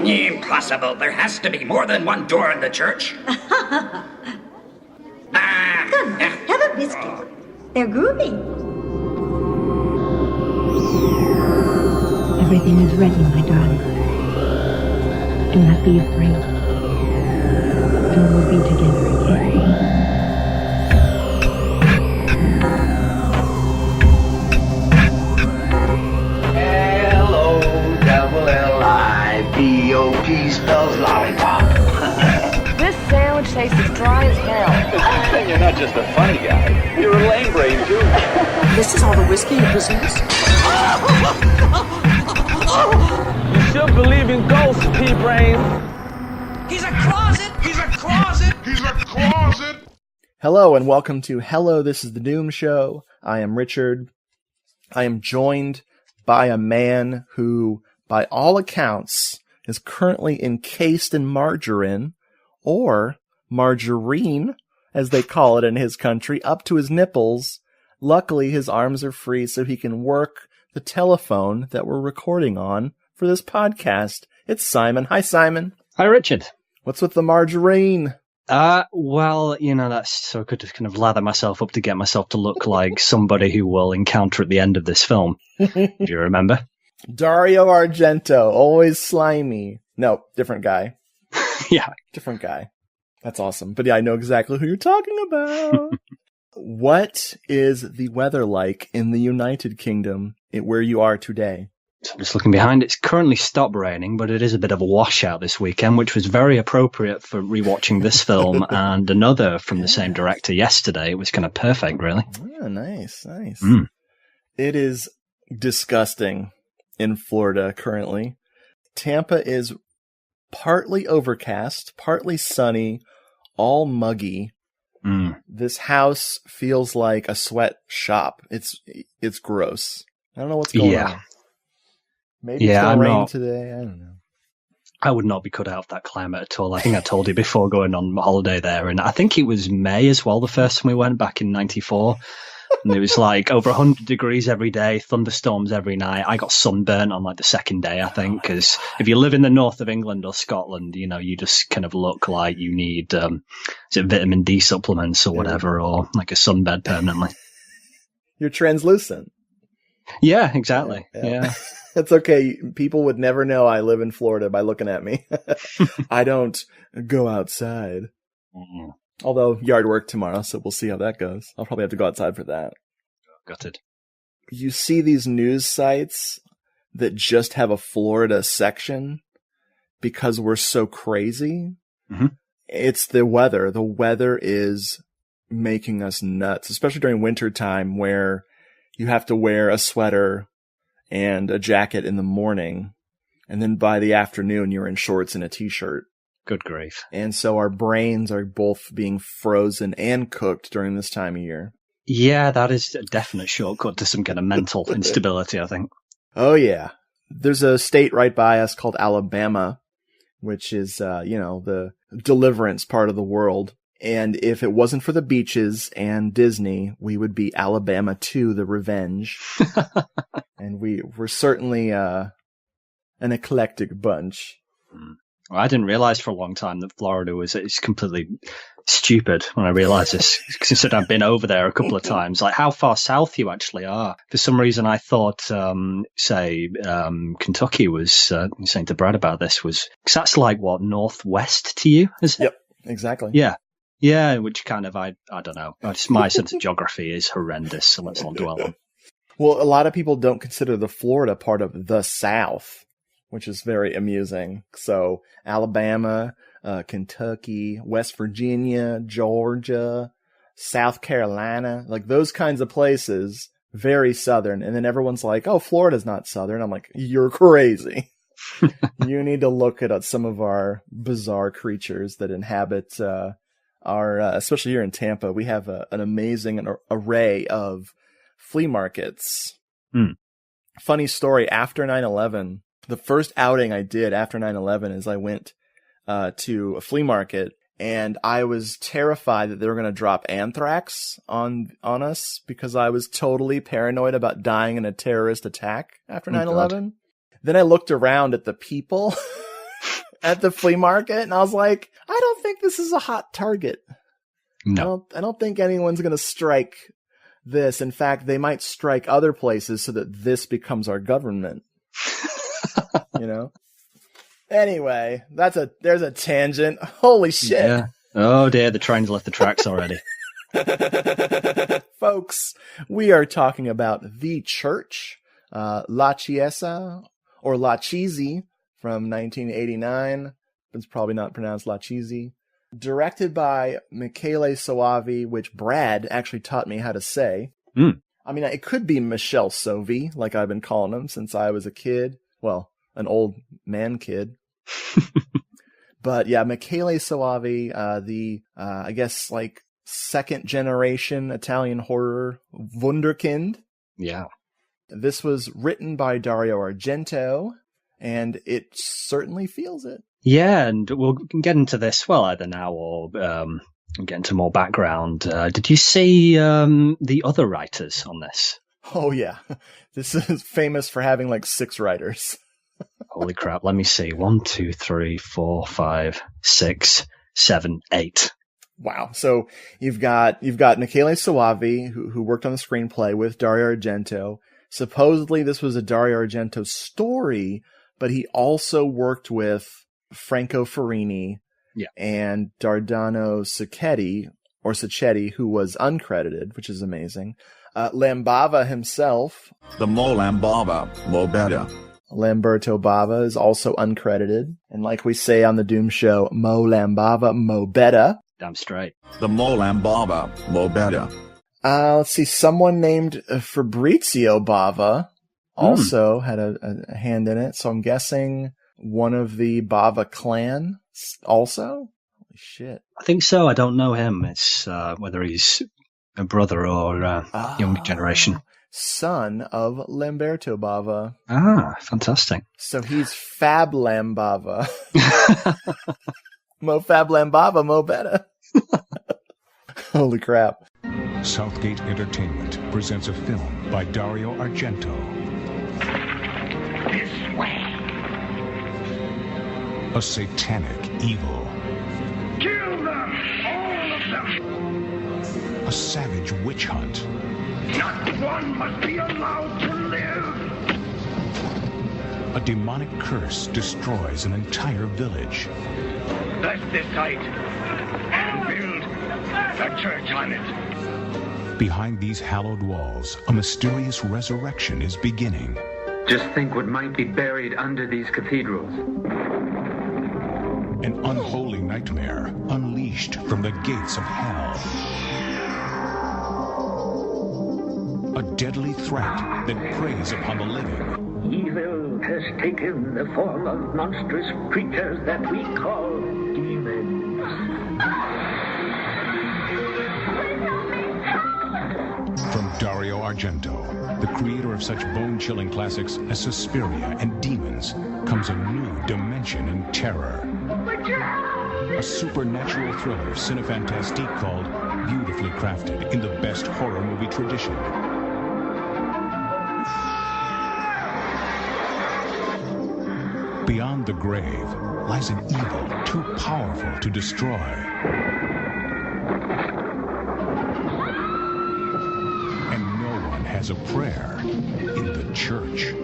Impossible. There has to be more than one door in the church. Come, have a biscuit. They're groovy. Everything is ready, my darling. Do not be afraid. We will be together again. L-O-L-I-P-O-P spells lollipop. This sandwich tastes as dry as hell. And you're not just a funny guy. You're a lame brain, too. This is all the whiskey you possess? You should believe in ghosts, pea-brain. He's a closet! He's a closet! He's a closet! Hello and welcome to Hello, This is the Doom Show. I am Richard. I am joined by a man who, by all accounts, is currently encased in margarine, or margarine, as they call it in his country, up to his nipples. Luckily, his arms are free so he can work the telephone that we're recording on for this podcast. It's Simon. Hi, Simon. Hi, Richard. What's with the margarine? Well, you know, that's so I could just kind of lather myself up to get myself to look like somebody who we'll encounter at the end of this film. If you remember. Dario Argento, always slimy. No, different guy. Yeah. Different guy. That's awesome. But yeah, I know exactly who you're talking about. What is the weather like in the United Kingdom where you are today? So I'm just looking behind. It's currently stopped raining, but it is a bit of a washout this weekend, which was very appropriate for rewatching this film and another from the same director yesterday. It was kind of perfect, really. Oh, nice. It is disgusting in Florida currently. Tampa is partly overcast, partly sunny, all muggy. This house feels like a sweatshop. It's gross. I don't know what's going on. Maybe it's going to rain today. I don't know. I would not be cut out of that climate at all. I think I told you before going on holiday there. And I think it was May as well, the first time we went back in 94. And it was like over 100 degrees every day, thunderstorms every night. I got sunburnt on like the second day, I think, because if you live in the north of England or Scotland, you know, you just kind of look like you need is it vitamin D supplements or whatever, or like a sunbed permanently. You're translucent. Yeah, exactly. Yeah. It's okay. People would never know I live in Florida by looking at me. I don't go outside. Mm-hmm. Although yard work tomorrow, so we'll see how that goes. I'll probably have to go outside for that. Gutted. You see these news sites that just have a Florida section because we're so crazy. Mm-hmm. It's the weather. The weather is making us nuts, especially during winter time where you have to wear a sweater and a jacket in the morning, and then by the afternoon you're in shorts and a t-shirt. Good grief. And so our brains are both being frozen and cooked during this time of year. Yeah, that is a definite shortcut to some kind of mental instability, I think. Oh, yeah. There's a state right by us called Alabama, which is, the deliverance part of the world. And if it wasn't for the beaches and Disney, we would be Alabama 2, The Revenge. And we're certainly an eclectic bunch. Well, I didn't realize for a long time that Florida it's completely stupid when I realized this, considering I've been over there a couple of times. Like how far south you actually are. For some reason, I thought, Kentucky was, saying to Brad about this, was, because that's like what, northwest to you, is it? Yep, exactly. Yeah. Yeah, which kind of, I don't know. My sense of geography is horrendous, so let's not dwell on. Well, a lot of people don't consider the Florida part of the South, which is very amusing. So Alabama, Kentucky, West Virginia, Georgia, South Carolina, like those kinds of places, very southern. And then everyone's like, oh, Florida's not southern. I'm like, you're crazy. You need to look at some of our bizarre creatures that inhabit especially here in Tampa. We have an amazing array of flea markets. Funny story, after 9/11, the first outing I did after 9/11 is I went to a flea market, and I was terrified that they were going to drop anthrax on us because I was totally paranoid about dying in a terrorist attack after 9/11. Then I looked around at the people at the flea market, and I was like, I don't think this is a hot target. No. I don't think anyone's going to strike this. In fact, they might strike other places so that this becomes our government. You know? Anyway, there's a tangent. Holy shit. Yeah. Oh dear, the train's left the tracks already. Folks, we are talking about The Church, La Chiesa, or La Cheesy, from 1989. It's probably not pronounced La Cheesy. Directed by Michele Soavi, which Brad actually taught me how to say. I mean, it could be Michelle Soavi, like I've been calling him since I was a kid. Well, an old man kid. But yeah, Michele Soavi, I guess, like, second generation Italian horror wunderkind. Yeah. This was written by Dario Argento, and it certainly feels it. Yeah, and we'll get into this, well, either now or get into more background. Did you see the other writers on this? Oh, yeah. This is famous for having like 6 writers. Holy crap. Let me see. 1, 2, 3, 4, 5, 6, 7, 8. Wow. So you've got Michele Soavi, who worked on the screenplay with Dario Argento. Supposedly this was a Dario Argento story, but he also worked with Franco Ferrini and Dardano Sacchetti, who was uncredited, which is amazing. Lambava himself. The more Lambava, more better. Lamberto Bava is also uncredited. And like we say on the Doom Show, Mo Lambava, Mo Betta. Damn straight. The more Lambava, more better. Let's see, someone named Fabrizio Bava also had a hand in it. So I'm guessing one of the Bava clan also? Holy shit. I think so. I don't know him. It's whether he's a brother or younger generation. Son of Lamberto Bava. Ah, fantastic. So he's Fab Lambava. Mo Fab Lambava, Mo Betta. Holy crap. Southgate Entertainment presents a film by Dario Argento. This way. A satanic evil. Kill them! All of them! A savage witch hunt. Not one must be allowed to live! A demonic curse destroys an entire village. Bless this site and build a church on it. Behind these hallowed walls, a mysterious resurrection is beginning. Just think what might be buried under these cathedrals. An unholy nightmare unleashed from the gates of hell. A deadly threat that preys upon the living. Evil has taken the form of monstrous creatures that we call demons. From Dario Argento, the creator of such bone-chilling classics as Suspiria and Demons, comes a new dimension in terror. A supernatural thriller cinefantastique called Beautifully Crafted in the best horror movie tradition. Beyond the grave lies an evil too powerful to destroy. And no one has a prayer in the church.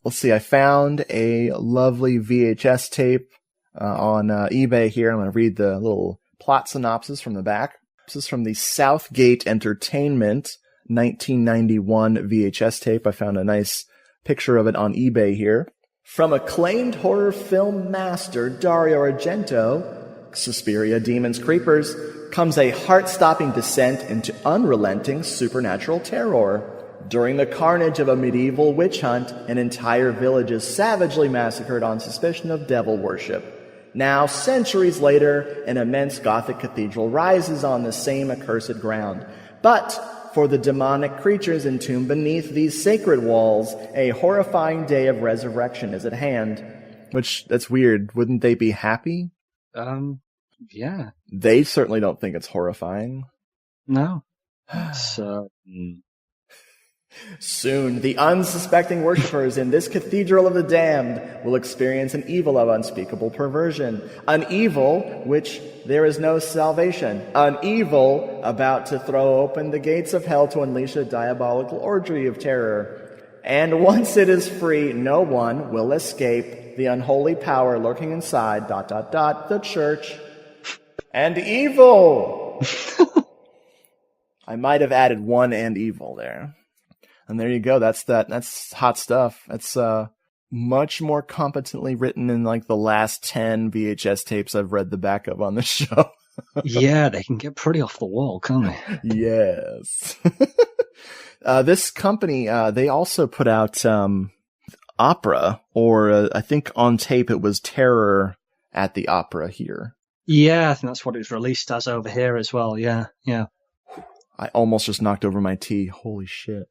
Let's see, I found a lovely VHS tape on eBay here. I'm going to read the little plot synopsis from the back. This is from the Southgate Entertainment 1991 VHS tape. I found a nice picture of it on eBay here. From acclaimed horror film master Dario Argento, Suspiria, Demons, Creepers, comes a heart-stopping descent into unrelenting supernatural terror. During the carnage of a medieval witch hunt, an entire village is savagely massacred on suspicion of devil worship. Now, centuries later, an immense Gothic cathedral rises on the same accursed ground. But for the demonic creatures entombed beneath these sacred walls, a horrifying day of resurrection is at hand. Which, that's weird. Wouldn't they be happy? Yeah. They certainly don't think it's horrifying. No. Soon, the unsuspecting worshippers in this cathedral of the damned will experience an evil of unspeakable perversion, an evil which there is no salvation, an evil about to throw open the gates of hell to unleash a diabolical orgy of terror. And once it is free, no one will escape the unholy power lurking inside, ... the church, and evil. I might have added one and evil there. And there you go. That's hot stuff. That's much more competently written than like the last 10 VHS tapes I've read the back of on the show. Yeah, they can get pretty off the wall, can't they? Yes. This company, they also put out Opera, or I think on tape it was Terror at the Opera here. Yeah, I think that's what it was released as over here as well. Yeah. I almost just knocked over my tea. Holy shit.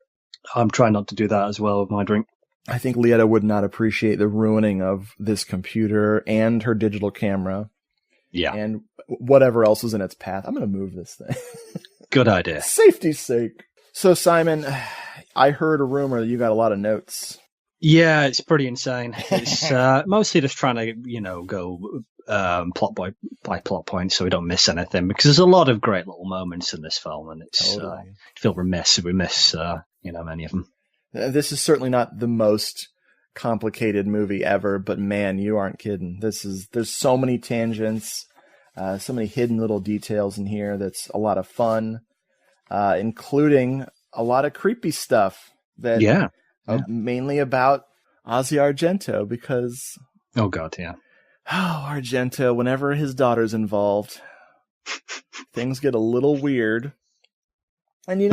I'm trying not to do that as well with my drink. I think Lieta would not appreciate the ruining of this computer and her digital camera. Yeah. And whatever else is in its path. I'm going to move this thing. Good idea. Safety's sake. So, Simon, I heard a rumor that you got a lot of notes. Yeah, it's pretty insane. It's mostly just trying to, go plot by plot point so we don't miss anything, because there's a lot of great little moments in this film, and it's I feel remiss if we miss many of them. This is certainly not the most complicated movie ever, but man, you aren't kidding. There's so many tangents, so many hidden little details in here that's a lot of fun, including a lot of creepy stuff that mainly about Ozzy Argento, because oh god, yeah. Oh, Argento, whenever his daughter's involved, things get a little weird. And you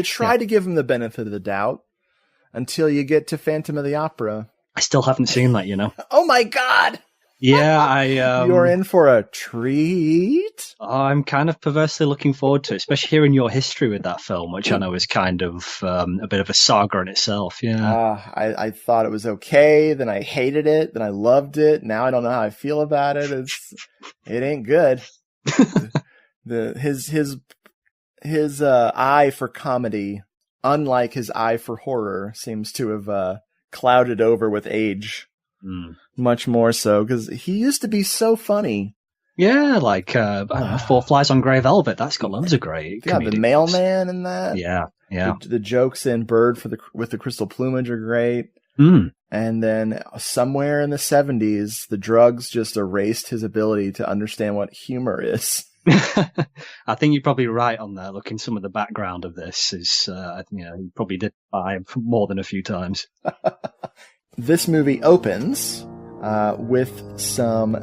try to give him the benefit of the doubt until you get to Phantom of the Opera. I still haven't seen that, Oh my god! Yeah, You're in for a treat. I'm kind of perversely looking forward to it, especially hearing your history with that film, which I know is kind of a bit of a saga in itself. Yeah, I thought it was okay, then I hated it, then I loved it. Now I don't know how I feel about it. It ain't good. His eye for comedy, unlike his eye for horror, seems to have clouded over with age. Much more so, because he used to be so funny. Yeah, like Four Flies on Grey Velvet. That's got loads of great. Yeah, the mailman and that. Yeah. The jokes in Bird with the crystal plumage are great. And then somewhere in the 70s, the drugs just erased his ability to understand what humor is. I think you're probably right on that. Looking some of the background of this is, he probably did buy more than a few times. This movie opens with some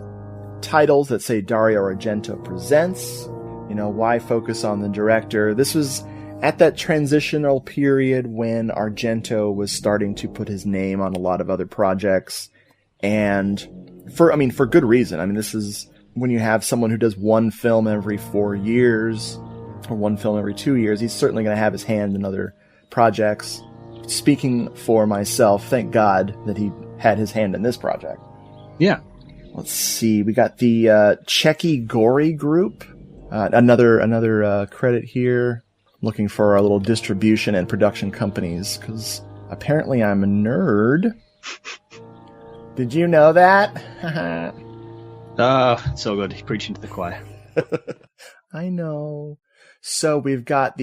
titles that say Dario Argento presents. Why focus on the director? This was at that transitional period when Argento was starting to put his name on a lot of other projects, and for good reason. This is when you have someone who does one film every 4 years or one film every 2 years. He's certainly going to have his hand in other projects. Speaking for myself, thank God that he had his hand in this project. Yeah. Let's see. We got the Checky Gory Group. Another credit here. Looking for our little distribution and production companies, because apparently I'm a nerd. Did you know that? So good. He's preaching to the choir. I know. So we've got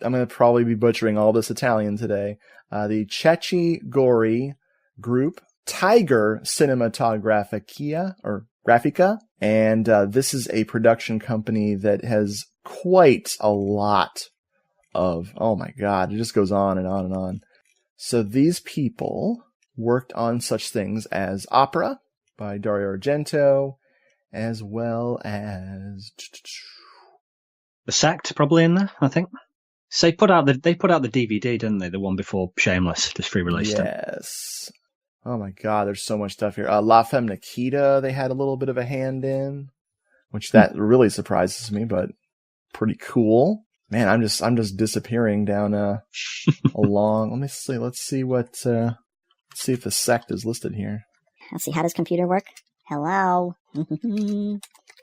I'm going to probably be butchering all this Italian today. The Checky Gory Group, Tiger Cinematographica, and this is a production company that has quite a lot of, oh my god, it just goes on and on and on. So these people worked on such things as Opera by Dario Argento, as well as The Sect, probably in there, I think. So they put out the DVD, didn't they? The one before Shameless, just re-released it. Yes. Oh my god, there's so much stuff here. La Femme Nikita, they had a little bit of a hand in, which that really surprises me, but pretty cool. Man, I'm just disappearing down a long. Let's see if The Sect is listed here. Let's see, how does computer work? Hello.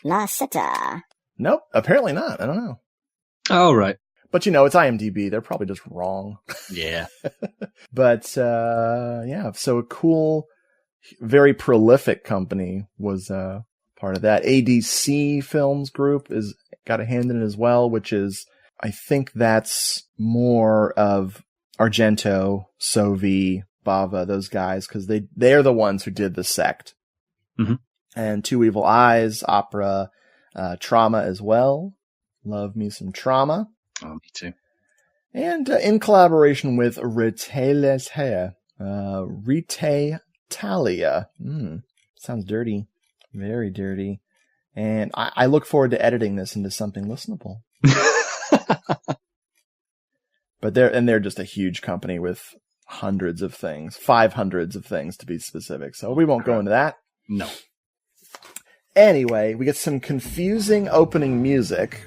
La Setta. Nope, apparently not. I don't know. Oh, right. But it's IMDb. They're probably just wrong. Yeah. But so a cool, very prolific company was part of that. ADC Films Group is got a hand in it as well, which is, I think that's more of Argento, Sovi, Bava, those guys, because they're the ones who did The Sect. Mm-hmm. And Two Evil Eyes, Opera, Trauma as well. Love me some Trauma. Oh, me too. And in collaboration with Rite Talia. Sounds dirty. Very dirty. And I look forward to editing this into something listenable. But they're just a huge company with hundreds of things, 500s of things to be specific. So we won't go into that. No. Anyway, we get some confusing opening music.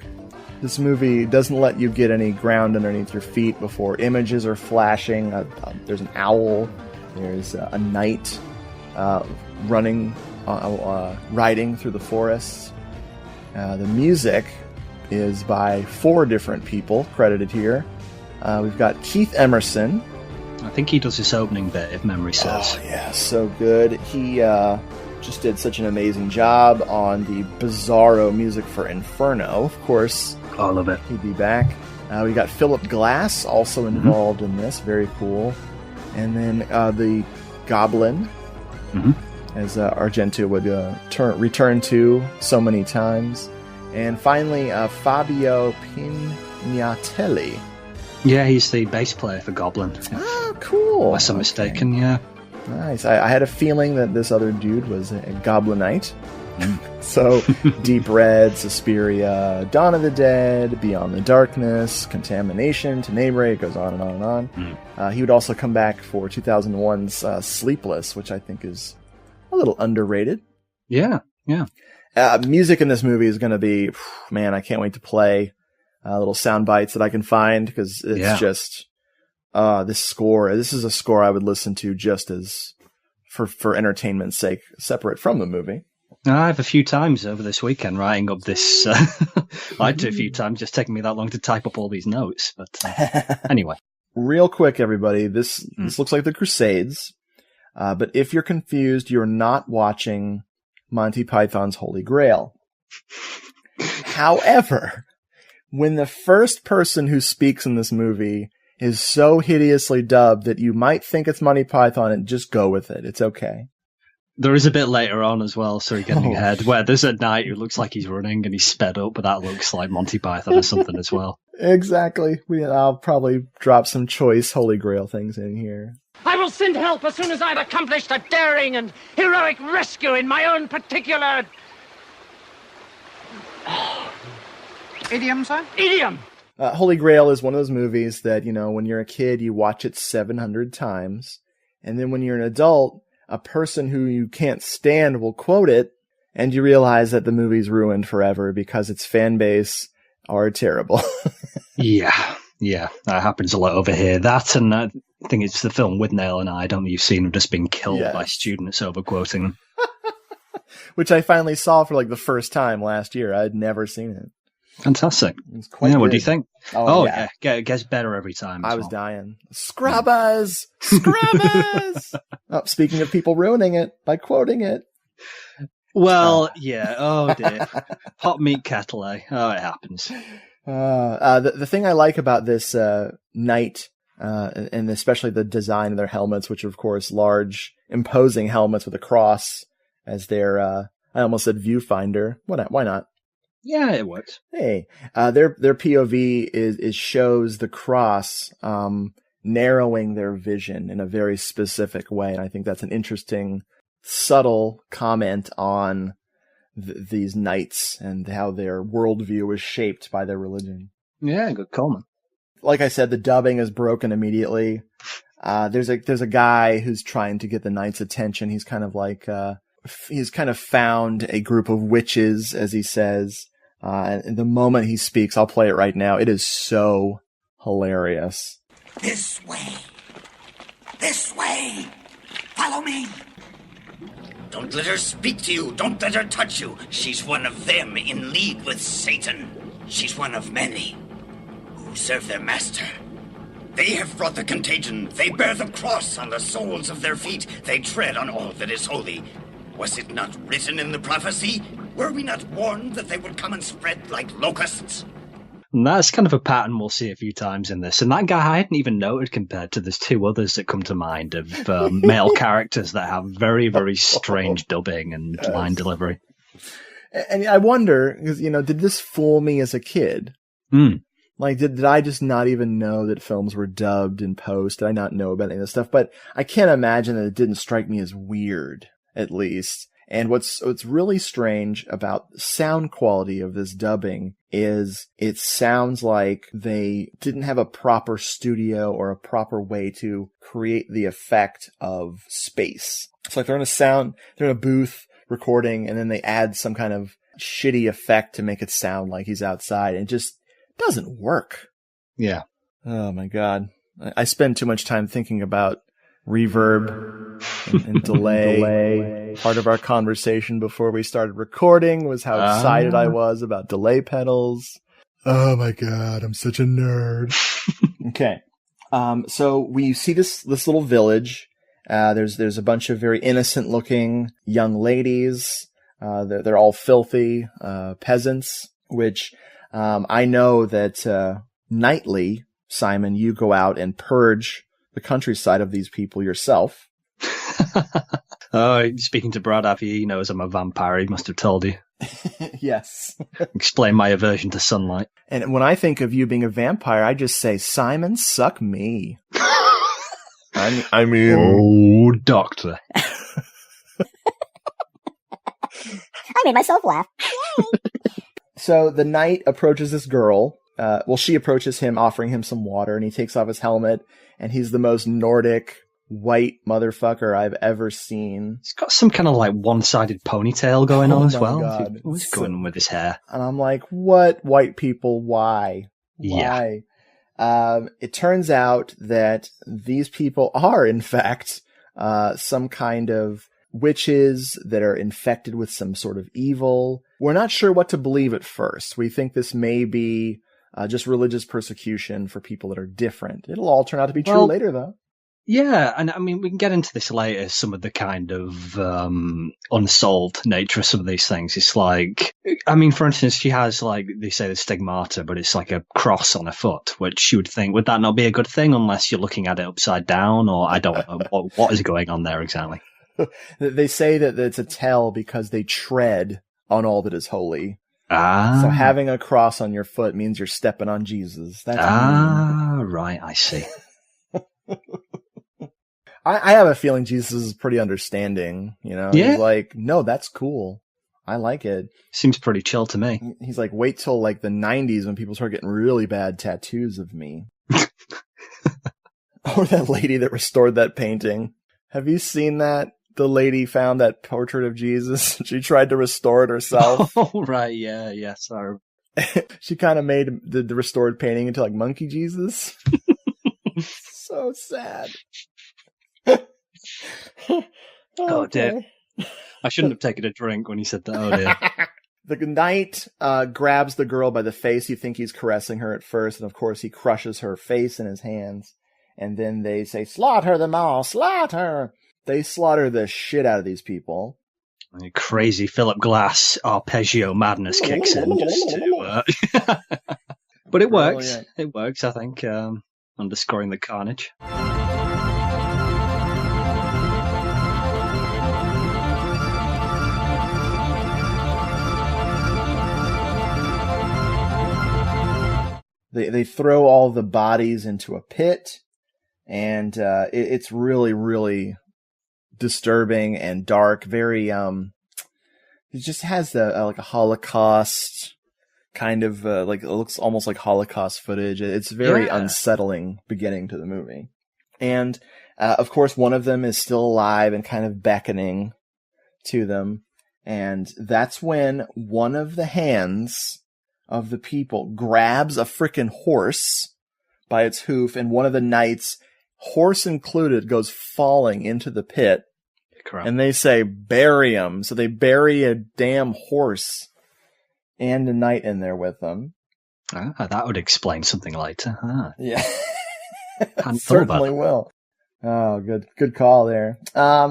This movie doesn't let you get any ground underneath your feet before images are flashing. There's an owl. There's a knight riding through the forests. The music is by 4 different people credited here. We've got Keith Emerson. I think he does this opening bit, if memory serves. Oh, yeah, so good. He just did such an amazing job on the Bizarro music for Inferno. Of course, I love it. He'd be back. We got Philip Glass also involved in this. Very cool. And then the Goblin, as Argento would return to so many times. And finally, Fabio Pignatelli. Yeah, he's the bass player for Goblin. Oh, cool. Unless I'm mistaken, yeah. Nice. I had a feeling that this other dude was a Goblinite. So, Deep Red, Suspiria, Dawn of the Dead, Beyond the Darkness, Contamination, Tenebrae, it goes on and on and on. He would also come back for 2001's Sleepless, which I think is a little underrated. Yeah. Music in this movie is going to be, man, I can't wait to play little sound bites that I can find, because it's just this score. This is a score I would listen to just as for entertainment's sake, separate from the movie. I've a few times over this weekend writing up this. I had to a few times, just taking me that long to type up all these notes. But anyway, real quick, everybody, this looks like The Crusades. But if you're confused, you're not watching Monty Python's Holy Grail. However, when the first person who speaks in this movie is so hideously dubbed that you might think it's Monty Python, and just go with it. It's okay. There is a bit later on as well, sorry, getting ahead, where there's a knight who looks like he's running and he's sped up, but that looks like Monty Python or something as well. Exactly. I'll probably drop some choice Holy Grail things in here. I will send help as soon as I've accomplished a daring and heroic rescue in my own particular... Idiom, sir? Idiom! Holy Grail is one of those movies that, when you're a kid, you watch it 700 times. And then when you're an adult, a person who you can't stand will quote it, and you realize that the movie's ruined forever because its fan base are terrible. Yeah, that happens a lot over here. That, and I think it's the film Withnail and I don't know if you've seen them just being killed by students over quoting them. Which I finally saw for the first time last year. I'd never seen it. Fantastic. It's quite good. What do you think? Oh yeah. It gets better every time. I was dying. Scrubbers! Scrubbers! Speaking of people ruining it by quoting it. Well, yeah. Oh dear. Hot meat kettle, eh? Oh, it happens. The thing I like about this knight, and especially the design of their helmets, which are of course large, imposing helmets with a cross as their, I almost said viewfinder. Why not? Yeah, it works. Hey, their POV is shows the cross narrowing their vision in a very specific way, and I think that's an interesting, subtle comment on these knights and how their worldview is shaped by their religion. Yeah, good comment. Like I said, the dubbing is broken immediately. There's a guy who's trying to get the knights' attention. He's kind of he's kind of found a group of witches, as he says. And the moment he speaks, I'll play it right now. It is so hilarious. This way. This way. Follow me. Don't let her speak to you. Don't let her touch you. She's one of them in league with Satan. She's one of many who who serve their master. They have brought the contagion. They bear the cross on the soles of their feet. They tread on all that is holy. Was it not written in the prophecy? Were we not warned that they would come and spread like locusts? And that's kind of a pattern we'll see a few times in this. And that guy I hadn't even noted compared to there's two others that come to mind of male characters that have very, very strange dubbing and line delivery. And I wonder, because, did this fool me as a kid? Like, did I just not even know that films were dubbed in post? Did I not know about any of this stuff? But I can't imagine that it didn't strike me as weird, at least. And what's really strange about the sound quality of this dubbing is it sounds like they didn't have a proper studio or a proper way to create the effect of space. It's like they're in a booth recording, and then they add some kind of shitty effect to make it sound like he's outside, and it just doesn't work. Yeah. Oh my God. I spend too much time thinking about reverb and delay. Part of our conversation before we started recording was how excited I was about delay pedals. Oh my God, I'm such a nerd. Okay. So we see this little village. There's a bunch of very innocent looking young ladies. They're all filthy, peasants, which, I know that, nightly, Simon, you go out and purge the countryside of these people yourself. Oh, speaking to Brad after he knows I'm a vampire, he must have told you. Yes. Explain my aversion to sunlight. And when I think of you being a vampire, I just say, Simon, suck me. I mean... Oh, doctor. I made myself laugh. So the knight approaches this girl. She approaches him, offering him some water, and he takes off his helmet, and he's the most Nordic white motherfucker I've ever seen. He's got some kind of like one-sided ponytail going on as well. God. What's going on with his hair? And I'm like, what? White people? Why? Why? Yeah. It turns out that these people are, in fact, some kind of witches that are infected with some sort of evil. We're not sure what to believe at first. We think this may be just religious persecution for people that are different. It'll all turn out to be true later, though. Yeah, and I mean, we can get into this later, some of the kind of unsolved nature of some of these things. It's like, I mean, for instance, she has, like, they say the stigmata, but it's like a cross on her foot, which you would think, would that not be a good thing unless you're looking at it upside down? Or I don't know, what is going on there exactly? They say that it's a tell because they tread on all that is holy. Ah. So having a cross on your foot means you're stepping on Jesus. That's right, I see. I have a feeling Jesus is pretty understanding, Yeah. He's like, no, that's cool. I like it. Seems pretty chill to me. He's like, wait till like the 90s when people start getting really bad tattoos of me. Or that lady that restored that painting. Have you seen that? The lady found that portrait of Jesus. She tried to restore it herself. Oh, right. Yeah. Yeah. Sorry. She kind of made the restored painting into like monkey Jesus. So sad. Oh, dear. I shouldn't have taken a drink when he said that. Oh, dear. The knight grabs the girl by the face. You think he's caressing her at first, and of course he crushes her face in his hands. And then they say, slaughter them all, slaughter! They slaughter the shit out of these people. And crazy Philip Glass arpeggio madness kicks in just to... But it works. Brilliant. It works, I think, underscoring the carnage. They throw all the bodies into a pit, and it's really, really disturbing and dark. Very, it just has like a Holocaust kind of like, it looks almost like Holocaust footage. It's very unsettling beginning to the movie. And of course, one of them is still alive and kind of beckoning to them. And that's when one of the hands of the people grabs a frickin' horse by its hoof, and one of the knights, horse included, goes falling into the pit. Correct. And they say, bury him. So they bury a damn horse and a knight in there with them. That would explain something later. Yeah. Hadn't thought about Certainly will. Oh, good call there.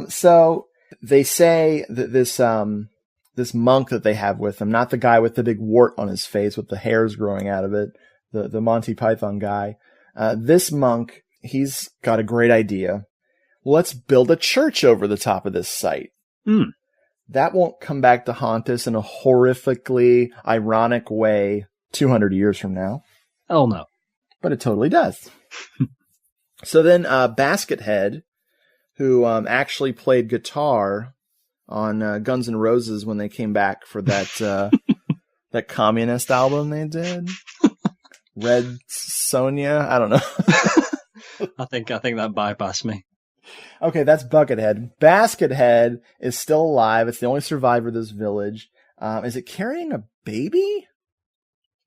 So they say that this monk that they have with them, not the guy with the big wart on his face with the hairs growing out of it, the Monty Python guy, this monk, he's got a great idea. Let's build a church over the top of this site. That won't come back to haunt us in a horrifically ironic way 200 years from now. Oh, no. But it totally does. So then Baskethead, who actually played guitar on Guns N' Roses when they came back for that that communist album they did, Red Sonja, I don't know. I think that bypassed me. Okay, that's Buckethead. Baskethead is still alive. It's the only survivor of this village. Is it carrying a baby?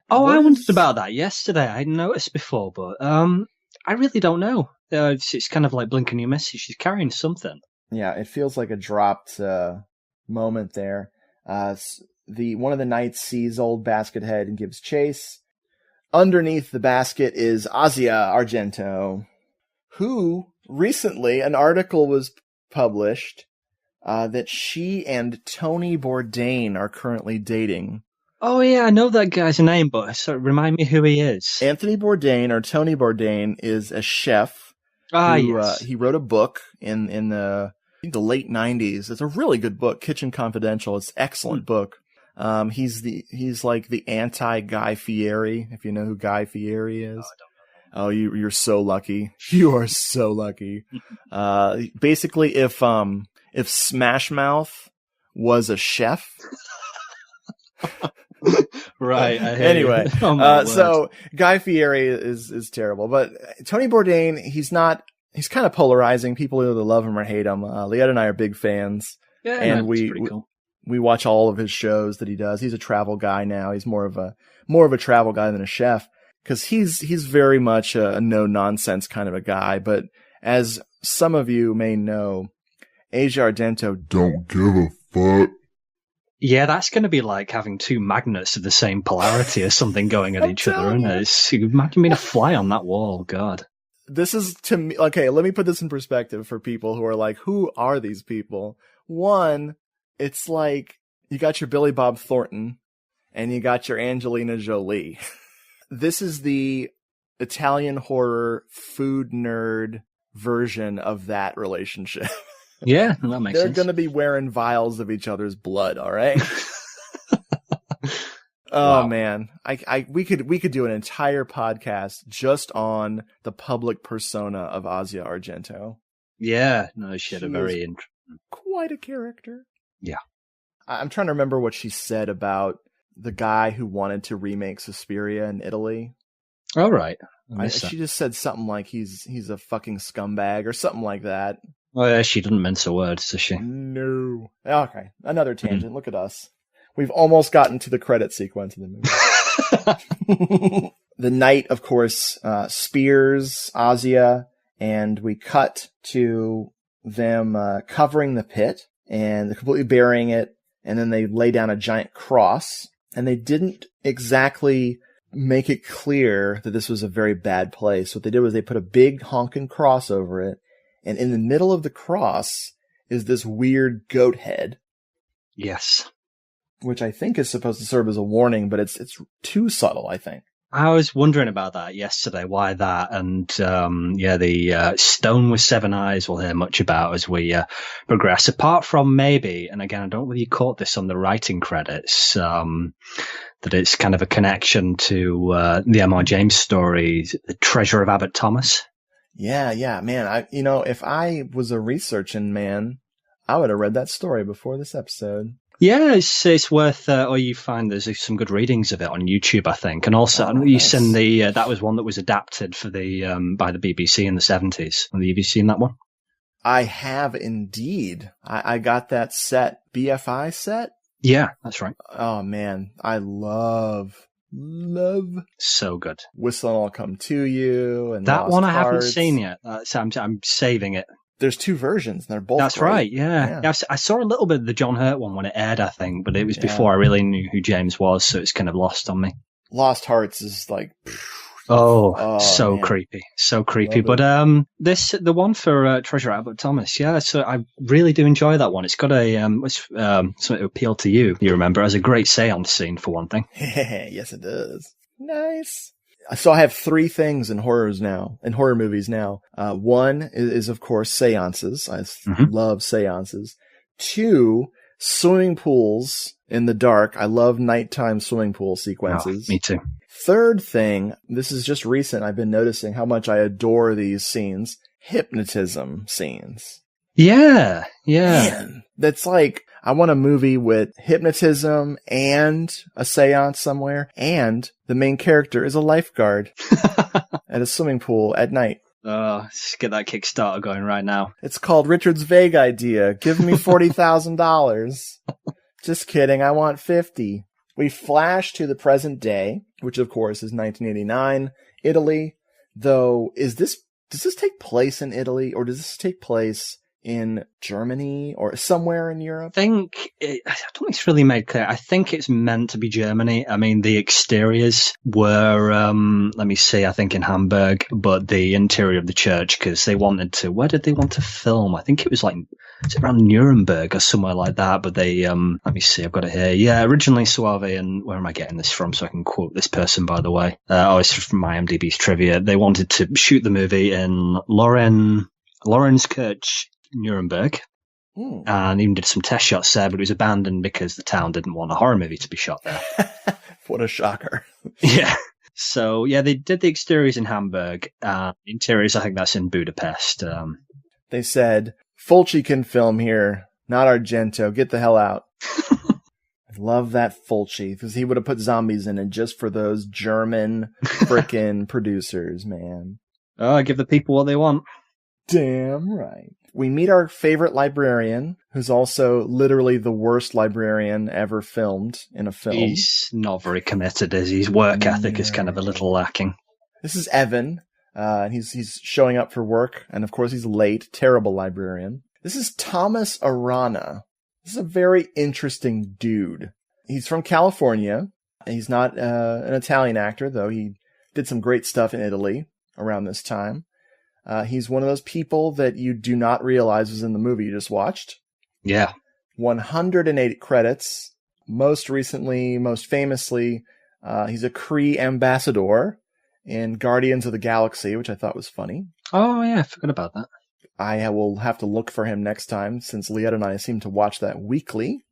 Oh, I wondered about that yesterday. I hadn't noticed before, but I really don't know. It's kind of like blinking your message. She's carrying something. Yeah, it feels like a dropped moment there. One of the knights sees old Baskethead and gives chase. Underneath the basket is Asia Argento, who recently an article was published that she and Tony Bourdain are currently dating. Oh yeah, I know that guy's name, but remind me who he is. Anthony Bourdain, or Tony Bourdain, is a chef. Yes. He wrote a book in the late 90s. It's a really good book, Kitchen Confidential. It's an excellent book. He's like the anti-Guy Fieri, if you know who Guy Fieri is. Oh, you're so lucky. You are so lucky. Basically, if Smash Mouth was a chef. Right. Anyway, so Guy Fieri is terrible, but Tony Bourdain, he's kind of polarizing. People either love him or hate him. Liette and I are big fans. Yeah, and cool. we watch all of his shows that he does. He's a travel guy now. He's more of a travel guy than a chef, because he's very much a no nonsense kind of a guy. But as some of you may know, Asia Argento don't give a fuck. Yeah, that's going to be like having two magnets of the same polarity or something going at each other, isn't it? Imagine being a fly on that wall, God. This is, to me, okay, let me put this in perspective for people who are like, who are these people? One, it's like you got your Billy Bob Thornton and you got your Angelina Jolie. This is the Italian horror food nerd version of that relationship. Yeah, that makes sense. They're going to be wearing vials of each other's blood, all right? Oh, wow. Man. We could do an entire podcast just on the public persona of Asia Argento. Yeah, no, she had a very quite a character. Yeah. I'm trying to remember what she said about the guy who wanted to remake Suspiria in Italy. All right. She just said something like he's a fucking scumbag or something like that. Oh, yeah, she didn't mince her words, does she? No. Okay, another tangent. Look at us. We've almost gotten to the credit sequence of the movie. The knight, of course, spears Asia, and we cut to them covering the pit and completely burying it, and then they lay down a giant cross, and they didn't exactly make it clear that this was a very bad place. What they did was they put a big honking cross over it, and in the middle of the cross is this weird goat head. Yes. Which I think is supposed to serve as a warning, but it's too subtle, I think. I was wondering about that yesterday, why that, and the stone with seven eyes we'll hear much about as we progress, apart from maybe, and again, I don't know whether you caught this on the writing credits, that it's kind of a connection to the M.R. James story, The Treasure of Abbot Thomas. Yeah, man. If I was a researching man, I would have read that story before this episode. Yeah, it's worth, or you find there's some good readings of it on YouTube, I think. And also, send that was one that was adapted for by the BBC in the 70s. Have you seen that one? I have indeed. I got that set, BFI set. Yeah, that's right. Oh man, I love. So good. Whistling I'll Come to You. And that Lost one I Cards. haven't seen yet. So I'm saving it. There's two versions, and they're both That's great. right, yeah. I saw a little bit of the John Hurt one when it aired, I think, but it was before I really knew who James was, so it's kind of lost on me. Lost Hearts is like... so man. creepy. So creepy. Love But the one for Treasure Albert Thomas, yeah, so I really do enjoy that one. It's got something to appeal to you remember, as a great seance scene, for one thing. Yes, it does. Nice. So I have 3 things in horror movies now. One is of course, seances. I love seances. 2, swimming pools in the dark. I love nighttime swimming pool sequences. Me too. Third thing, this is just recent. I've been noticing how much I adore these scenes. Hypnotism scenes. Yeah. Man, that's like, I want a movie with hypnotism and a seance somewhere, and the main character is a lifeguard at a swimming pool at night. Let's get that Kickstarter going right now. It's called Richard's Vague Idea. Give me $40,000. Just kidding. I want 50. We flash to the present day, which of course is 1989, Italy. Though, does this take place in Italy, or does this take place in Germany or somewhere in Europe? I don't think it's really made clear. I think it's meant to be Germany. I mean, the exteriors were, I think in Hamburg, but the interior of the church, because where did they want to film? I think it was around Nuremberg or somewhere like that, but they, I've got it here. Yeah, originally Suave, and where am I getting this from so I can quote this person, by the way? It's from IMDb's trivia. They wanted to shoot the movie in Lorenzkirch, Nuremberg, and even did some test shots there, but it was abandoned because the town didn't want a horror movie to be shot there. What a shocker. Yeah. So, yeah, they did the exteriors in Hamburg. Interiors, I think that's in Budapest. They said, Fulci can film here, not Argento. Get the hell out. I love that Fulci, because he would have put zombies in it just for those German frickin' producers, man. Oh, give the people what they want. Damn right. We meet our favorite librarian, who's also literally the worst librarian ever filmed in a film. He's not very committed, is he? His work ethic is kind of a little lacking. This is Evan, and he's showing up for work, and of course he's late. Terrible librarian. This is Thomas Arana. This is a very interesting dude. He's from California. He's not an Italian actor, though. He did some great stuff in Italy around this time. He's one of those people that you do not realize was in the movie you just watched. Yeah. 108 credits. Most famously, he's a Kree ambassador in Guardians of the Galaxy, which I thought was funny. Oh, yeah, I forgot about that. I will have to look for him next time, since Liette and I seem to watch that weekly.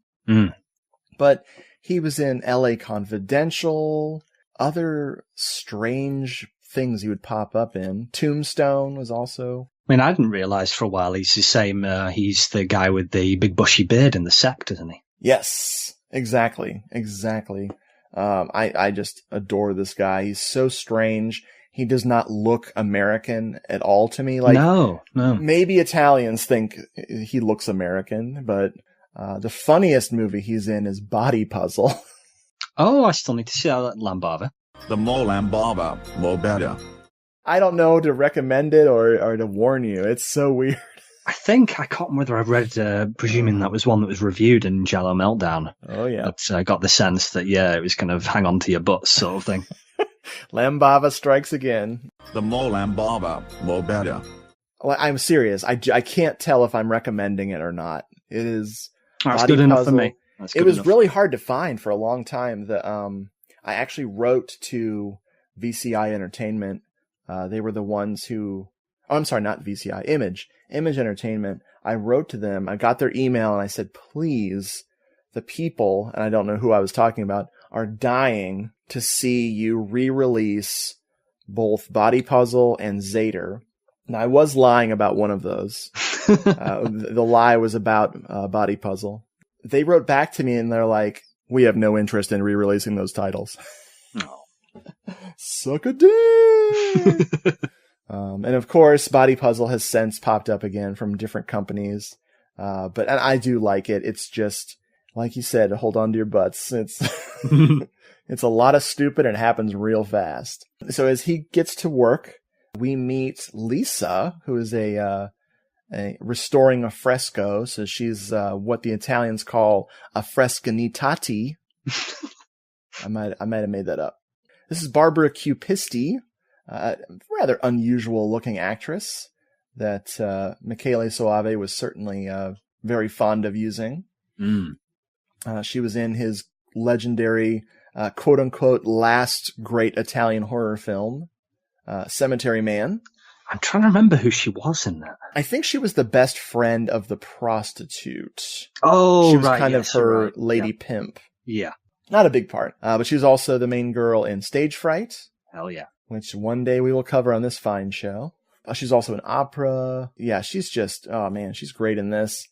But he was in LA Confidential, other strange things he would pop up in. Tombstone was also... I mean, I didn't realize for a while he's the same, he's the guy with the big bushy beard in The Sect, isn't he? Yes, exactly. I just adore this guy. He's so strange. He does not look American at all to me. No. Maybe Italians think he looks American, but the funniest movie he's in is Body Puzzle. Oh, I still need to see that Lambava. The more Lambava, more better. I don't know to recommend it or to warn you. It's so weird. I can't remember whether I read, presuming that was one that was reviewed in Jello Meltdown. Oh, yeah. But I got the sense that, it was kind of hang on to your butts sort of thing. Lambava strikes again. The more Lambava, more better. Well, I'm serious. I can't tell if I'm recommending it or not. It is... That's good enough for me. It was really hard to find for a long time. I actually wrote to VCI Entertainment. They were the ones who... Oh, I'm sorry, not VCI. Image Entertainment. I wrote to them. I got their email and I said, please, the people, and I don't know who I was talking about, are dying to see you re-release both Body Puzzle and Zader. Now, I was lying about one of those. The lie was about Body Puzzle. They wrote back to me and they're like, we have no interest in re-releasing those titles. No. Suck a dick! And of course, Body Puzzle has since popped up again from different companies. But I do like it. It's just, like you said, hold on to your butts. It's it's a lot of stupid and it happens real fast. So as he gets to work, we meet Lisa, who is a restoring a fresco. So she's what the Italians call a frescanitati. I might have made that up. This is Barbara Cupisti, rather unusual looking actress that Michele Soavi was certainly very fond of using. She was in his legendary quote-unquote last great Italian horror film, Cemetery Man. I'm trying to remember who she was in that. I think she was the best friend of the prostitute. Oh, she was right, kind yes, of her right. lady pimp. Yeah. Not a big part, but she was also the main girl in Stage Fright. Hell yeah. Which one day we will cover on this fine show. She's also in opera. Yeah, she's just, oh man, she's great in this.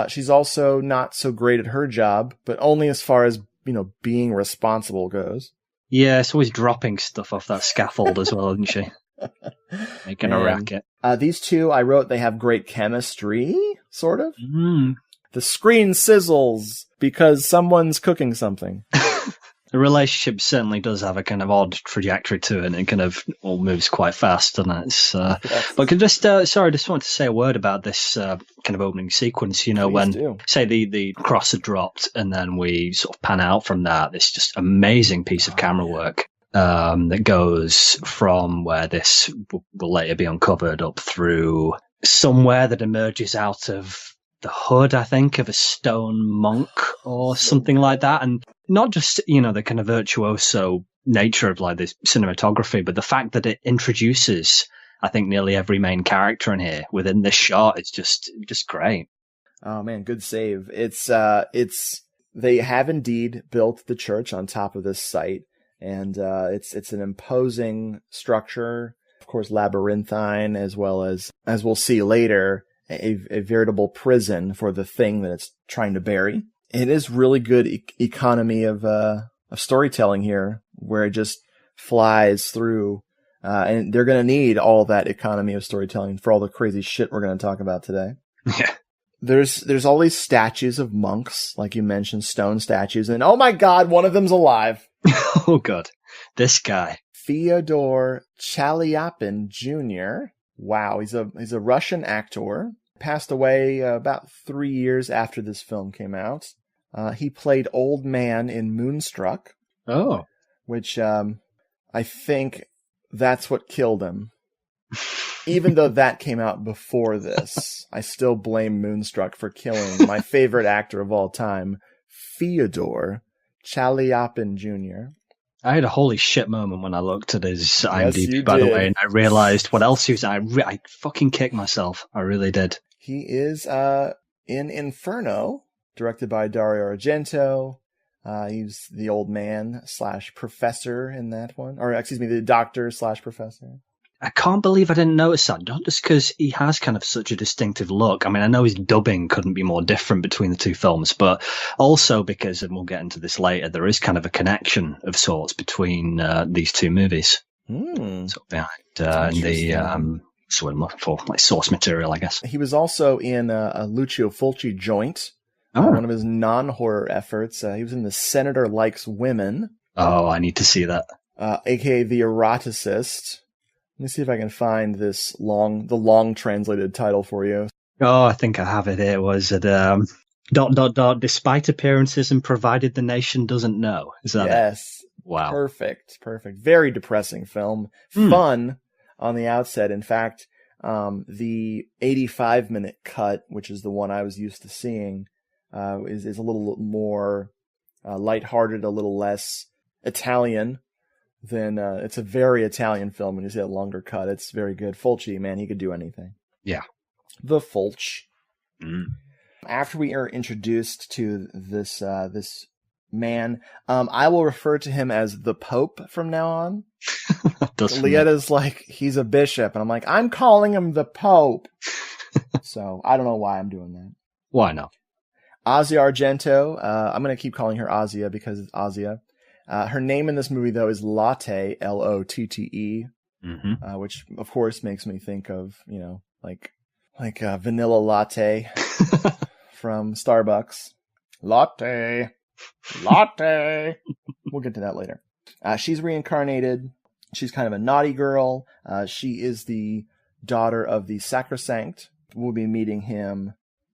She's also not so great at her job, but only as far as, being responsible goes. Yeah, it's always dropping stuff off that scaffold as well, isn't she? Making a racket. These two, I wrote, they have great chemistry, sort of. The screen sizzles because someone's cooking something. The relationship certainly does have a kind of odd trajectory to it, and it kind of all moves quite fast, doesn't it? Yes. But just wanted to say a word about this kind of opening sequence. When say the cross are dropped, and then we sort of pan out from that. This just amazing piece of camera work that goes from where this will later be uncovered up through somewhere that emerges out of the hood, I think, of a stone monk or something like that. And not just, the kind of virtuoso nature of like this cinematography, but the fact that it introduces, I think, nearly every main character in here within this shot. It's just great. Oh man, good save. They have indeed built the church on top of this site, and it's an imposing structure, of course, labyrinthine, as well as we'll see later, a veritable prison for the thing that it's trying to bury. It is really good economy of storytelling here, where it just flies through, and they're going to need all that economy of storytelling for all the crazy shit we're going to talk about today. Yeah. There's all these statues of monks, like you mentioned, stone statues, and oh my god, one of them's alive. Oh god, this guy. Fyodor Chaliapin Jr. Wow, he's a Russian actor. Passed away about 3 years after this film came out. He played Old Man in Moonstruck. Oh. Which I think that's what killed him. Even though that came out before this, I still blame Moonstruck for killing my favorite actor of all time, Fyodor Chaliapin Jr. I had a holy shit moment when I looked at his IMDb, by the way, and I realized what else he was. I fucking kicked myself. I really did. He is in Inferno, directed by Dario Argento. He's the old man / professor in that one. Or, excuse me, the doctor / professor. I can't believe I didn't notice that. Not just because he has kind of such a distinctive look. I mean, I know his dubbing couldn't be more different between the two films, but also because, and we'll get into this later, there is kind of a connection of sorts between these two movies. Sort of behind the so I'm looking for, like, source material, I guess. He was also in a Lucio Fulci joint, one of his non-horror efforts. He was in The Senator Likes Women. Oh, I need to see that. AKA The Eroticist. Let me see if I can find the long translated title for you. Oh, I think I have it here. Was it despite appearances and provided the nation doesn't know? Is that yes. It? Wow. Perfect. Very depressing film. Fun on the outset. In fact, the 85-minute cut, which is the one I was used to seeing, is a little more lighthearted, a little less Italian. Then it's a very Italian film. When you see that longer cut, it's very good. Fulci, man, he could do anything. Yeah. The Fulci. After we are introduced to this man, I will refer to him as the Pope from now on. Lietta's like, he's a bishop, and I'm like, I'm calling him the Pope. So I don't know why I'm doing that. Why not? Asia Argento. I'm going to keep calling her Asia because it's Asia. Her name in this movie, though, is Lotte, Lotte, which, of course, makes me think of, like vanilla latte from Starbucks. Latte. We'll get to that later. She's reincarnated. She's kind of a naughty girl. She is the daughter of the Sacrosanct. We'll be meeting him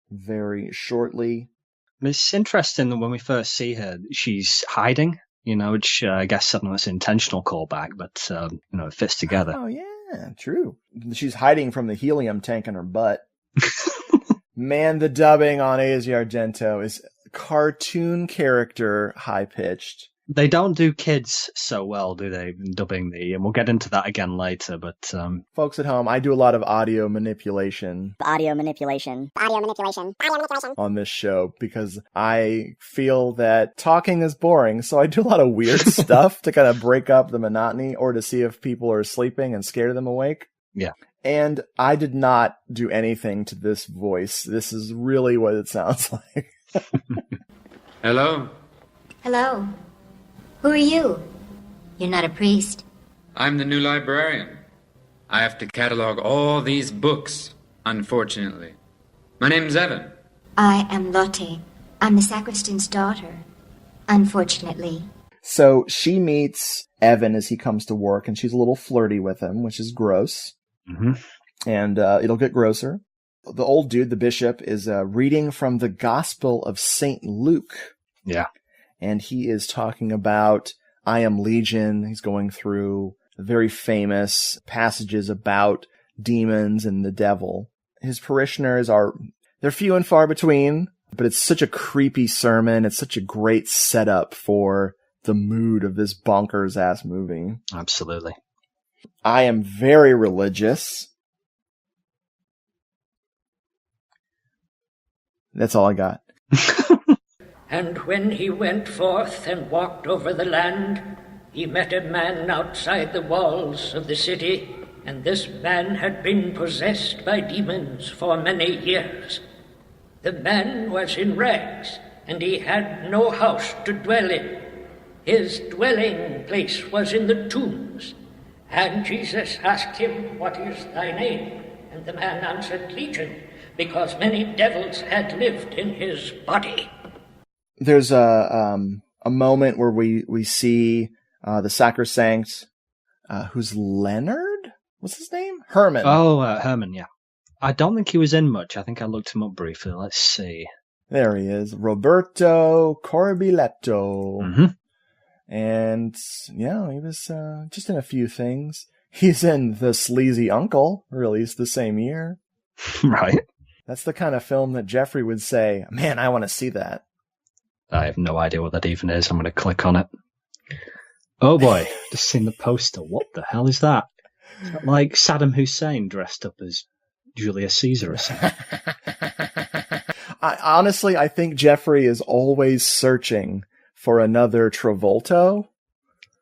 very shortly. It's interesting that when we first see her, she's hiding. which I guess I don't know it's an intentional callback, but it fits together. Oh yeah, true. She's hiding from the helium tank in her butt. Man, the dubbing on A.S. Argento is cartoon character high pitched. They don't do kids so well, do they, in dubbing and we'll get into that again later, but... Folks at home, I do a lot of audio manipulation. On this show, because I feel that talking is boring, so I do a lot of weird stuff to kind of break up the monotony, or to see if people are sleeping and scare them awake. Yeah. And I did not do anything to this voice. This is really what it sounds like. Hello? Hello. Who are you? You're not a priest. I'm the new librarian. I have to catalog all these books, unfortunately. My name's Evan. I am Lottie. I'm the sacristan's daughter. Unfortunately. So she meets Evan as he comes to work, and she's a little flirty with him, which is gross. Mm-hmm. And it'll get grosser. The old dude, the bishop, is reading from the Gospel of St. Luke. Yeah. And he is talking about I Am Legion. He's going through very famous passages about demons and the devil. His parishioners they're few and far between, but it's such a creepy sermon. It's such a great setup for the mood of this bonkers-ass movie. Absolutely. I am very religious. That's all I got. And when he went forth and walked over the land, he met a man outside the walls of the city, and this man had been possessed by demons for many years. The man was in rags, and he had no house to dwell in. His dwelling place was in the tombs. And Jesus asked him, "What is thy name?" And the man answered, "Legion," because many devils had lived in his body. There's a moment where we see the sacrosanct, who's Leonard? What's his name? Herman. Oh, Herman, yeah. I don't think he was in much. I think I looked him up briefly. Let's see. There he is. Roberto Corbiletto. Mm-hmm. And, yeah, he was just in a few things. He's in The Sleazy Uncle, released the same year. Right. That's the kind of film that Jeffrey would say, man, I want to see that. I have no idea what that even is. I'm going to click on it. Oh boy, just seen the poster. What the hell is that? Is that like Saddam Hussein dressed up as Julius Caesar or something? Honestly, I think Jeffrey is always searching for another Travolta.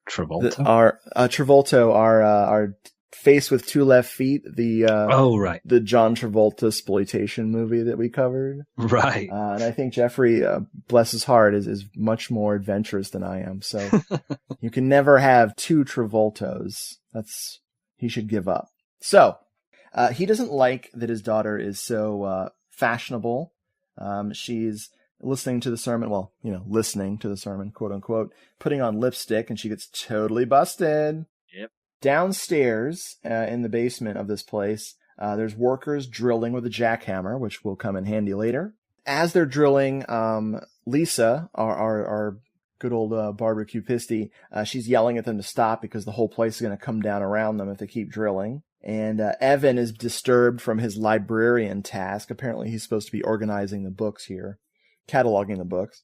Travolta? Our Face with Two Left Feet, right. The John Travolta exploitation movie that we covered. Right. And I think Jeffrey, bless his heart, is much more adventurous than I am. So you can never have two Travoltas. He should give up. So he doesn't like that his daughter is so fashionable. She's listening to the sermon, quote unquote, putting on lipstick, and she gets totally busted. Yep. Downstairs in the basement of this place, there's workers drilling with a jackhammer, which will come in handy later. As they're drilling, Lisa, our good old barbecue pisty, she's yelling at them to stop because the whole place is going to come down around them if they keep drilling. And Evan is disturbed from his librarian task. Apparently he's supposed to be organizing the books here, cataloging the books.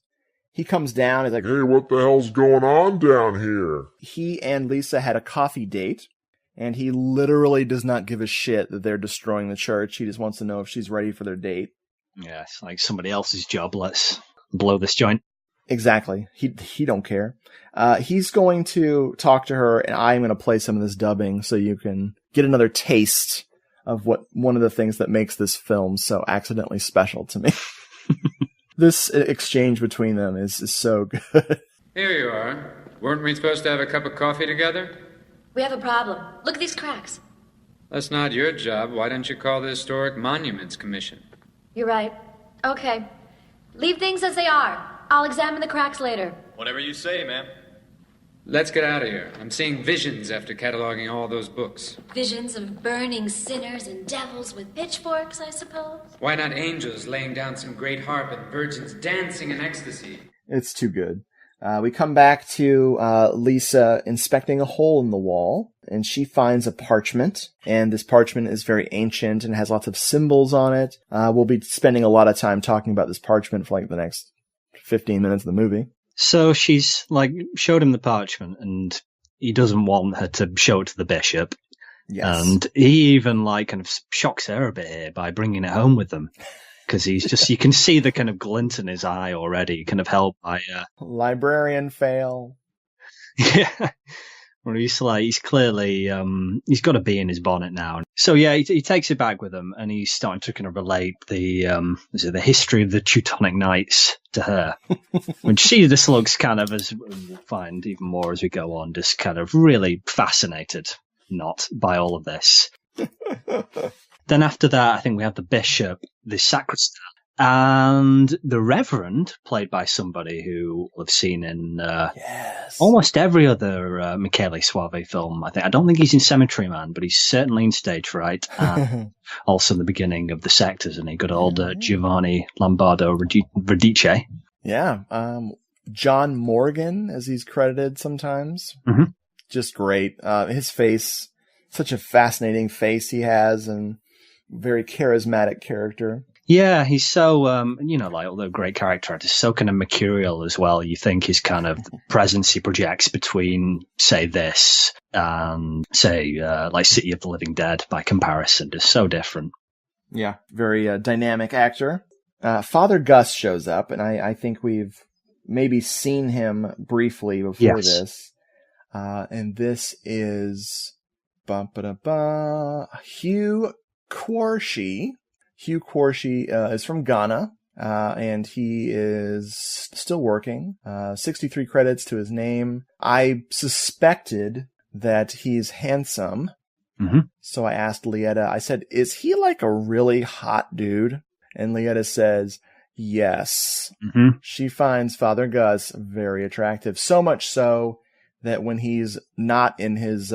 He comes down, he's like, "Hey, what the hell's going on down here?" He and Lisa had a coffee date, and he literally does not give a shit that they're destroying the church. He just wants to know if she's ready for their date. Yeah, it's like somebody else's job. Let's blow this joint. Exactly. He don't care. He's going to talk to her, and I'm going to play some of this dubbing so you can get another taste of one of the things that makes this film so accidentally special to me. This exchange between them is so good. Here you are. Weren't we supposed to have a cup of coffee together? We have a problem. Look at these cracks. That's not your job. Why don't you call the Historic Monuments Commission? You're right. Okay. Leave things as they are. I'll examine the cracks later. Whatever you say, ma'am. Let's get out of here. I'm seeing visions after cataloging all those books. Visions of burning sinners and devils with pitchforks, I suppose? Why not angels laying down some great harp and virgins dancing in ecstasy? It's too good. We come back to Lisa inspecting a hole in the wall, and she finds a parchment, and this parchment is very ancient and has lots of symbols on it. We'll be spending a lot of time talking about this parchment for like the next 15 minutes of the movie. So she's like showed him the parchment, and he doesn't want her to show it to the bishop. Yes. And he even like kind of shocks her a bit here by bringing it home with them. Because he's just, you can see the kind of glint in his eye already, kind of held by librarian fail. Yeah. Well, he's clearly, he's got a bee in his bonnet now. So yeah, he takes it back with him, and he's starting to kind of relate the history of the Teutonic Knights to her. When she just looks kind of, as we'll find even more as we go on, just kind of really fascinated, not by all of this. Then after that, I think we have the bishop, the sacristan, and the reverend, played by somebody who we've seen in almost every other Michele Soavi film. I don't think he's in Cemetery Man, but he's certainly in Stage Fright, and also in the beginning of The Sect, isn't he? Good old Giovanni Lombardo Radice. Yeah, John Morgan, as he's credited sometimes. Mm-hmm. Just great. His face, such a fascinating face he has, and very charismatic character. Yeah, he's so, like all the great character artists, so kind of mercurial as well. You think his kind of presence he projects between, say, this and, say, like City of the Living Dead by comparison is so different. Yeah, very dynamic actor. Father Gus shows up, and I think we've maybe seen him briefly before this. And this is Hugh Quarshie. Hugh Quarshie is from Ghana, and he is still working. 63 credits to his name. I suspected that he's handsome, so I asked Lieta, I said, is he like a really hot dude? And Lieta says, yes. She finds Father Gus very attractive, so much so that when he's not in his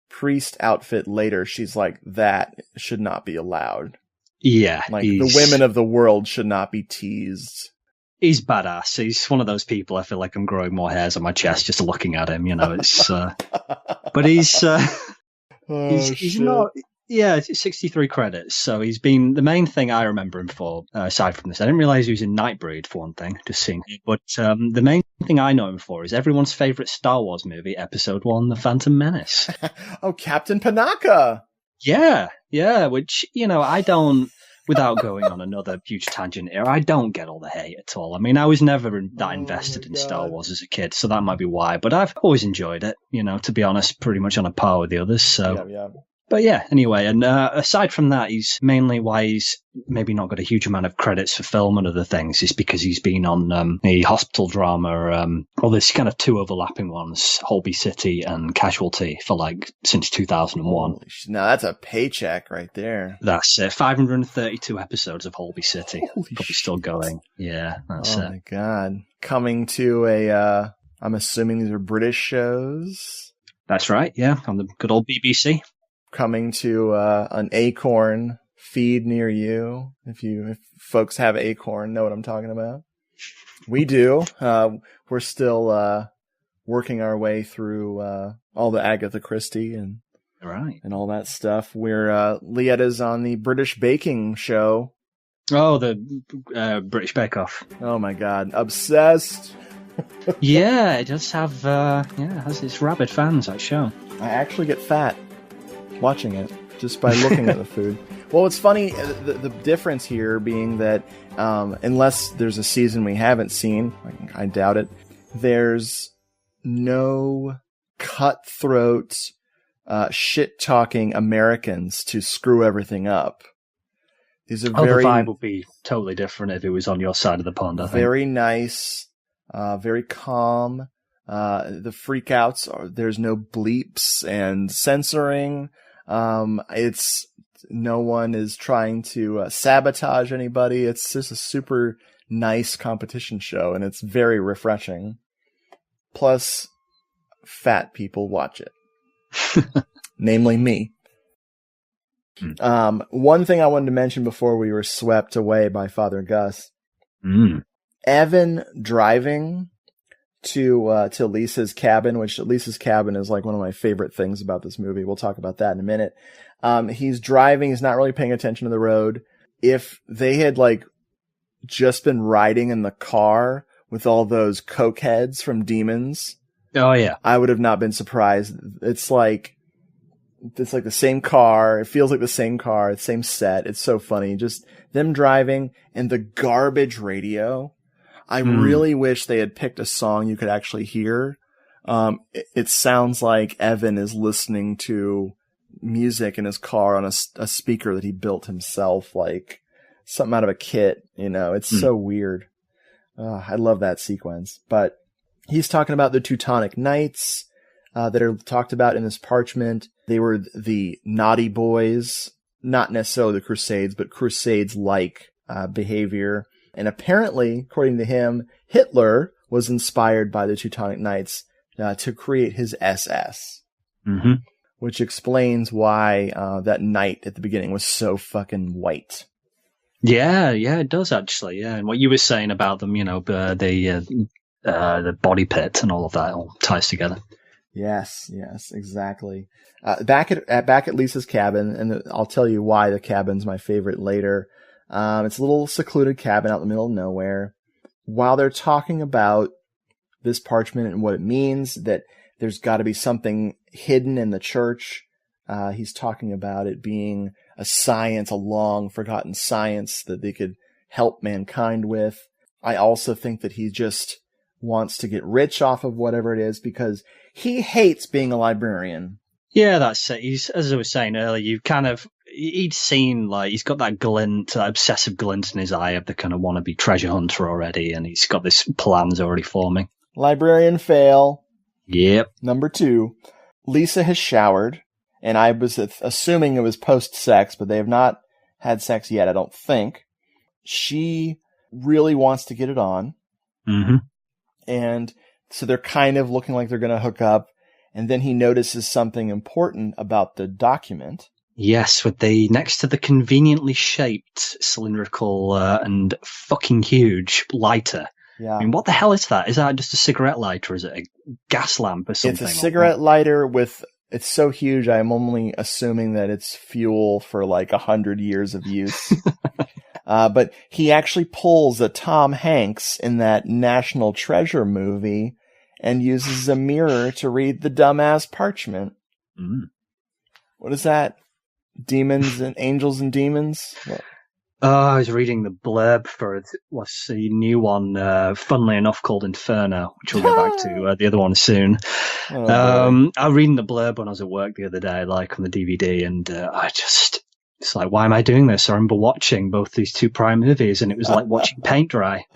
priest outfit later, she's like, that should not be allowed. Yeah. Like, the women of the world should not be teased. He's badass. He's one of those people I feel like I'm growing more hairs on my chest just looking at him, it's but he's not, 63 credits. So he's been, the main thing I remember him for, aside from this, I didn't realize he was in Nightbreed for one thing, just seeing him. But the main thing I know him for is everyone's favorite Star Wars movie, Episode 1, The Phantom Menace. Oh, Captain Panaka. Yeah, which, I don't, without going on another huge tangent here, I don't get all the hate at all. I mean, I was never that invested in Star Wars as a kid, so that might be why. But I've always enjoyed it, to be honest, pretty much on a par with the others. So. Yeah. But yeah, anyway, and aside from that, he's mainly why he's maybe not got a huge amount of credits for film and other things is because he's been on a hospital drama, there's kind of two overlapping ones, Holby City and Casualty, for since 2001. Now that's a paycheck right there. That's 532 episodes of Holby City. Probably still going. Yeah, that's it. Oh my God. Coming to I'm assuming these are British shows? That's right, yeah, on the good old BBC. Coming to an Acorn feed near you. If folks have Acorn, know what I'm talking about. We do. We're still working our way through all the Agatha Christie and all that stuff. Lieta's on the British baking show. Oh, the British Bake Off. Oh my God, obsessed. Yeah, it does have it has its rabid fans, that show. I actually get fat watching it just by looking at the food. Well, it's funny, the difference here being that unless there's a season we haven't seen, I doubt it, there's no cutthroat shit-talking Americans to screw everything up. These are the vibe would be totally different if it was on your side of the pond, I think. Very nice, very calm. The freakouts are, there's no bleeps and censoring. It's no one is trying to sabotage anybody. It's just a super nice competition show, and it's very refreshing. Plus, fat people watch it, namely me. One thing I wanted to mention before we were swept away by Father Gus. Evan driving to Lisa's cabin, which Lisa's cabin is like one of my favorite things about this movie. We'll talk about that in a minute. He's driving. He's not really paying attention to the road. If they had like just been riding in the car with all those cokeheads from Demons, oh yeah, I would have not been surprised. It's like the same car. It feels like the same car, the same set. It's so funny. Just them driving and the garbage radio. I really wish they had picked a song you could actually hear. It sounds like Evan is listening to music in his car on a speaker that he built himself, like something out of a kit, It's so weird. I love that sequence. But he's talking about the Teutonic Knights that are talked about in this parchment. They were the naughty boys, not necessarily the Crusades, but Crusades-like behavior. And apparently, according to him, Hitler was inspired by the Teutonic Knights to create his SS, which explains why that knight at the beginning was so fucking white. Yeah, it does actually. Yeah, and what you were saying about them, the body pit and all of that all ties together. Yes, exactly. Back at Lisa's cabin, and I'll tell you why the cabin's my favorite later. It's a little secluded cabin out in the middle of nowhere. While they're talking about this parchment and what it means, that there's got to be something hidden in the church. He's talking about it being a science, a long forgotten science that they could help mankind with. I also think that he just wants to get rich off of whatever it is because he hates being a librarian. Yeah, that's it. He's, as I was saying earlier, he'd seen, like, he's got that glint, that obsessive glint in his eye of the kind of wannabe treasure hunter already, and he's got this plans already forming. Librarian fail. Yep. Number 2, Lisa has showered, and I was assuming it was post-sex, but they have not had sex yet, I don't think. She really wants to get it on. And so they're kind of looking like they're going to hook up, and then he notices something important about the document. Yes, with next to the conveniently shaped cylindrical and fucking huge lighter. Yeah. I mean, what the hell is that? Is that just a cigarette lighter? Or is it a gas lamp or something? It's a cigarette lighter it's so huge, I'm only assuming that it's fuel for like 100 years of use. But he actually pulls a Tom Hanks in that National Treasure movie and uses a mirror to read the dumbass parchment. What is that? Demons and Angels and Demons? What? I was reading the blurb for what's the new one, funnily enough, called Inferno, which we'll get back to the other one soon. I was reading the blurb when I was at work the other day, like on the DVD, and it's like, why am I doing this? I remember watching both these two prior movies, and it was like watching paint dry.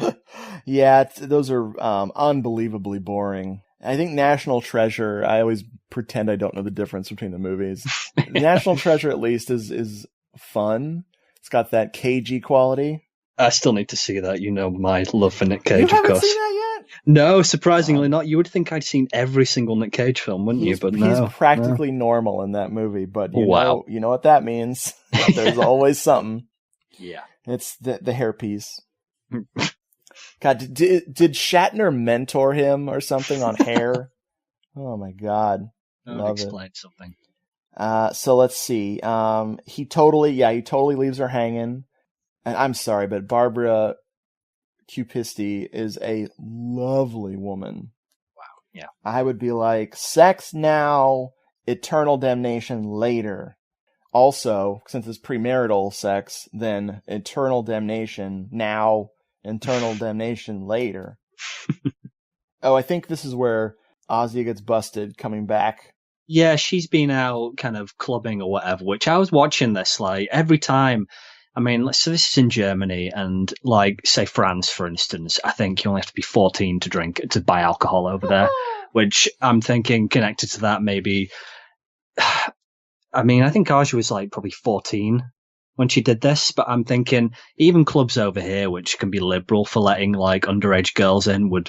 Yeah, those are unbelievably boring. I think National Treasure, I always pretend I don't know the difference between the movies. National Treasure, at least, is fun. It's got that cagey quality. I still need to see that. My love for Nick Cage, you of course. Haven't seen that yet? No, surprisingly not. You would think I'd seen every single Nick Cage film, wouldn't you? But no. He's practically normal in that movie, but you know what that means. There's always something. Yeah. It's the hairpiece. God, did Shatner mentor him or something on hair? Oh my God. Love explain something. So let's see. He totally leaves her hanging. And I'm sorry, but Barbara Cupisti is a lovely woman. Wow. Yeah. I would be like, sex now, eternal damnation later. Also, since it's premarital sex, then eternal damnation now, eternal damnation later. I think this is where Ozzy gets busted coming back. Yeah, she's been out kind of clubbing or whatever, which I was watching this, like, every time. I mean, so this is in Germany, and, like, say France, for instance, I think you only have to be 14 to buy alcohol over there, which I'm thinking connected to that maybe. I mean, I think Aja was, like, probably 14 when she did this, but I'm thinking even clubs over here, which can be liberal for letting, like, underage girls in, would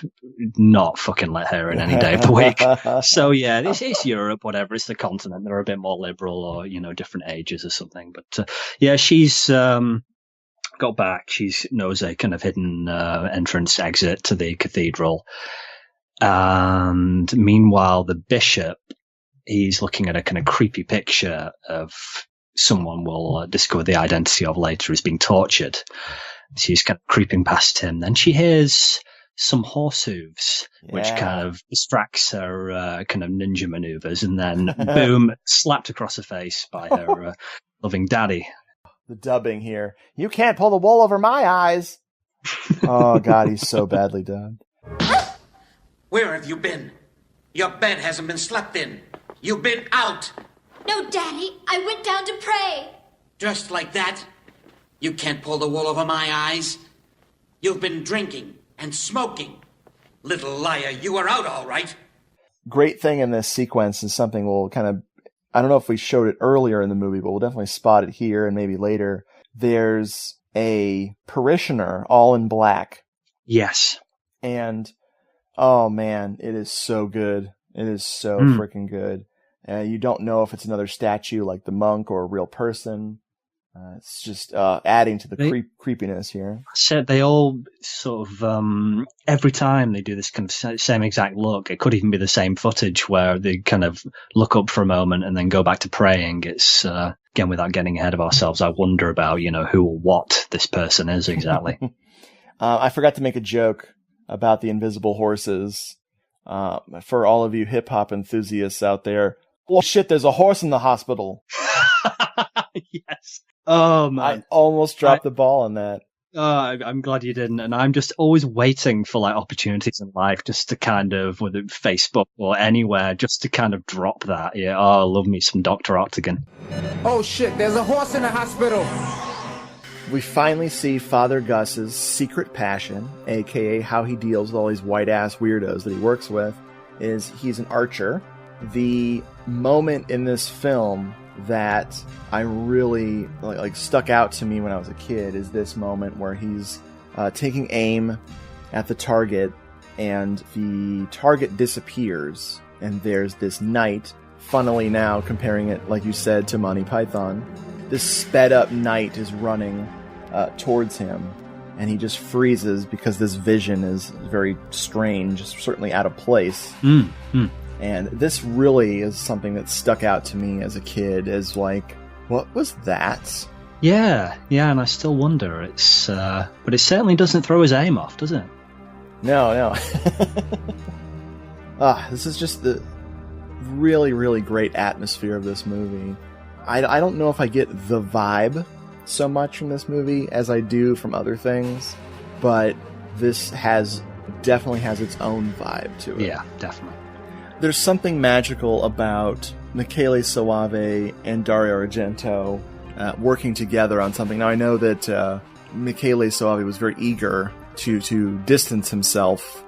not fucking let her in any day of the week. So, yeah, it's Europe, whatever. It's the continent. They're a bit more liberal, or, different ages or something. But, yeah, she's got back. She knows a kind of hidden entrance exit to the cathedral. And meanwhile, the bishop, he's looking at a kind of creepy picture of someone we'll discover the identity of later who's being tortured. She's kind of creeping past him. Then she hears some horse hooves, which kind of distracts her kind of ninja maneuvers. And then, boom, slapped across her face by her loving daddy. The dubbing here. You can't pull the wool over my eyes. Oh, God, he's so badly dubbed. Where have you been? Your bed hasn't been slept in. You've been out. No, Daddy, I went down to pray. Just like that? You can't pull the wool over my eyes. You've been drinking and smoking. Little liar, you were out all right. Great thing in this sequence is something we'll kind of, I don't know if we showed it earlier in the movie, but we'll definitely spot it here and maybe later. There's a parishioner all in black. Yes. And, oh man, it is so good. It is so freaking good. You don't know if it's another statue like the monk or a real person. It's just adding to the creepiness here. So they all sort of, every time they do this kind of same exact look, it could even be the same footage where they kind of look up for a moment and then go back to praying. It's, again, without getting ahead of ourselves, I wonder about, who or what this person is exactly. I forgot to make a joke about the invisible horses. For all of you hip-hop enthusiasts out there, well, shit, there's a horse in the hospital. Yes. Oh, man. I almost dropped the ball on that. I'm glad you didn't. And I'm just always waiting for opportunities in life just to kind of, whether it's Facebook or anywhere, just to kind of drop that. Yeah. Oh, I love me some Dr. Octagon. Oh, shit, there's a horse in the hospital. We finally see Father Gus's secret passion, aka how he deals with all these white-ass weirdos that he works with, is he's an archer. The moment in this film that I really stuck out to me when I was a kid is this moment where he's taking aim at the target and the target disappears and there's this knight, funnily now comparing it, like you said, to Monty Python, this sped up knight is running towards him and he just freezes because this vision is very strange, certainly out of place. And this really is something that stuck out to me as a kid as what was that? Yeah, and I still wonder. It's, but it certainly doesn't throw his aim off, does it? No. This is just the really, really great atmosphere of this movie. I don't know if I get the vibe so much from this movie as I do from other things, but this definitely has its own vibe to it. Yeah, definitely. There's something magical about Michele Soavi and Dario Argento working together on something. Now, I know that Michele Soavi was very eager to distance himself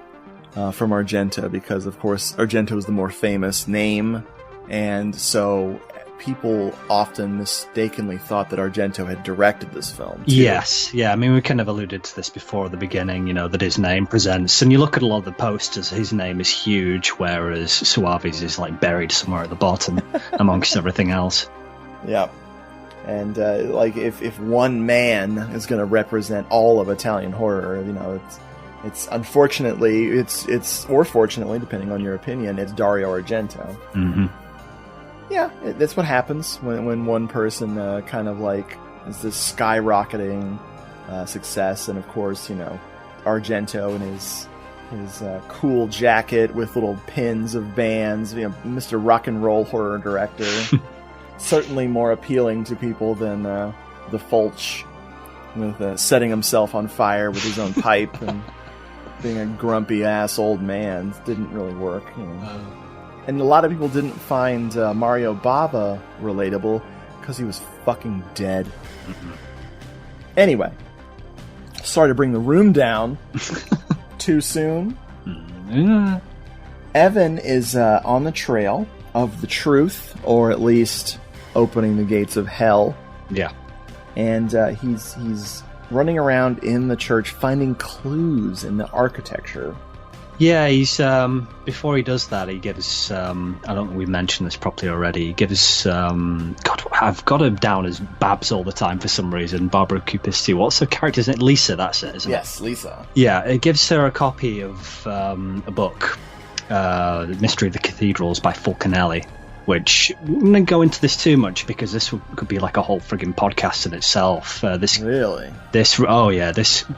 from Argento because, of course, Argento is the more famous name, and so people often mistakenly thought that Argento had directed this film, too. Yes, yeah. I mean, we kind of alluded to this before at the beginning, that his name presents. And you look at a lot of the posters, his name is huge, whereas Soavi's is buried somewhere at the bottom amongst everything else. Yeah. And if one man is going to represent all of Italian horror, it's unfortunately, or fortunately, depending on your opinion, it's Dario Argento. Mm-hmm. Yeah, that's what happens when one person is this skyrocketing success, and of course, Argento and his cool jacket with little pins of bands, Mr. Rock and Roll horror director, certainly more appealing to people than the Fulch with setting himself on fire with his own pipe and being a grumpy ass old man. Didn't really work. And a lot of people didn't find Mario Bava relatable because he was fucking dead. Mm-hmm. Anyway, sorry to bring the room down too soon. Yeah. Evan is on the trail of the truth, or at least opening the gates of hell. Yeah. And he's running around in the church finding clues in the architecture. Yeah, he's before he does that, he gives I don't think we've mentioned this properly already. He gives God, I've got him down as Babs all the time for some reason. Barbara Cupisti. What's her character's name? Lisa, that's it, isn't it? Yes, Lisa. Yeah, it gives her a copy of a book Mystery of the Cathedrals by Fulcanelli, which I'm not going to go into this too much because this could be like a whole friggin' podcast in itself. This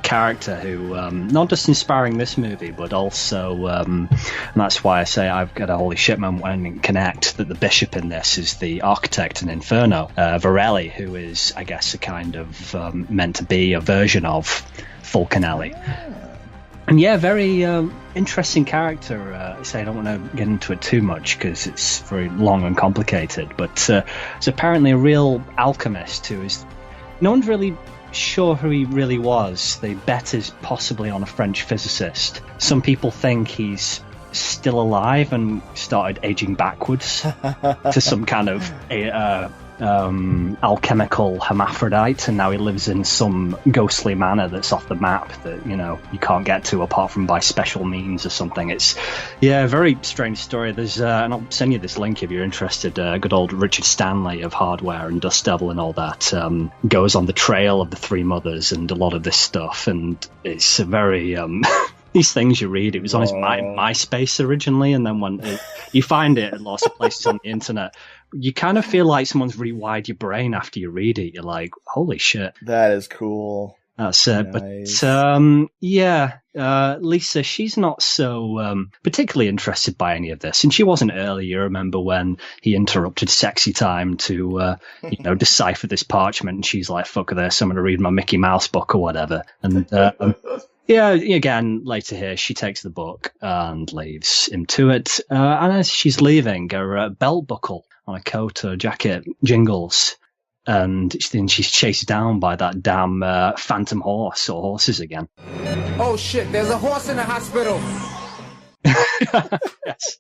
character who not just inspiring this movie, but also, and that's why I say I've got a holy shit moment when I connect that the bishop in this is the architect in Inferno, Varelli, who is, I guess, a kind of meant to be a version of Fulcanelli. And yeah, very interesting character. I don't want to get into it too much because it's very long and complicated. But it's apparently a real alchemist who is... No one's really sure who he really was. They bet is possibly on a French physicist. Some people think he's still alive and started aging backwards to some kind of... alchemical hermaphrodite, and now he lives in some ghostly manor that's off the map that you can't get to apart from by special means or something. It's a very strange story. There's and I'll send you this link if you're interested. Good old Richard Stanley of Hardware and Dust Devil and all that goes on the trail of the Three Mothers and a lot of this stuff, and it's a very these things you read. It was on his MySpace originally, and then when you find it at lots of places on the internet, you kind of feel like someone's rewired your brain after you read it. You're like, holy shit. That is cool. That's it. Nice. But Lisa, she's not so particularly interested by any of this. And she wasn't early. You remember when he interrupted sexy time to, decipher this parchment, and she's like, fuck this, I'm going to read my Mickey Mouse book or whatever. And again, later here, she takes the book and leaves him to it. And as she's leaving, her belt buckle on a coat or jacket jingles, and then she's chased down by that damn phantom horse or horses again. Oh shit, there's a horse in the hospital. Yes.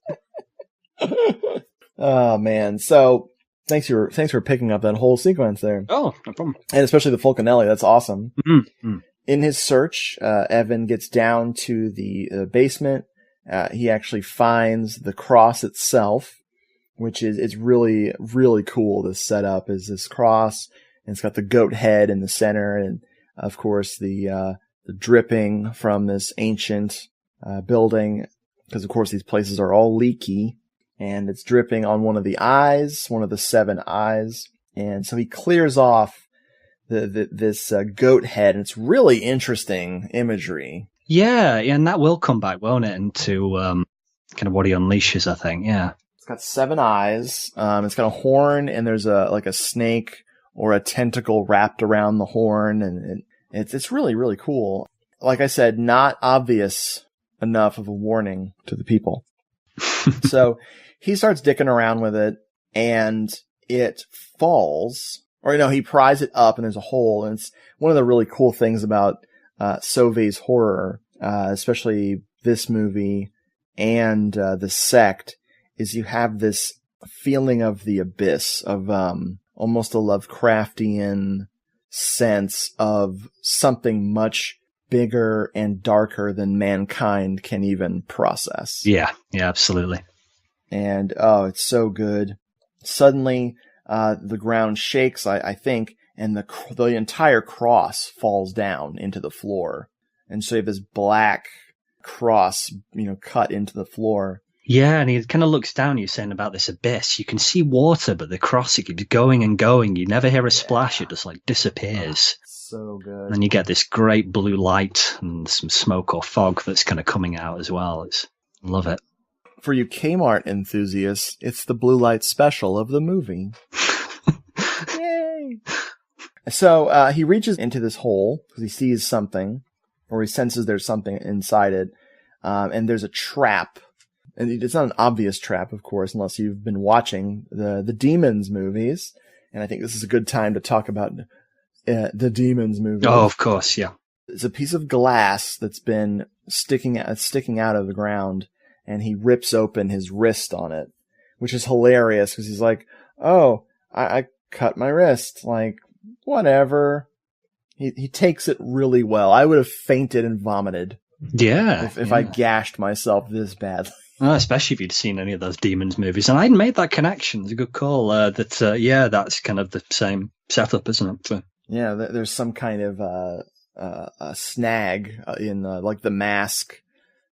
Oh man, so thanks for picking up that whole sequence there. Oh, no problem. And especially the Fulcanelli, that's awesome. Mm-hmm. In his search, Evan gets down to the basement. He actually finds the cross itself, which is really, really cool. This setup is this cross, and it's got the goat head in the center, and of course the dripping from this ancient building, because of course these places are all leaky, and it's dripping on one of the eyes, one of the 7 eyes, and so he clears off this goat head, and it's really interesting imagery. Yeah, and that will come back, won't it, into kind of what he unleashes, I think. Yeah. It's got 7 eyes. It's got a horn, and there's a snake or a tentacle wrapped around the horn, and it's really, really cool. Like I said, not obvious enough of a warning to the people. So he starts dicking around with it, and it falls. Or, he pries it up, and there's a hole, and it's one of the really cool things about Sauvé's horror, especially this movie and The Sect, is you have this feeling of the abyss, of almost a Lovecraftian sense of something much bigger and darker than mankind can even process. Yeah, absolutely. And, it's so good. Suddenly, the ground shakes, I think, and the entire cross falls down into the floor. And so you have this black cross, cut into the floor. Yeah, and he kind of looks down, you're saying about this abyss. You can see water, but the cross, it keeps going and going. You never hear a splash. It just disappears. So good. And then you get this great blue light and some smoke or fog that's kind of coming out as well. I love it. For you Kmart enthusiasts, it's the blue light special of the movie. Yay! So he reaches into this hole because he sees something, or he senses there's something inside it, and there's a trap. And it's not an obvious trap, of course, unless you've been watching the Demons movies. And I think this is a good time to talk about the Demons movies. Oh, of course, yeah. It's a piece of glass that's been sticking out of the ground, and he rips open his wrist on it, which is hilarious because he's like, "Oh, I cut my wrist." Like, whatever. He takes it really well. I would have fainted and vomited. Yeah. If I gashed myself this badly. Especially if you'd seen any of those Demons movies. And I hadn't made that connection. It's a good call. That's kind of the same setup, isn't it? So. Yeah, there's some kind of a snag in the mask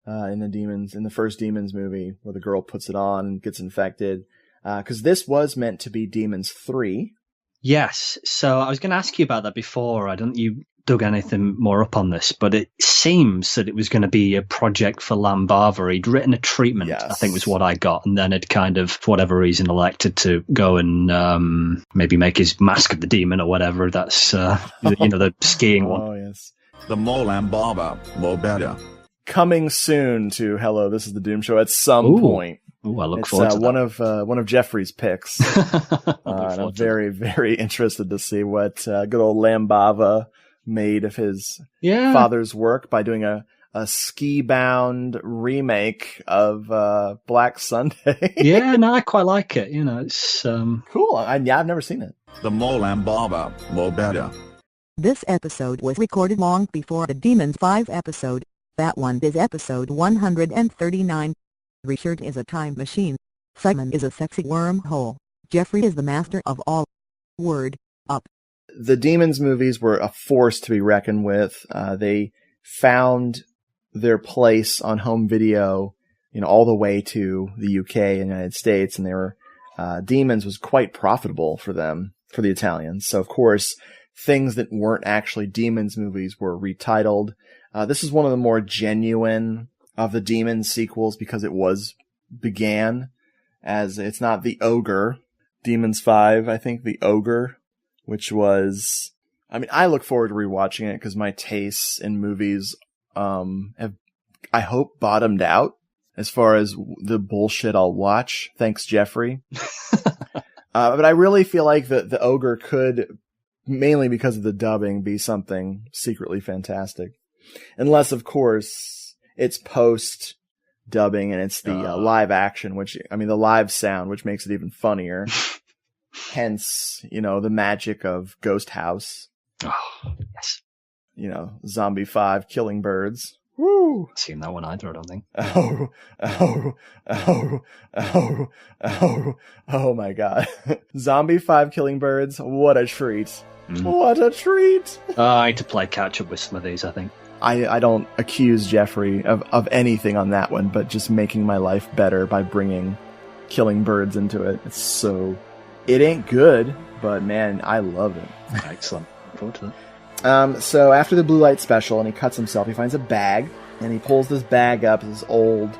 in the first Demons movie, where the girl puts it on and gets infected. Because this was meant to be Demons 3. Yes. So I was going to ask you about that before. I don't you dug anything more up on this, but it seems that it was going to be a project for Lambava. He'd written a treatment, yes. I think was what I got, and then had kind of, for whatever reason, elected to go and maybe make his Mask of the Demon or whatever. That's, the skiing one. Oh, yes. The more Lambava, more better. Coming soon to Hello, This is the Doom Show at some point. Ooh, I look forward to that. One of Jeffrey's picks. And I'm very, very interested to see what good old Lambava made of his father's work by doing a ski-bound remake of Black Sunday. Yeah, no, I quite like it. It's cool. I've never seen it. The more Lambava, more better. This episode was recorded long before the Demons 5 episode. That one is episode 139. Richard is a time machine. Simon is a sexy wormhole. Jeffrey is the master of all. Word up. The Demons movies were a force to be reckoned with. They found their place on home video, all the way to the UK and United States, and they were Demons was quite profitable for them, for the Italians. So of course, things that weren't actually Demons movies were retitled. This is one of the more genuine of the Demons sequels because it began as, it's not the Ogre, Demons 5, I think the Ogre, which was, I look forward to rewatching it because my tastes in movies have, I hope, bottomed out as far as the bullshit I'll watch. Thanks, Jeffrey. But I really feel like the Ogre could, mainly because of the dubbing, be something secretly fantastic. Unless, of course, it's post dubbing and it's the live action, the live sound, which makes it even funnier. Hence, the magic of Ghost House. Oh, yes. Zombie 5 Killing Birds. Woo! Seen that one either, I don't think. Oh my God. Zombie 5 Killing Birds. What a treat. What a treat. I had to play catch up with some of these, I think. I don't accuse Jeffrey of anything on that one, but just making my life better by bringing Killing Birds into it. It ain't good, but man, I love it. Excellent. Look forward to that. So after the blue light special and he cuts himself, he finds a bag and he pulls this bag up, this old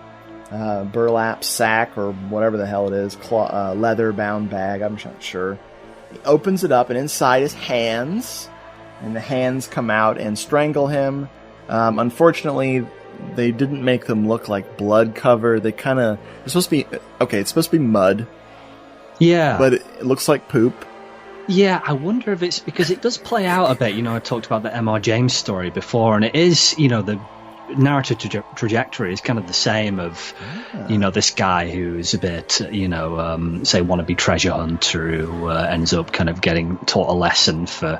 burlap sack or whatever the hell it is, leather bound bag, I'm not sure. He opens it up and inside is hands, and the hands come out and strangle him. Unfortunately, they didn't make them look like blood cover. It's supposed to be mud. Yeah. But it looks like poop. Yeah, I wonder if it's because it does play out a bit. I talked about the M.R. James story before, and it is, the narrative trajectory is kind of the same of, this guy who's a bit, say, wannabe treasure hunter who ends up kind of getting taught a lesson for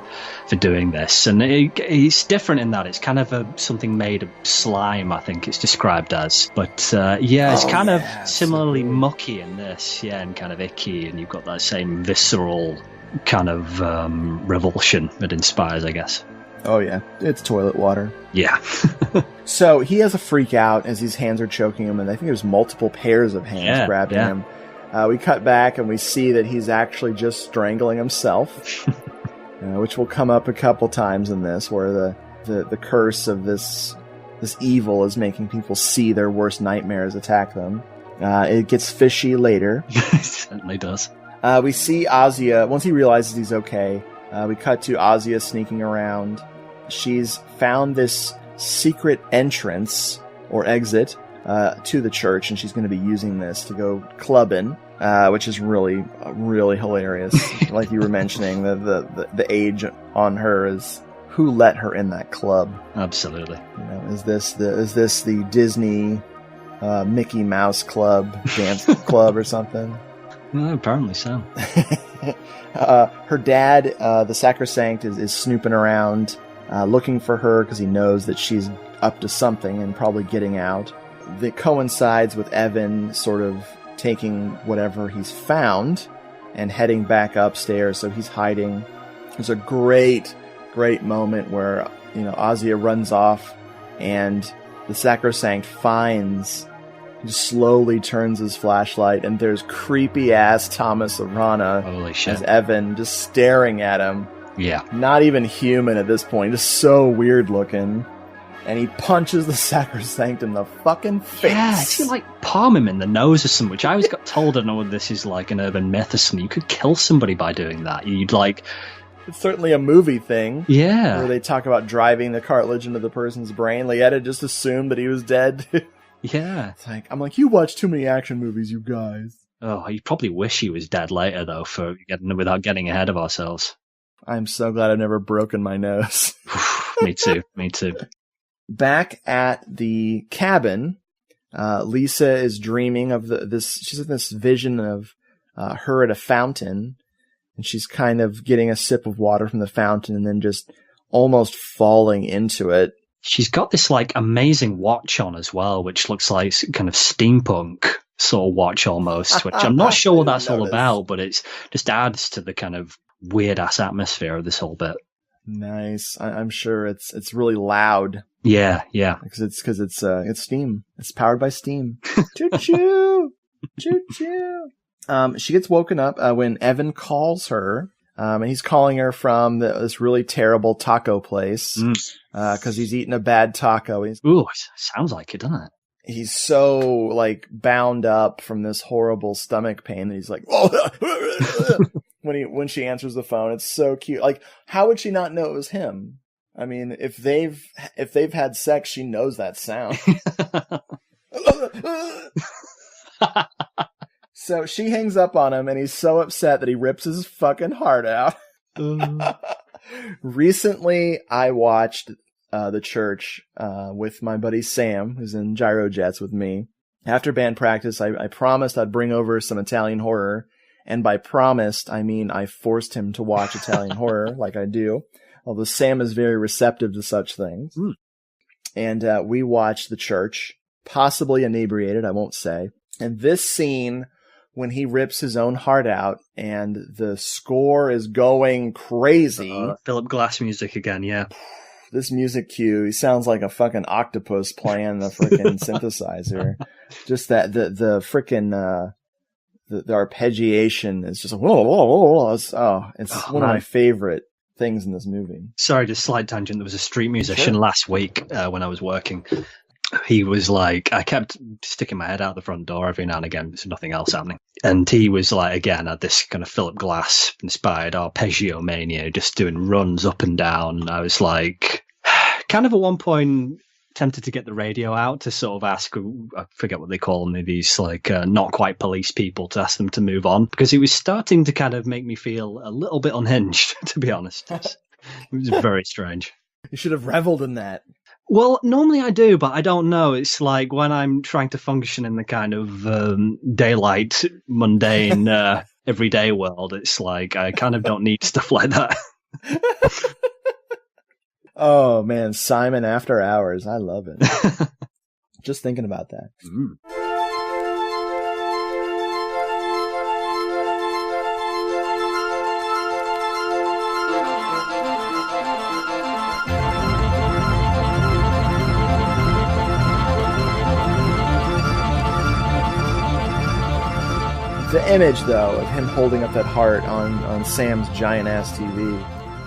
doing this. And it's different in that it's kind of something made of slime, I think it's described as. But, it's kind of similarly mucky in this, and kind of icky, and you've got that same visceral kind of revulsion that inspires, I guess. Oh, yeah. It's toilet water. Yeah. So he has a freak out as his hands are choking him, and I think there's multiple pairs of hands grabbing him. We cut back, and we see that he's actually just strangling himself, which will come up a couple times in this, where the curse of this evil is making people see their worst nightmares attack them. It gets fishy later. It certainly does. We see Azia, once he realizes he's okay, we cut to Azia sneaking around. She's found this secret entrance or exit to the church, and she's going to be using this to go clubbing, which is really, really hilarious. Like you were mentioning, the age on her is who let her in that club. Absolutely. Is this the Disney Mickey Mouse Club dance club or something? Well, apparently so. Her dad, the sacrosanct, is snooping around, looking for her because he knows that she's up to something and probably getting out. That coincides with Evan sort of taking whatever he's found and heading back upstairs, so he's hiding. There's a great moment where, Azia runs off and the Sacrosanct finds, he slowly turns his flashlight, and there's creepy-ass Thomas Arana Holy shit. as Evan just staring at him. Yeah. Not even human at this point, just so weird looking. And he punches the Sacrosanct in the fucking face. Yeah, it's like palm him in the nose or something, which I always got told, I don't know whether this is like an urban myth or something, you could kill somebody by doing that. You'd like... It's certainly a movie thing. Yeah. Where they talk about driving the cartilage into the person's brain. Leetta just assumed that he was dead. Yeah. It's like, I'm like, you watch too many action movies, you guys. Oh, you probably wish he was dead later, though, without getting ahead of ourselves. I'm so glad I've never broken my nose. Me too. Back at the cabin, Lisa is dreaming of she's in this vision of her at a fountain, and she's kind of getting a sip of water from the fountain and then just almost falling into it. She's got this like amazing watch on as well, which looks like kind of steampunk sort of watch almost, which I'm not sure what that's all about, but it just adds to the kind of weird ass atmosphere of this whole bit. Nice. I'm sure it's really loud. Yeah. Because it's steam. It's powered by steam. Choo choo, choo choo. She gets woken up when Evan calls her, and he's calling her from this really terrible taco place because he's eaten a bad taco. Ooh, sounds like it, doesn't it? He's so like bound up from this horrible stomach pain that he's like, when she answers the phone. It's so cute. Like, how would she not know it was him? I mean, if they've had sex, she knows that sound. So she hangs up on him, and he's so upset that he rips his fucking heart out. Recently, I watched The Church with my buddy Sam, who's in Gyrojets with me. After band practice, I promised I'd bring over some Italian horror. And by promised, I mean I forced him to watch Italian horror, like I do. Although Sam is very receptive to such things. And we watched The Church, possibly inebriated, I won't say. And this scene, when he rips his own heart out and the score is going crazy. Philip Glass music again, yeah. This music cue, he sounds like a fucking octopus playing the freaking synthesizer. Just that, the freaking, the arpeggiation is just whoa, whoa, whoa. It's one of my favorite things in this movie. Sorry, just slight tangent. There was a street musician last week when I was working. He was like, I kept sticking my head out the front door every now and again. There's nothing else happening. And he was like, again, had this kind of Philip Glass inspired arpeggio mania, just doing runs up and down. And I was like, kind of at one point tempted to get the radio out to sort of ask, I forget what they call them, these like not quite police people, to ask them to move on, because it was starting to kind of make me feel a little bit unhinged, to be honest. It was very strange. You should have reveled in that. Well, normally I do, but I don't know. It's like when I'm trying to function in the kind of daylight, mundane, everyday world, it's like I kind of don't need stuff like that. Oh, man, Simon After Hours. I love it. Just thinking about that. The image, though, of him holding up that heart on Sam's giant-ass TV,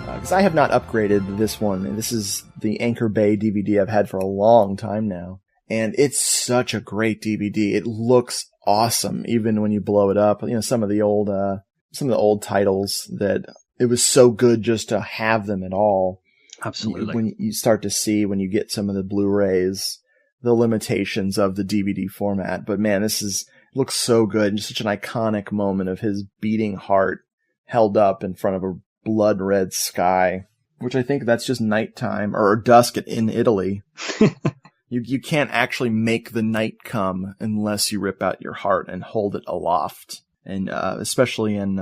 because I have not upgraded this one. This is the Anchor Bay DVD I've had for a long time now, and it's such a great DVD. It looks awesome, even when you blow it up. You know, some of the old titles that it was so good just to have them at all. Absolutely. When you start to see, when you get some of the Blu-rays, the limitations of the DVD format. But man, looks so good. And just such an iconic moment of his beating heart held up in front of a blood red sky, which I think that's just nighttime or dusk in Italy. You can't actually make the night come unless you rip out your heart and hold it aloft. And, especially in,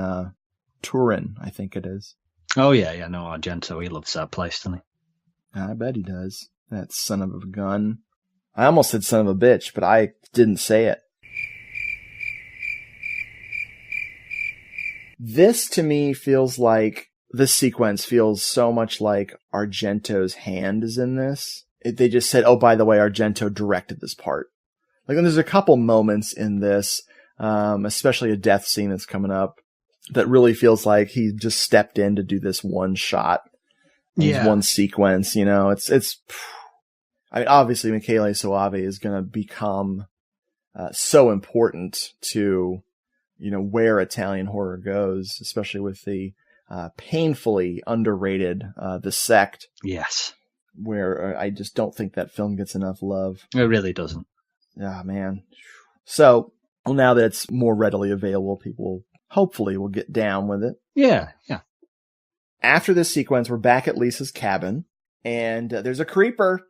Turin, I think it is. Oh yeah. No, Argento, he loves that place, doesn't he? I bet he does. That son of a gun. I almost said son of a bitch, but I didn't say it. This, to me, this sequence feels so much like Argento's hand is in this. they just said, oh, by the way, Argento directed this part. Like, and there's a couple moments in this, especially a death scene that's coming up, that really feels like he just stepped in to do this one shot, this one sequence. You know, it's. I mean, obviously, Michele Soavi is going to become so important to, you know, where Italian horror goes, especially with the painfully underrated The Sect. Yes. Where I just don't think that film gets enough love. It really doesn't. Ah, man. So, well, now that it's more readily available, people hopefully will get down with it. Yeah, yeah. After this sequence, we're back at Lisa's cabin, and there's a creeper.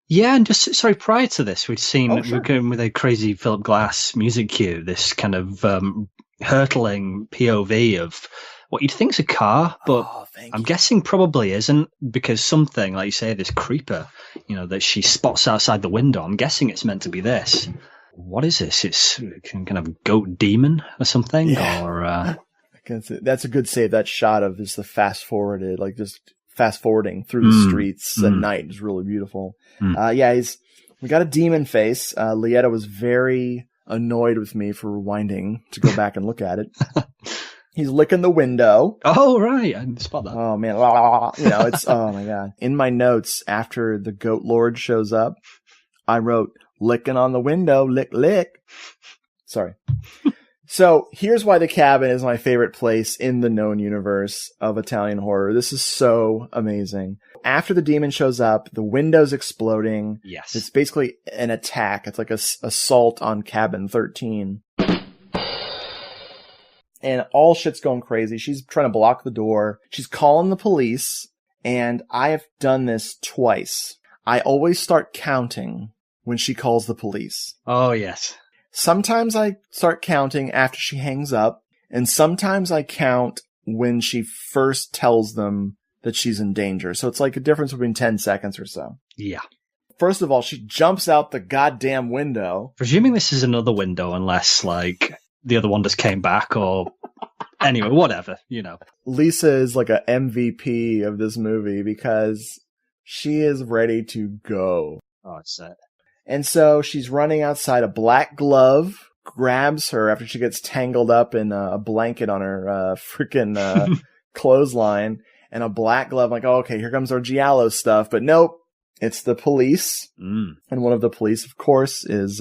Yeah, and just, sorry, prior to this, we'd seen, sure. we're going with a crazy Philip Glass music cue, this kind of hurtling POV of what you'd think's a car, but I'm guessing probably isn't, because something, like you say, this creeper, you know, that she spots outside the window, I'm guessing it's meant to be this. What is this? It's kind of goat demon or something? Yeah. Or That's a good save. That shot of just the fast-forwarded, like just fast-forwarding through the streets at night is really beautiful. We got a demon face. Lietta was very annoyed with me for rewinding to go back and look at it. He's licking the window. Oh, right. I didn't spot that. Oh, man. You know, it's, oh, my God. In my notes, after the Goat Lord shows up, I wrote, licking on the window, lick, lick. Sorry. So here's why the cabin is my favorite place in the known universe of Italian horror. This is so amazing. After the demon shows up, the window's exploding. Yes. It's basically an attack. It's like a assault on cabin 13. And all shit's going crazy. She's trying to block the door. She's calling the police. And I have done this twice. I always start counting when she calls the police. Oh, yes. Sometimes I start counting after she hangs up. And sometimes I count when she first tells them that she's in danger. So it's like a difference between 10 seconds or so. Yeah. First of all, she jumps out the goddamn window. Presuming this is another window, unless, like, the other one just came back, or anyway, whatever, you know. Lisa is like a MVP of this movie because she is ready to go. Oh, it's set. And so she's running outside. A black glove grabs her after she gets tangled up in a blanket on her freaking clothesline. And a black glove, like, oh, okay, here comes our Giallo stuff. But nope, it's the police. And one of the police, of course, is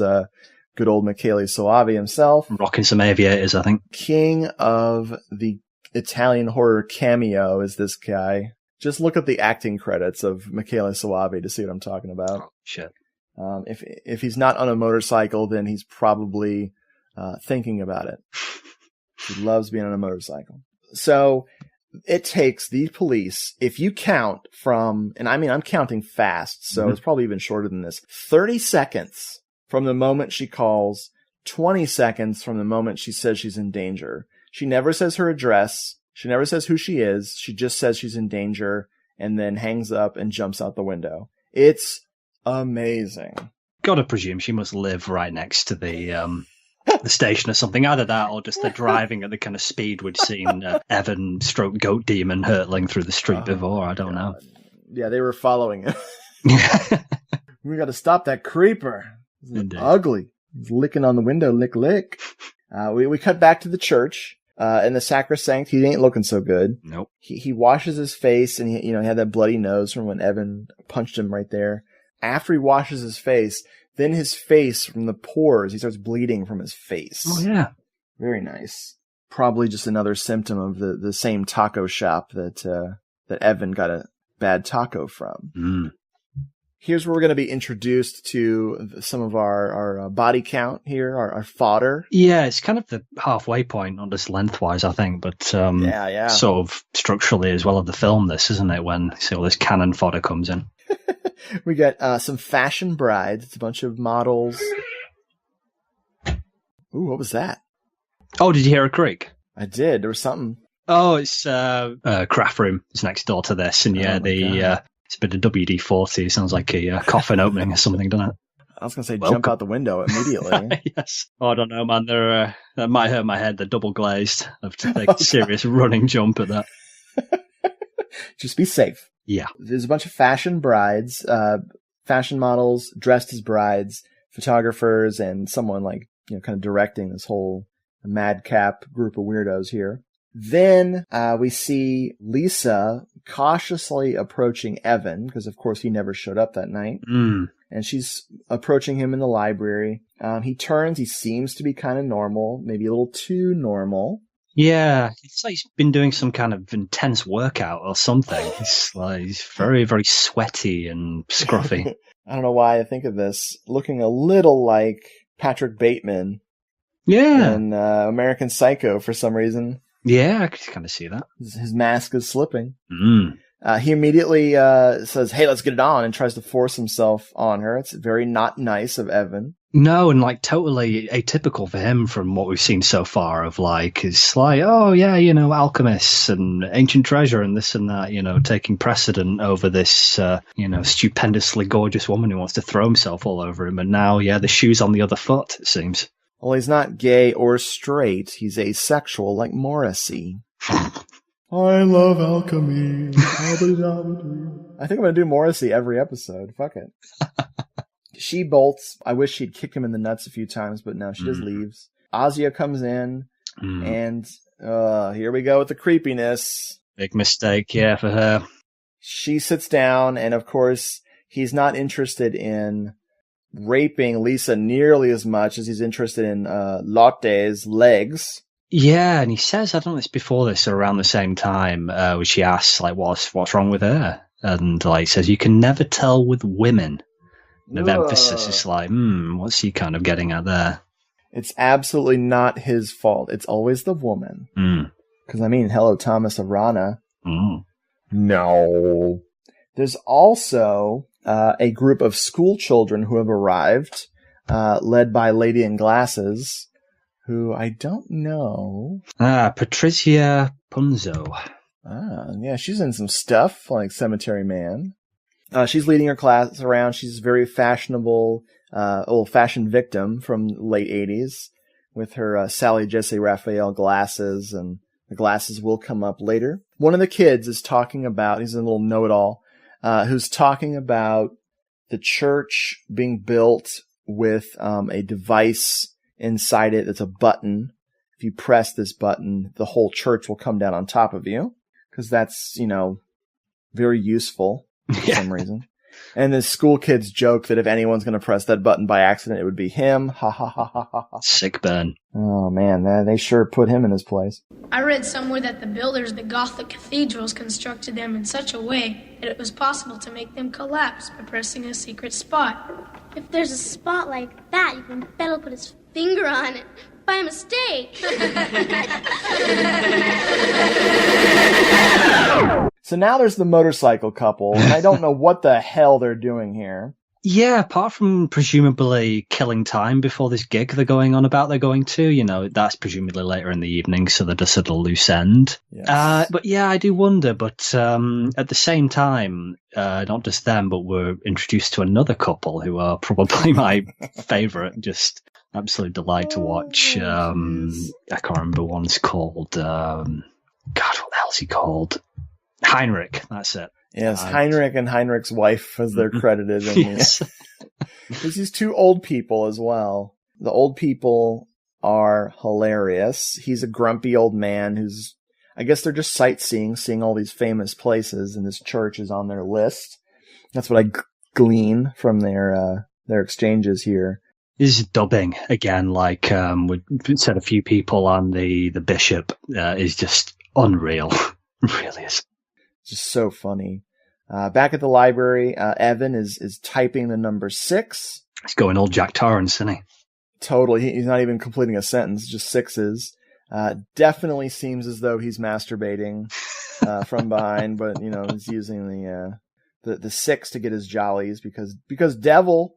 good old Michele Soavi himself. Rocking some aviators, I think. King of the Italian horror cameo is this guy. Just look at the acting credits of Michele Soavi to see what I'm talking about. Oh, shit. If he's not on a motorcycle, then he's probably thinking about it. He loves being on a motorcycle. So it takes the police, if you count from, and I mean, I'm counting fast, so it's probably even shorter than this, 30 seconds from the moment she calls, 20 seconds from the moment she says she's in danger. She never says her address. She never says who she is. She just says she's in danger and then hangs up and jumps out the window. It's amazing. Gotta presume she must live right next to the station or something. Either that or just the driving at the kind of speed we'd seen Evan / Goat Demon hurtling through the street before. I don't know. Yeah, they were following it. We got to stop that creeper. Ugly. He's licking on the window, lick, lick. We cut back to the church. In the sacrosanct, he ain't looking so good. Nope. He washes his face, and he had that bloody nose from when Evan punched him right there. After he washes his face, then his face from the pores, he starts bleeding from his face. Oh, yeah. Very nice. Probably just another symptom of the same taco shop that Evan got a bad taco from. Here's where we're going to be introduced to some of our body count here, our fodder. Yeah, it's kind of the halfway point, not just lengthwise, I think, but sort of structurally as well of the film, this, isn't it, when all this cannon fodder comes in. We got some fashion brides. It's a bunch of models. Ooh, what was that? Oh, did you hear a creak? I did. There was something. Oh, it's craft room. It's next door to this, and it's a bit of WD-40. It sounds like a coffin opening or something, doesn't it? I was going to say jump out the window immediately. Yes. Oh, I don't know, man. That might hurt my head. They're double glazed. I have to take a serious running jump at that. Just be safe. Yeah. There's a bunch of fashion brides, fashion models dressed as brides, photographers, and someone like, kind of directing this whole madcap group of weirdos here. Then we see Lisa cautiously approaching Evan, because of course he never showed up that night. And she's approaching him in the library. He turns, he seems to be kind of normal, maybe a little too normal. Yeah, it's like he's been doing some kind of intense workout or something. He's very, very sweaty and scruffy. I don't know why I think of this. Looking a little like Patrick Bateman. Yeah. In American Psycho for some reason. Yeah, I can kind of see that. His mask is slipping. He immediately says, hey, let's get it on, and tries to force himself on her. It's very not nice of Evan. No, and like totally atypical for him from what we've seen so far of like, it's like, oh yeah, alchemists and ancient treasure and this and that, taking precedent over this, stupendously gorgeous woman who wants to throw himself all over him. And now, the shoe's on the other foot, it seems. Well, he's not gay or straight. He's asexual like Morrissey. I love alchemy. I think I'm going to do Morrissey every episode. Fuck it. She bolts. I wish she'd kick him in the nuts a few times, but no, she just leaves. Azia comes in, and here we go with the creepiness. Big mistake, for her. She sits down, and of course, he's not interested in raping Lisa nearly as much as he's interested in Lotte's legs. Yeah, and he says, I don't know if it's before this or around the same time, where she asks, like, what's wrong with her? And, like, says, you can never tell with women. The emphasis is like, what's he kind of getting at there? It's absolutely not his fault. It's always the woman. Because, hello, Thomas Arana. No. There's also a group of school children who have arrived, led by Lady in Glasses, who I don't know. Patricia Punzo. Yeah, she's in some stuff, like Cemetery Man. She's leading her class around. She's a very fashionable, old-fashioned victim from the late 80s with her Sally Jesse Raphael glasses, and the glasses will come up later. One of the kids is talking about, he's a little know-it-all, who's talking about the church being built with a device inside it that's a button. If you press this button, the whole church will come down on top of you, because that's, very useful. For some reason. And the school kids joke that if anyone's going to press that button by accident, it would be him. Ha ha ha ha ha ha. Sick burn. Oh man, they sure put him in his place. I read somewhere that the builders of the Gothic cathedrals constructed them in such a way that it was possible to make them collapse by pressing a secret spot. If there's a spot like that, you can bet he'll put his finger on it. By mistake. So now there's the motorcycle couple, and I don't know what the hell they're doing here. Yeah, apart from presumably killing time before this gig they're going on about they're going to, that's presumably later in the evening, so they're just at a loose end. Yes. But yeah, I do wonder, but at the same time, not just them, but we're introduced to another couple who are probably my favourite, just absolute delight to watch. I can't remember what one's called. God, what the hell's he called? Heinrich, that's it. Yes, Heinrich and Heinrich's wife, as they're credited. Yes. There's these two old people as well. The old people are hilarious. He's a grumpy old man who's, I guess they're just sightseeing, seeing all these famous places, and this church is on their list. That's what I glean from their exchanges here. This is dubbing again, like we said, a few people on the bishop is just unreal. It really is. Just so funny. Back at the library, Evan is typing the number 6. He's going all Jack Torrance, isn't he? Totally. He's not even completing a sentence, just 6s. Definitely seems as though he's masturbating from behind, but he's using the 6 to get his jollies because devil.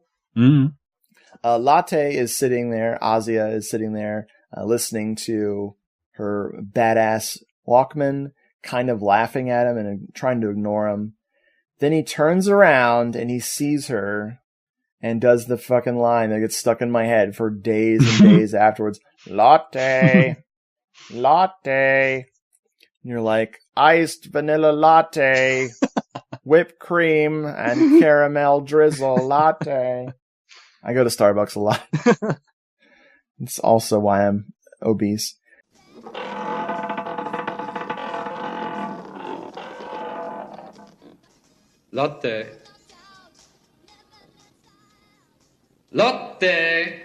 Latte is sitting there. Azia is sitting there listening to her badass Walkman, kind of laughing at him and trying to ignore him. Then he turns around and he sees her and does the fucking line that gets stuck in my head for days and days afterwards. Latte. Latte. And you're like, iced vanilla latte. whipped cream and caramel drizzle latte. I go to Starbucks a lot. It's also why I'm obese. Latte. Latte!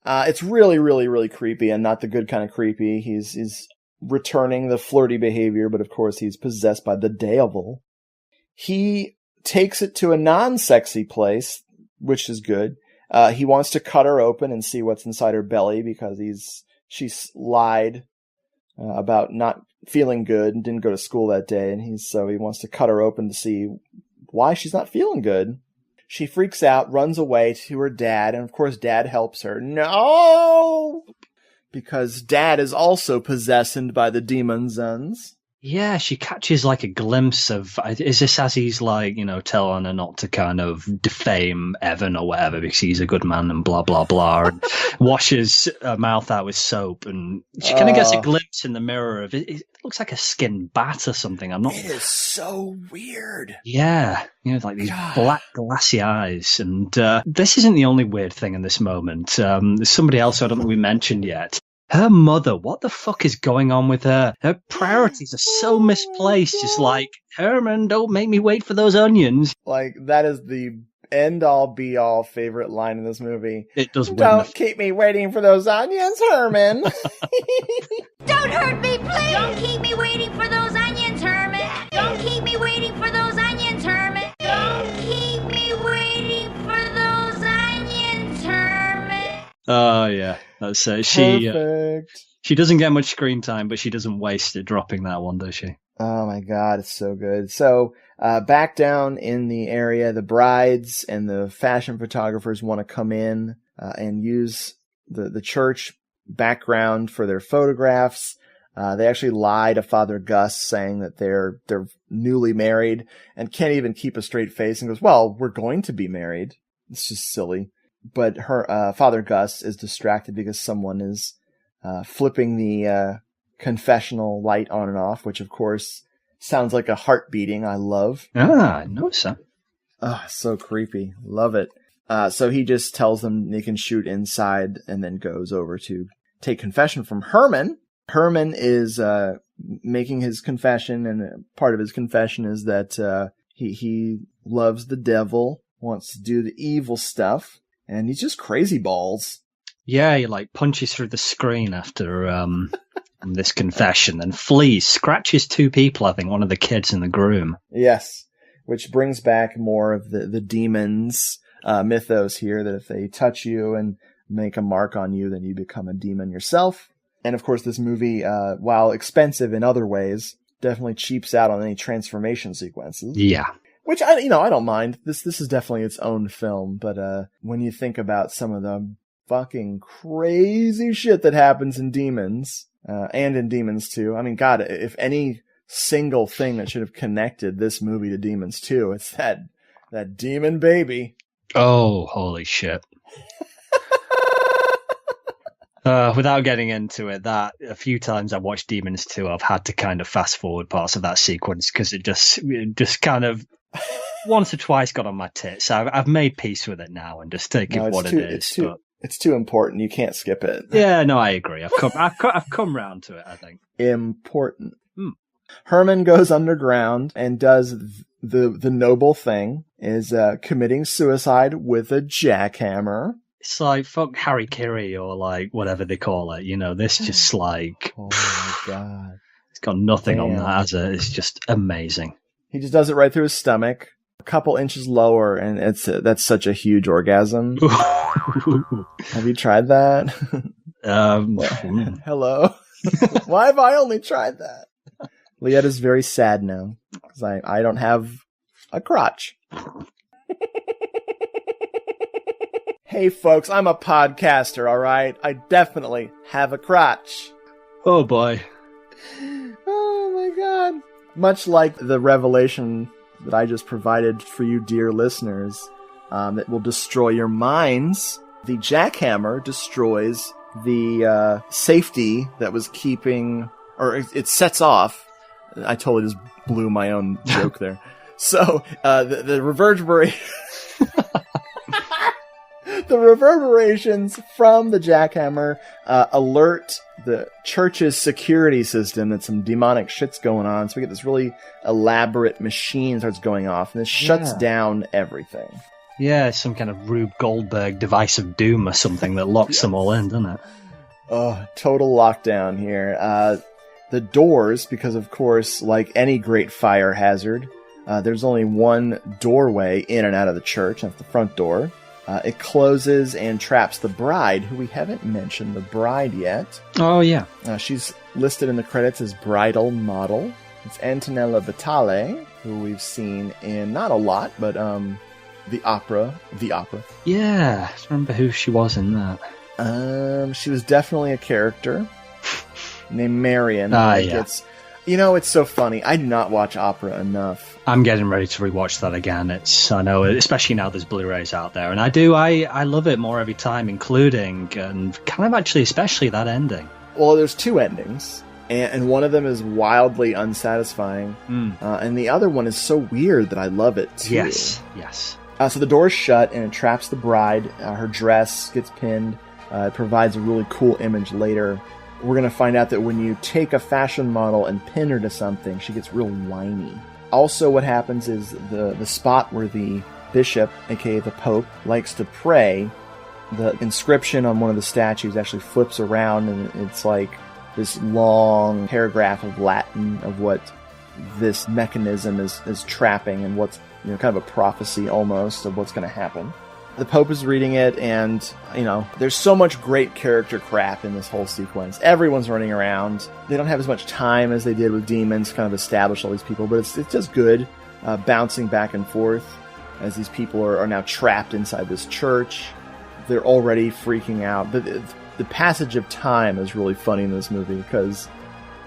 It's really, really, really creepy, and not the good kind of creepy. He's returning the flirty behavior, but of course he's possessed by the devil. He takes it to a non-sexy place, which is good. He wants to cut her open and see what's inside her belly because she's lied about not feeling good and didn't go to school that day, and so he wants to cut her open to see why she's not feeling good. She freaks out, runs away to her dad, and of course Dad helps her. No! Because Dad is also possessed by the demons. Yeah, she catches like a glimpse of, is this as he's like, telling her not to kind of defame Evan or whatever because he's a good man and blah, blah, blah, and washes her mouth out with soap, and she kind of gets a glimpse in the mirror of it. It looks like a skinned bat or something. It is so weird. Yeah, like these black glassy eyes. And this isn't the only weird thing in this moment. There's somebody else I don't think we mentioned yet. Her mother, what the fuck is going on with her? Her priorities are so misplaced. Just like, Herman, don't make me wait for those onions. Like, that is the end-all, be-all favorite line in this movie. It does win. Don't keep me waiting for those onions, Herman. Don't hurt me, please! Don't keep me waiting for those onions, Herman! Don't keep me waiting for those onions, Herman! Don't keep me waiting for those onions, Herman! Oh, yeah. That's it. She doesn't get much screen time, but she doesn't waste it dropping that one, does she? Oh my god, it's so good. So, back down in the area, the brides and the fashion photographers want to come in and use the church background for their photographs. They actually lie to Father Gus, saying that they're newly married and can't even keep a straight face and goes, well, we're going to be married. It's just silly. But her Father Gus is distracted because someone is flipping the confessional light on and off, which of course sounds like a heart beating. I love. I noticed that. Oh, so creepy. Love it. So he just tells them they can shoot inside and then goes over to take confession from Herman. Herman is making his confession, and part of his confession is that he loves the devil, wants to do the evil stuff. And he's just crazy balls. Yeah, he like punches through the screen after this confession, and flees, scratches two people, I think, one of the kids and the groom. Yes, which brings back more of the demons mythos here, that if they touch you and make a mark on you, then you become a demon yourself. And of course, this movie, while expensive in other ways, definitely cheaps out on any transformation sequences. Yeah. Which, I don't mind. This is definitely its own film, but when you think about some of the fucking crazy shit that happens in Demons, and in Demons 2, I mean, God, if any single thing that should have connected this movie to Demons 2, it's that demon baby. Oh, holy shit. Without getting into it, that a few times I watched Demons 2, I've had to kind of fast forward parts of that sequence because it just kind of once or twice got on my tits. I've made peace with it now and just take it what it is. It's too important. You can't skip it. Yeah, no, I agree. I've come round to it, I think. Important. Herman goes underground and does the noble thing, is committing suicide with a jackhammer. It's like, fuck Harry Carey or like whatever they call it. This just like... Oh my god. It's got nothing on that, has it? It's just amazing. He just does it right through his stomach, a couple inches lower, and that's such a huge orgasm. Have you tried that? Hello? Why have I only tried that? Lietta's very sad now, because I don't have a crotch. Hey folks, I'm a podcaster, alright? I definitely have a crotch. Oh boy. Oh my god. Much like the revelation that I just provided for you, dear listeners, that will destroy your minds, the jackhammer destroys the safety that was keeping, or it sets off. I totally just blew my own joke there. So the reverberation. The reverberations from the jackhammer alert the church's security system that some demonic shit's going on. So we get this really elaborate machine starts going off, and this shuts down everything. Yeah, some kind of Rube Goldberg device of doom or something that locks them all in, doesn't it? Oh, total lockdown here. The doors, because of course, like any great fire hazard, there's only one doorway in and out of the church. That's the front door. It closes and traps the bride, who we haven't mentioned the bride yet. Oh, yeah. She's listed in the credits as bridal model. It's Antonella Vitale, who we've seen in not a lot, but the opera. Yeah, I remember who she was in that. She was definitely a character named Marion. Yeah. It's so funny. I do not watch opera enough. I'm getting ready to rewatch that again. I know, especially now there's Blu-rays out there, and I love it more every time, including and kind of actually especially that ending. Well, there's two endings, and one of them is wildly unsatisfying, and the other one is so weird that I love it too. Yes. So the door is shut, and it traps the bride. Her dress gets pinned. It provides a really cool image later. We're going to find out that when you take a fashion model and pin her to something, she gets real whiny. Also, what happens is the spot where the bishop, aka the Pope, likes to pray, the inscription on one of the statues actually flips around, and it's like this long paragraph of Latin of what this mechanism is trapping, and what's kind of a prophecy almost of what's going to happen. The Pope is reading it, and, there's so much great character crap in this whole sequence. Everyone's running around. They don't have as much time as they did with Demons, kind of establish all these people, but it's just good, bouncing back and forth as these people are now trapped inside this church. They're already freaking out. The passage of time is really funny in this movie, because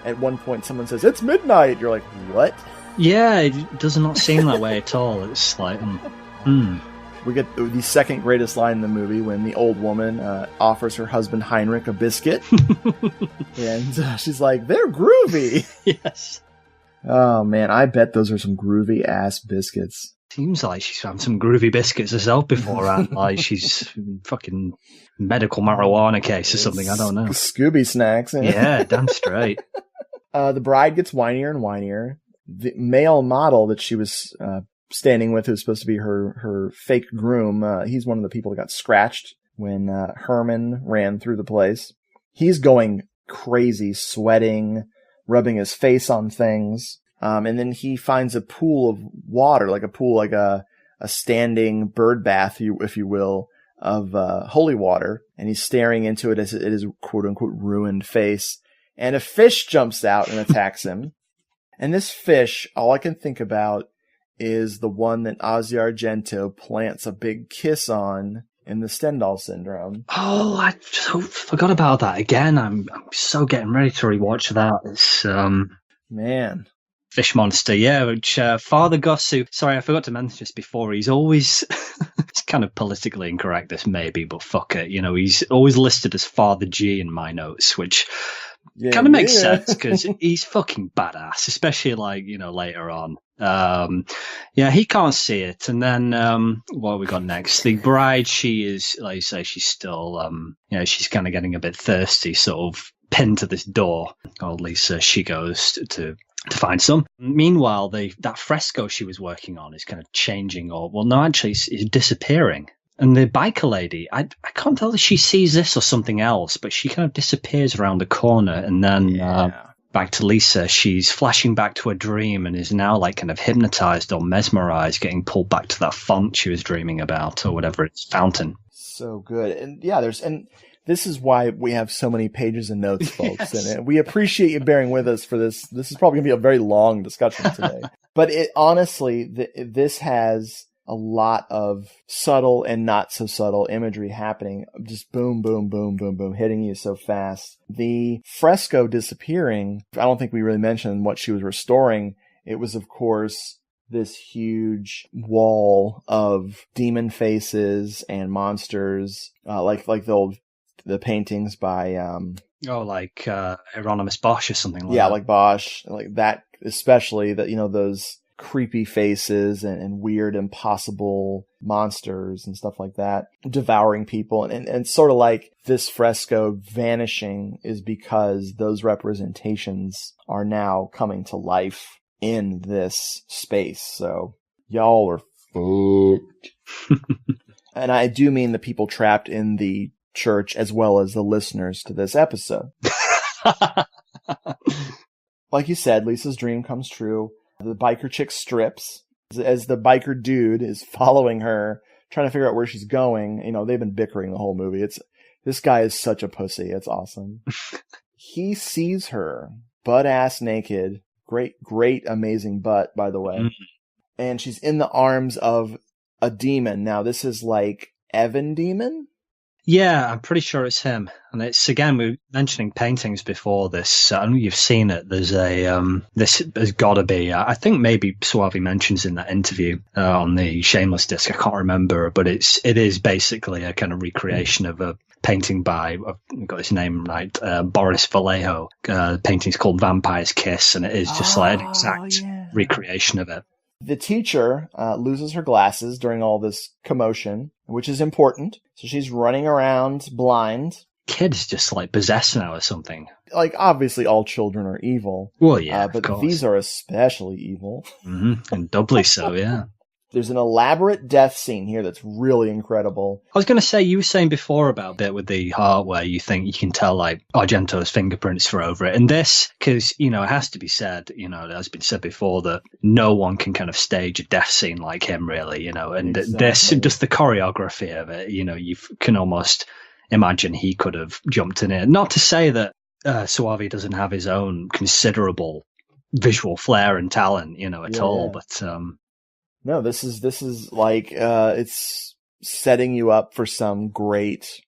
at one point someone says, "It's midnight!" You're like, what? Yeah, it does not seem that way at all. It's like, We get the second greatest line in the movie when the old woman offers her husband Heinrich a biscuit. And she's like, "They're groovy." Yes. Oh, man, I bet those are some groovy-ass biscuits. Seems like she's had some groovy biscuits herself beforehand. Like she's fucking medical marijuana case or something. I don't know. Scooby snacks. Yeah, damn straight. The bride gets whinier and whinier. The male model that she was standing with, who's supposed to be her fake groom, he's one of the people that got scratched when Herman ran through the place. He's going crazy, sweating, rubbing his face on things. And then he finds a pool of water, like a standing bird bath, if you will, of holy water. And he's staring into it as it is quote unquote ruined face. And a fish jumps out and attacks him. And this fish, all I can think about is the one that Ozzy Argento plants a big kiss on in the Stendhal Syndrome. Oh, I so forgot about that again. I'm so getting ready to rewatch that. It's man. Fish Monster, yeah, which Father Gossu, sorry, I forgot to mention this before, he's always, it's kind of politically incorrect, this maybe, but fuck it, he's always listed as Father G in my notes, which kind of makes sense, because he's fucking badass, especially, later on. He can't see it, and then, what have we got next? The bride, she is, like you say, she's still, she's kind of getting a bit thirsty, sort of pinned to this door, or at least she goes to find some. Meanwhile, that fresco she was working on is kind of changing, it's disappearing. And the biker lady, I can't tell if she sees this or something else, but she kind of disappears around the corner, and then back to Lisa. She's flashing back to a dream and is now kind of hypnotized or mesmerized, getting pulled back to that font she was dreaming about, or whatever it's fountain. So good. And and this is why we have so many pages of notes, folks. Yes. And we appreciate you bearing with us for this. This is probably going to be a very long discussion today. But this has a lot of subtle and not so subtle imagery happening. Just boom, boom, boom, boom, boom, hitting you so fast. The fresco disappearing, I don't think we really mentioned what she was restoring. It was, of course, this huge wall of demon faces and monsters, like the paintings by Hieronymus Bosch or something like that. Yeah, like Bosch, like that, especially that, those creepy faces and weird impossible monsters and stuff like that, devouring people. And sort of like this fresco vanishing is because those representations are now coming to life in this space. So y'all are fucked. And I do mean the people trapped in the church as well as the listeners to this episode. Like you said, Lisa's dream comes true. The biker chick strips as the biker dude is following her, trying to figure out where she's going. You know, they've been bickering the whole movie. This guy is such a pussy. It's awesome. He sees her butt ass naked. Great, amazing butt, by the way. Mm-hmm. And she's in the arms of a demon. Now, this is like Evan Demon? Yeah, I'm pretty sure it's him. And it's, again, we were mentioning paintings before this. I know you've seen it. There's this has got to be, I think maybe Suave mentions in that interview on the Shameless disc, I can't remember, but it is basically a kind of recreation of a painting by, I've got his name right, Boris Vallejo. The painting's called Vampire's Kiss, and it is just like an exact recreation of it. The teacher loses her glasses during all this commotion, which is important. So she's running around blind. Kid's just like possessed now or something. Like, obviously all children are evil. Well, yeah, but these are especially evil. Mm-hmm. And doubly so, yeah. There's an elaborate death scene here that's really incredible. I was going to say, you were saying before about bit with the heart where you think you can tell like Argento's fingerprints were over it. And this, because, you know, it has to be said, you know, it has been said before that no one can kind of stage a death scene like him, really, you know, and this, just the choreography of it, you know, you can almost imagine he could have jumped in it. Not to say that Suave doesn't have his own considerable visual flair and talent, you know, at all, but... No, this is like, it's setting you up for some great,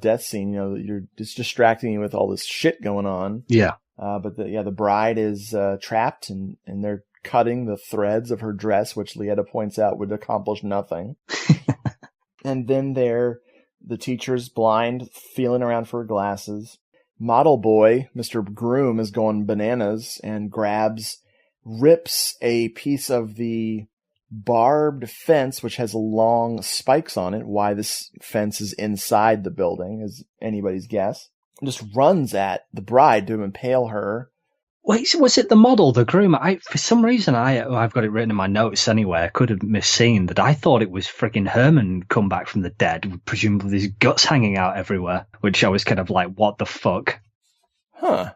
death scene. You know, you're just distracting you with all this shit going on. Yeah. But the bride is, trapped and they're cutting the threads of her dress, which Lieta points out would accomplish nothing. And then the teacher's blind, feeling around for her glasses. Model boy, Mr. Groom, is going bananas and rips a piece of the barbed fence, which has long spikes on it. Why this fence is inside the building is anybody's guess. Just runs at the bride to impale her. Wait, was it the model, the groom? For some reason, I've got it written in my notes anyway. I could have misseen that. I thought it was friggin' Herman come back from the dead, presumably with his guts hanging out everywhere, which I was kind of like, what the fuck? Huh.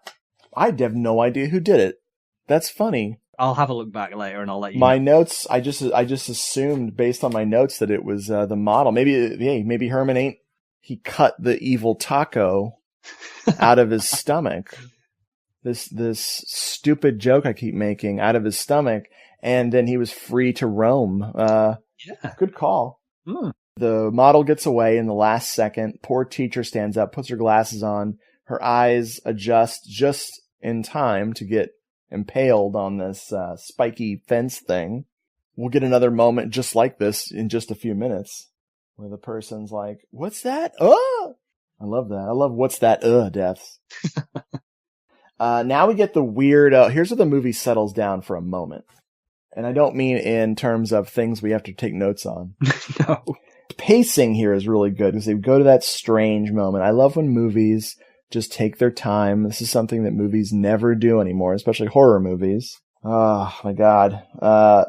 I have no idea who did it. That's funny. I'll have a look back later and I'll let you know. My know. Notes, I just assumed based on my notes that it was the model. Maybe Herman he cut the evil taco out of his stomach. This stupid joke I keep making out of his stomach, and then he was free to roam. Good call. Mm. The model gets away in the last second. Poor teacher stands up, puts her glasses on. Her eyes adjust just in time to get impaled on this spiky fence thing. We'll get another moment just like this in just a few minutes where the person's like, what's that? Oh! I love that. I love what's that deaths. Now we get the weird, here's where the movie settles down for a moment. And I don't mean in terms of things we have to take notes on. No. Pacing here is really good because they go to that strange moment. I love when movies just take their time. This is something that movies never do anymore, especially horror movies. Oh my God.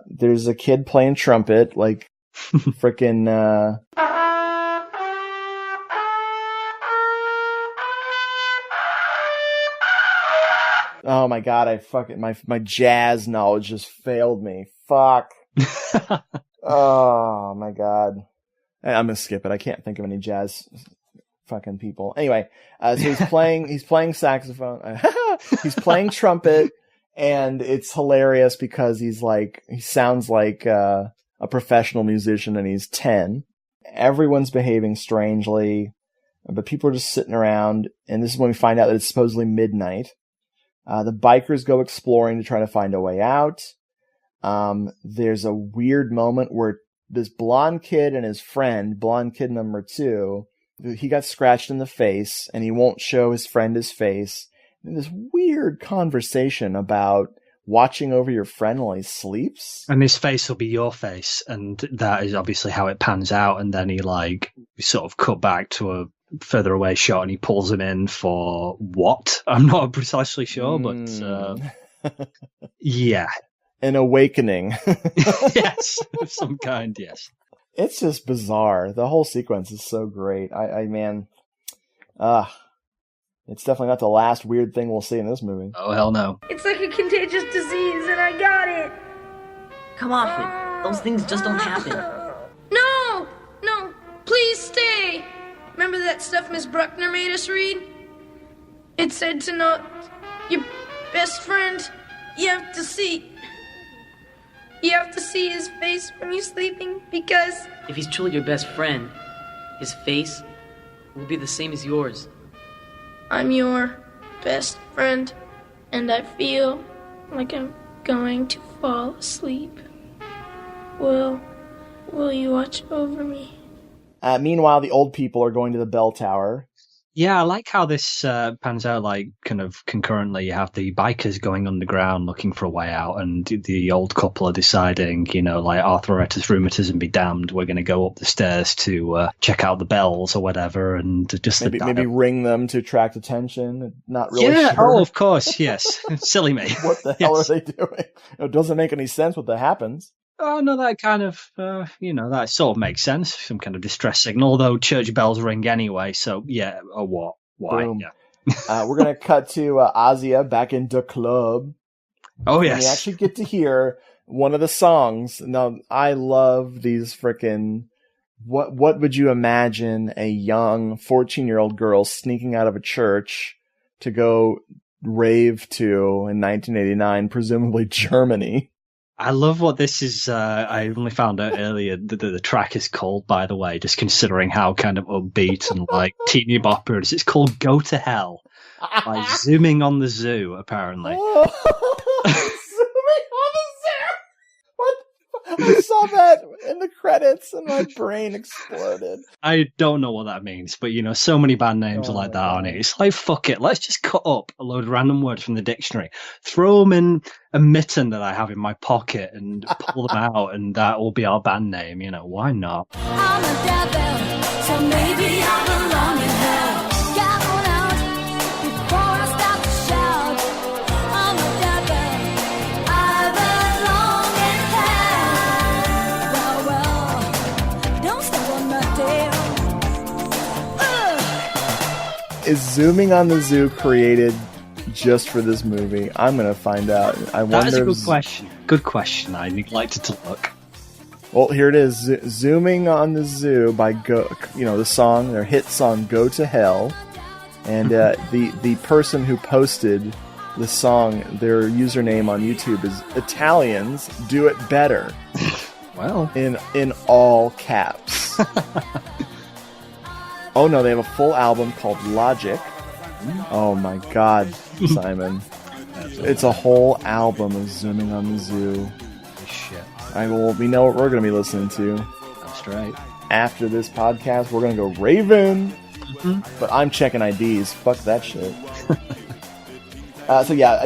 There's a kid playing trumpet, like frickin' oh my God, my jazz knowledge just failed me. Fuck. Oh my God. I'm gonna skip it. I can't think of any jazz fucking people. Anyway, so he's playing saxophone. He's playing trumpet, and it's hilarious because he sounds like a professional musician, and he's 10. Everyone's behaving strangely, but people are just sitting around, and this is when we find out that it's supposedly midnight. The bikers go exploring to try to find a way out. There's a weird moment where this blonde kid and his friend, blonde kid number 2, he got scratched in the face, and he won't show his friend his face. And this weird conversation about watching over your friend while he sleeps. And his face will be your face, and that is obviously how it pans out. And then he sort of cut back to a further away shot, and he pulls him in for what? I'm not precisely sure, but yeah, an awakening. Yes, of some kind. Yes, it's just bizarre. The whole sequence is so great. It's definitely not the last weird thing we'll see in this movie. Oh, hell no. It's like a contagious disease, and I got it. Come off it. Those things just don't happen. No! No, please stay. Remember that stuff Miss Bruckner made us read? It said to know your best friend, you have to see his face when you're sleeping, because If he's truly your best friend, his face will be the same as yours. I'm your best friend, and I feel like I'm going to fall asleep. Will you watch over me? Meanwhile, the old people are going to the bell tower. Yeah, I like how this pans out, kind of concurrently. You have the bikers going underground looking for a way out, and the old couple are deciding, arthritis, rheumatism be damned, we're going to go up the stairs to check out the bells or whatever, and just maybe ring them to attract attention. Not really sure. sure. Oh, of course, yes. Silly me. What the hell are they doing? It doesn't make any sense what that happens. Oh, no, that kind of, that sort of makes sense. Some kind of distress signal, although church bells ring anyway, so yeah, or what? Why? Boom. Yeah. We're going to cut to Azia back in the club. Oh, yes. And we actually get to hear one of the songs. Now, I love these frickin'... What would you imagine a young 14-year-old girl sneaking out of a church to go rave to in 1989, presumably Germany? I love what this is. I only found out earlier that the track is called, by the way, just considering how kind of upbeat and teeny bopper it is. It's called Go to Hell by Zooming on the Zoo, apparently. Zooming on the Zoo! What? I saw that in the credits and my brain exploded. I don't know what that means, but so many band names are like that on it. It's like, fuck it, let's just cut up a load of random words from the dictionary, throw them in a mitten that I have in my pocket and pull them out, and that will be our band name. Why not? I'm a devil, so maybe I belong in hell. Get on out before I start to shout. I'm a devil, I belong in hell. Well, don't step on my tail. Is Zooming on the Zoo created just for this movie? I'm going to find out. That is a good question. Good question. I neglected to look. Well, here it is. Zooming on the Zoo by the song, their hit song, Go to Hell. And the person who posted the song, their username on YouTube is Italians Do It Better. Well, in all caps. Oh no, they have a full album called Logic. Oh my God, Simon. It's a whole album of Zooming on the Zoo. Shit. We know what we're going to be listening to. That's right. After this podcast, we're going to go Raven. Mm-hmm. But I'm checking IDs. Fuck that shit. So yeah,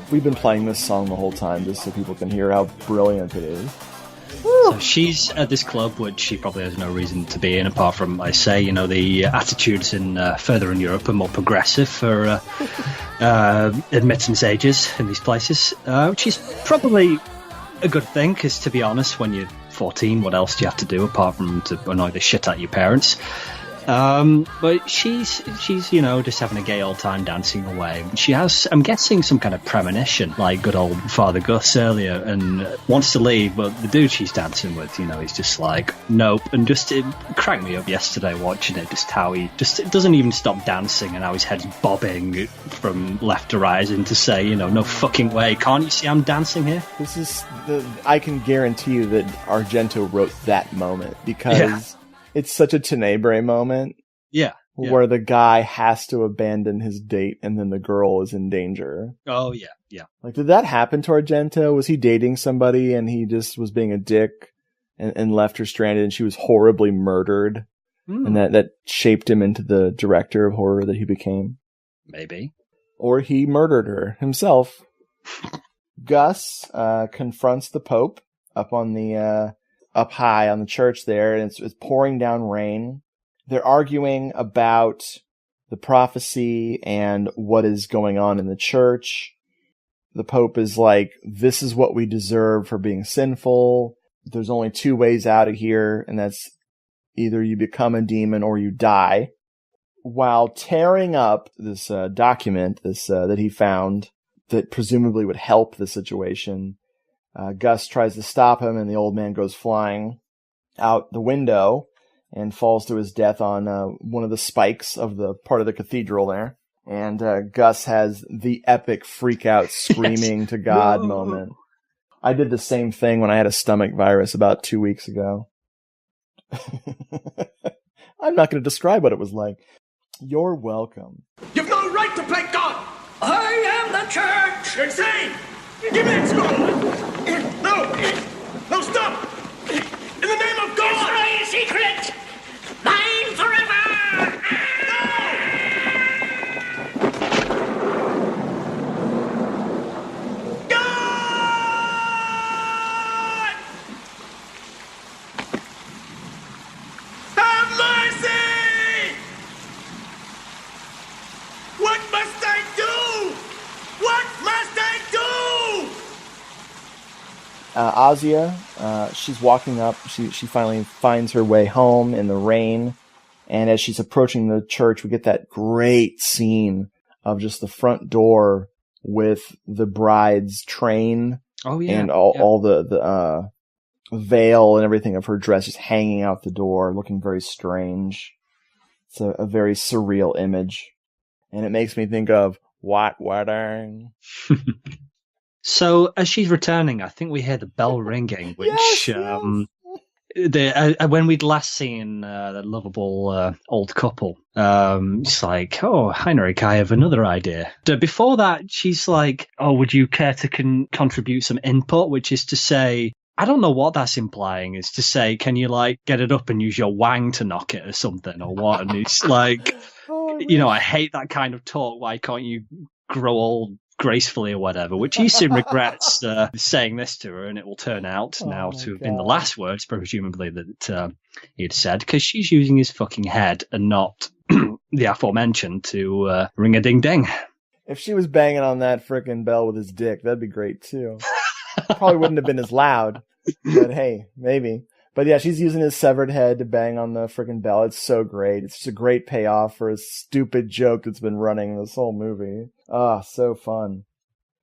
we've been playing this song the whole time just so people can hear how brilliant it is. So she's at this club, which she probably has no reason to be in, apart from, I say, the attitudes further in Europe are more progressive for admittance ages in these places, which is probably a good thing, because to be honest, when you're 14, what else do you have to do apart from to annoy the shit out of your parents? But she's just having a gay old time dancing away. She has, I'm guessing, some kind of premonition, like good old Father Gus earlier, and wants to leave, but the dude she's dancing with, he's just like, nope. And it cracked me up yesterday watching it, just how he it doesn't even stop dancing, and how his head's bobbing from left to right, as in to say, no fucking way, can't you see I'm dancing here? I can guarantee you that Argento wrote that moment, because it's such a Tenebrae moment. Yeah. Where the guy has to abandon his date and then the girl is in danger. Oh, yeah, yeah. Did that happen to Argento? Was he dating somebody and he just was being a dick and left her stranded and she was horribly murdered? And that shaped him into the director of horror that he became? Maybe. Or he murdered her himself. Gus confronts the Pope up on the up high on the church there, and it's pouring down rain. They're arguing about the prophecy and what is going on in the church. The Pope is like, this is what we deserve for being sinful. There's only two ways out of here, and that's either you become a demon or you die. While tearing up this document that he found that presumably would help the situation, Gus tries to stop him, and the old man goes flying out the window and falls to his death on one of the spikes of the part of the cathedral there. And Gus has the epic freak-out screaming to God moment. I did the same thing when I had a stomach virus about 2 weeks ago. I'm not going to describe what it was like. You're welcome. You've no right to play God! I am the church! You're insane! Give me that scroll! No! No, stop! In the name of God! It's my secret! Mine forever! Azia, she's walking up. She finally finds her way home in the rain. And as she's approaching the church, we get that great scene of just the front door with the bride's train. Oh, yeah. And all the veil and everything of her dress just hanging out the door, looking very strange. It's a very surreal image. And it makes me think of White Wedding. So as she's returning, I think we hear the bell ringing, which when we'd last seen the lovable old couple, it's like, oh, Heinrich, I have another idea. Before that, she's like, oh, would you care to contribute some input, which is to say, I don't know what that's implying, is to say, can you like get it up and use your wang to knock it or something or what? And it's like, I hate that kind of talk. Why can't you grow old gracefully or whatever, which he soon regrets saying this to her, and it will turn out to have been the last words, presumably, that he had said, because she's using his fucking head and not the aforementioned to ring a ding ding. If she was banging on that frickin' bell with his dick, that'd be great too. Probably wouldn't have been as loud, but hey, maybe. But yeah, she's using his severed head to bang on the frickin' bell. It's so great. It's just a great payoff for a stupid joke that's been running this whole movie. So fun.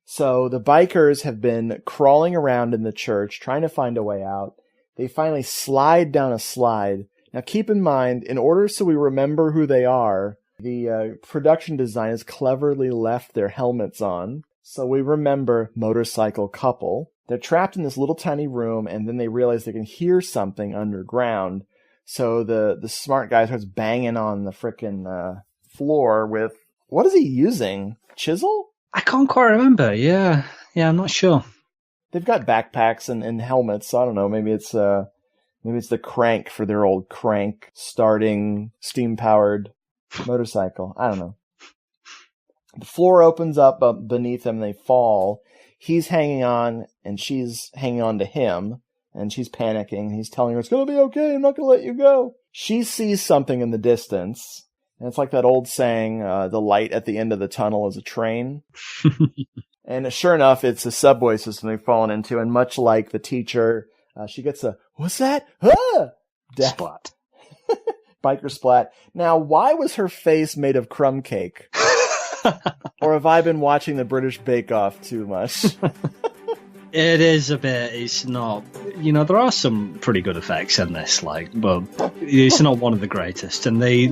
So the bikers have been crawling around in the church trying to find a way out. They finally slide down a slide. Now keep in mind, in order so we remember who they are, the production designers cleverly left their helmets on. So we remember motorcycle couple. They're trapped in this little tiny room, and then they realize they can hear something underground. So the smart guy starts banging on the frickin' floor with, what is he using? Chisel? I can't quite remember. Yeah, I'm not sure. They've got backpacks and helmets. So I don't know. Maybe it's the crank for their old crank starting steam-powered motorcycle. I don't know. The floor opens up beneath them. They fall. He's hanging on, and she's hanging on to him, and she's panicking. He's telling her, it's going to be okay. I'm not going to let you go. She sees something in the distance, and it's like that old saying, the light at the end of the tunnel is a train. And sure enough, it's a subway system they've fallen into, and much like the teacher, she gets a, what's that? Death. Splat. Biker splat. Now, why was her face made of crumb cake? Or have I been watching the British Bake Off too much? It is a bit, it's not, there are some pretty good effects in this, but it's not one of the greatest. And they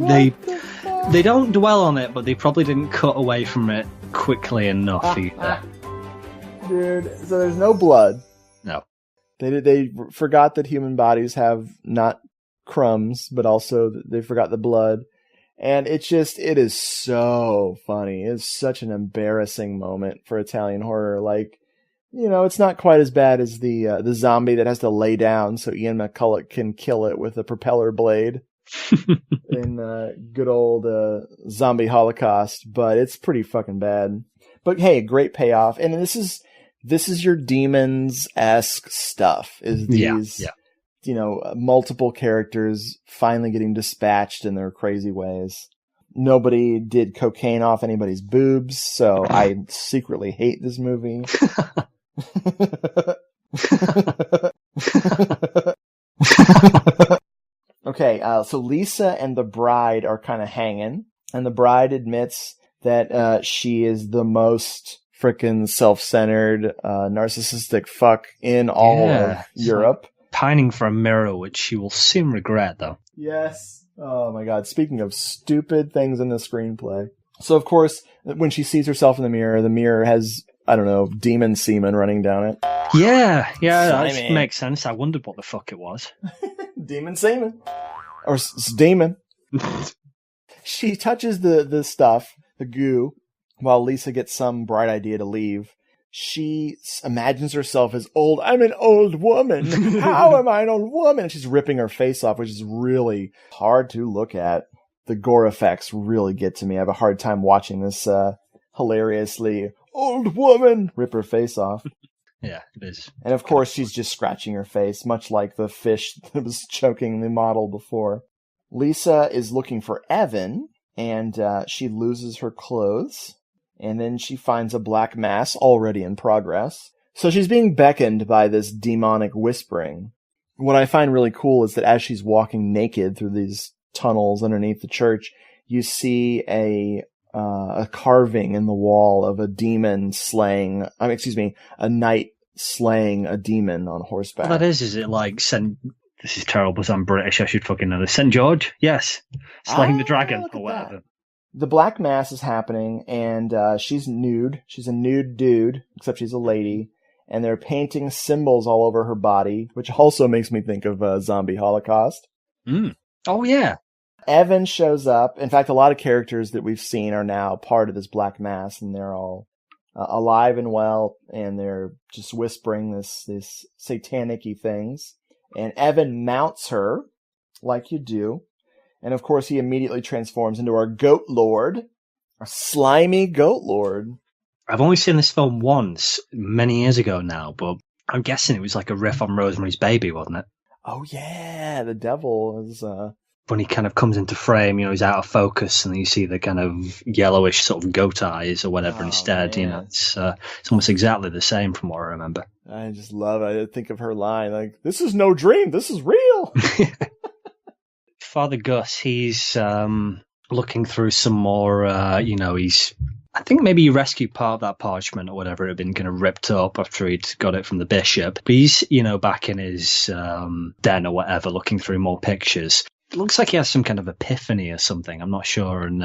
don't dwell on it, but they probably didn't cut away from it quickly enough either. Dude, so there's no blood. No. They forgot that human bodies have not crumbs, but also they forgot the blood. And it is so funny. It's such an embarrassing moment for Italian horror. It's not quite as bad as the zombie that has to lay down so Ian McCulloch can kill it with a propeller blade in good old Zombie Holocaust, but it's pretty fucking bad. But hey, great payoff. And this is this is your Demons-esque stuff. Is these, multiple characters finally getting dispatched in their crazy ways. Nobody did cocaine off anybody's boobs, so I secretly hate this movie. Okay, so Lisa and the bride are kind of hanging, and the bride admits that she is the most frickin' self-centered, narcissistic fuck in all of Europe. Pining for a mirror, which she will soon regret, though. Yes. Oh my god, speaking of stupid things in the screenplay. So, of course, when she sees herself in the mirror has, I don't know, demon semen running down it. Yeah, that makes sense. I wondered what the fuck it was. Demon semen. Or demon. She touches the stuff, the goo, while Lisa gets some bright idea to leave. She imagines herself as old. I'm an old woman. How am I an old woman? She's ripping her face off, which is really hard to look at. The gore effects really get to me. I have a hard time watching this hilariously old woman rip her face off. Yeah, it is. And of course, she's just scratching her face, much like the fish that was choking the model before. Lisa is looking for Evan, and she loses her clothes. And then she finds a black mass already in progress. So she's being beckoned by this demonic whispering. What I find really cool is that as she's walking naked through these tunnels underneath the church, you see a carving in the wall of a knight slaying a demon on horseback. What that is it like this is terrible because I'm British, I should fucking know this. St. George? Yes. Slaying the dragon or whatever. The black mass is happening, and she's nude. She's a nude dude, except she's a lady. And they're painting symbols all over her body, which also makes me think of Zombie Holocaust. Mm. Oh, yeah. Evan shows up. In fact, a lot of characters that we've seen are now part of this black mass, and they're all alive and well, and they're just whispering this satanic-y things. And Evan mounts her, like you do. And of course, he immediately transforms into our goat lord, our slimy goat lord. I've only seen this film once, many years ago now, but I'm guessing it was like a riff on Rosemary's Baby, wasn't it? Oh yeah, the devil is. When he kind of comes into frame, he's out of focus, and you see the kind of yellowish sort of goat eyes or whatever instead. Man. It's almost exactly the same from what I remember. I just love it. I think of her line like, "This is no dream. This is real." Father Gus, he's looking through some more, I think maybe he rescued part of that parchment or whatever. It had been kind of ripped up after he'd got it from the bishop. But he's, back in his den or whatever, looking through more pictures. It looks like he has some kind of epiphany or something. I'm not sure. And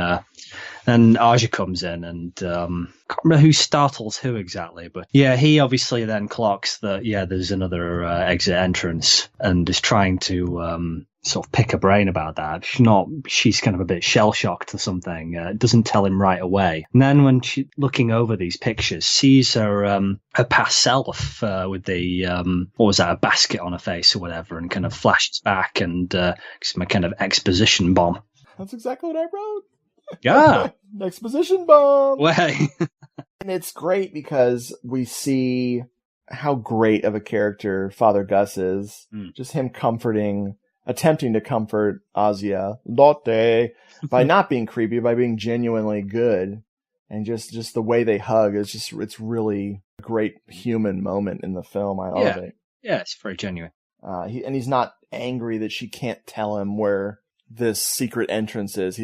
then Aja comes in and can't remember who startles who exactly. But yeah, he obviously then clocks that, there's another exit entrance and is trying to sort of pick her brain about that. She's kind of a bit shell-shocked or something. Doesn't tell him right away. And then when she's looking over these pictures, sees her past self with the, a basket on her face or whatever, and kind of flashes back and some kind of exposition bomb. That's exactly what I wrote. Yeah. Exposition bomb. Way. And it's great because we see how great of a character Father Gus is. Just him attempting to comfort Asia Lotte by not being creepy, by being genuinely good. And just the way they hug is it's really a great human moment in the film. I love it. Yeah, it's very genuine. He's not angry that she can't tell him where this secret entrance is.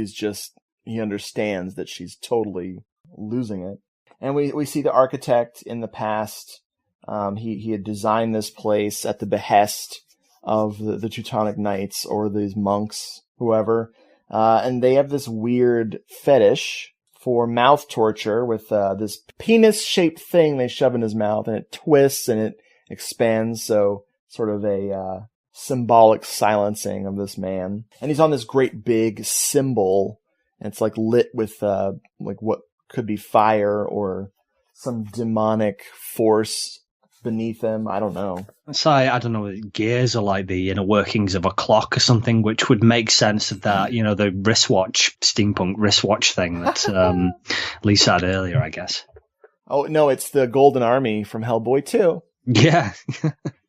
He understands that she's totally losing it. And we see the architect in the past. He had designed this place at the behest of the Teutonic Knights or these monks, whoever. And they have this weird fetish for mouth torture with this penis-shaped thing they shove in his mouth, and it twists and it expands, so sort of a symbolic silencing of this man. And he's on this great big symbol, and it's like lit with like what could be fire or some demonic force beneath him. I don't know. It's like, I don't know, gears or like the inner workings of a clock or something, which would make sense of that, the wristwatch, steampunk wristwatch thing that Lisa had earlier, I guess. Oh, no, it's the Golden Army from Hellboy 2. Yeah.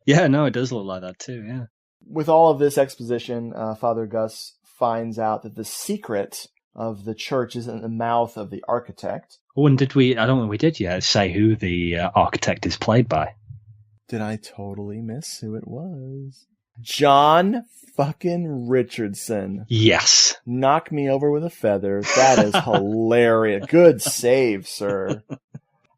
Yeah, no, it does look like that too, yeah. With all of this exposition, Father Gus finds out that the secret of the church is in the mouth of the architect. Oh, and I don't think we did yet say who the architect is played by. Did I totally miss who it was? John fucking Richardson. Yes. Knock me over with a feather. That is hilarious. Good save, sir.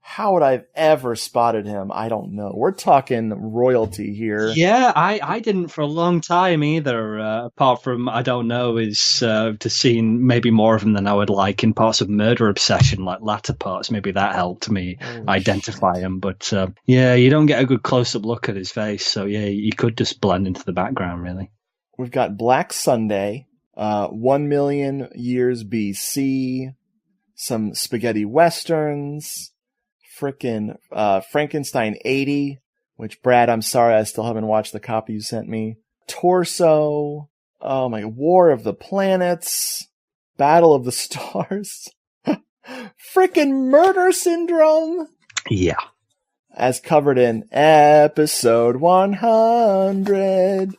How would I have ever spotted him? I don't know. We're talking royalty here. Yeah, I didn't for a long time either, apart from, I don't know, is to seeing maybe more of him than I would like in parts of Murder Obsession, like latter parts. Maybe that helped me identify him. But yeah, you don't get a good close-up look at his face, so yeah, you could just blend into the background, really. We've got Black Sunday, 1 million years BC, some spaghetti westerns, frickin' Frankenstein 80, which, Brad, I'm sorry, I still haven't watched the copy you sent me. Torso, oh my, War of the Planets, Battle of the Stars, frickin' Murder Syndrome. Yeah. As covered in episode 100.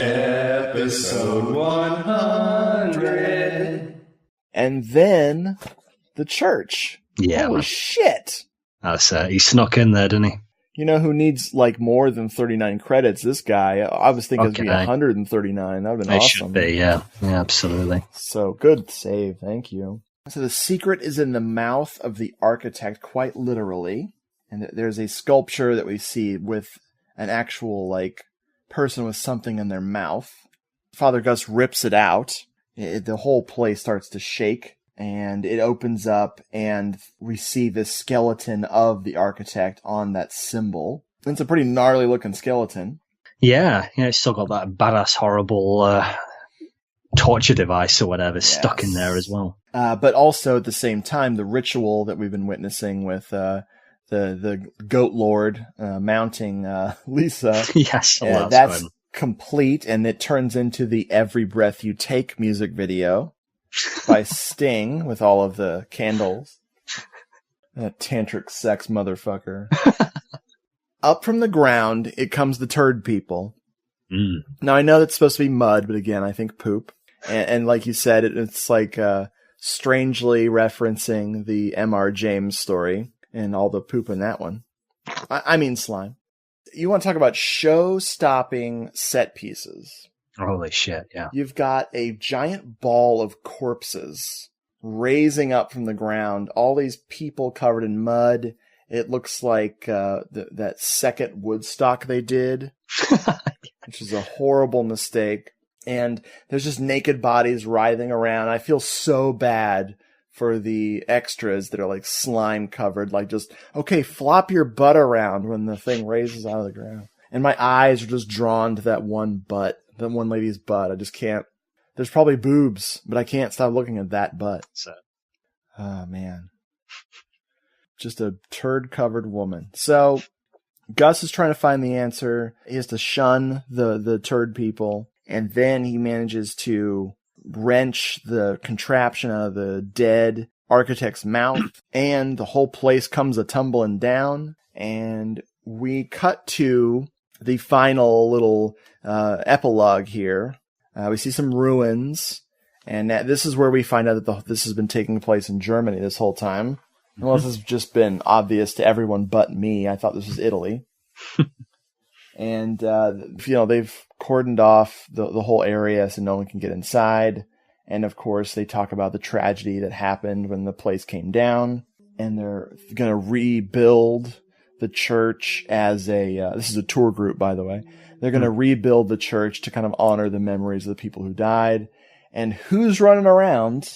Episode 100. And then the church. Yeah. Holy shit. That's he snuck in there, didn't he? You know who needs like more than 39 credits? This guy. I was thinking it'd be 139. That would have been awesome. It should be, yeah. Yeah, absolutely. So good save. Thank you. So the secret is in the mouth of the architect, quite literally. And there's a sculpture that we see with an actual like person with something in their mouth. Father Gus rips it out. The whole place starts to shake, and it opens up, and we see this skeleton of the architect on that symbol. It's a pretty gnarly looking skeleton. Yeah, it's still got that badass, horrible torture device or whatever stuck in there as well. But also at the same time, the ritual that we've been witnessing with the goat lord mounting Lisa. Yes, that's fun. Complete, and it turns into the Every Breath You Take music video by Sting with all of the candles. That tantric sex motherfucker. Up from the ground, it comes the turd people. Mm. Now, I know that's supposed to be mud, but again, I think poop. And like you said, it's like strangely referencing the M.R. James story and all the poop in that one. I mean slime. You want to talk about show-stopping set pieces. Holy shit, yeah. You've got a giant ball of corpses raising up from the ground. All these people covered in mud. It looks like that second Woodstock they did, which is a horrible mistake. And there's just naked bodies writhing around. I feel so bad for the extras that are like slime covered, like just, okay, flop your butt around when the thing raises out of the ground. And my eyes are just drawn to that one butt, that one lady's butt. I just can't, there's probably boobs, but I can't stop looking at that butt. So. Oh man. Just a turd covered woman. So Gus is trying to find the answer. He has to shun the turd people. And then he manages to wrench the contraption out of the dead architect's mouth, and the whole place comes a-tumbling down, and we cut to the final little epilogue here. We see some ruins, and this is where we find out that this has been taking place in Germany this whole time. Well, this has just been obvious to everyone but me. I thought this was Italy. And, they've cordoned off the whole area so no one can get inside. And, of course, they talk about the tragedy that happened when the place came down. And they're going to rebuild the church as this is a tour group, by the way. They're going to rebuild the church to kind of honor the memories of the people who died. And who's running around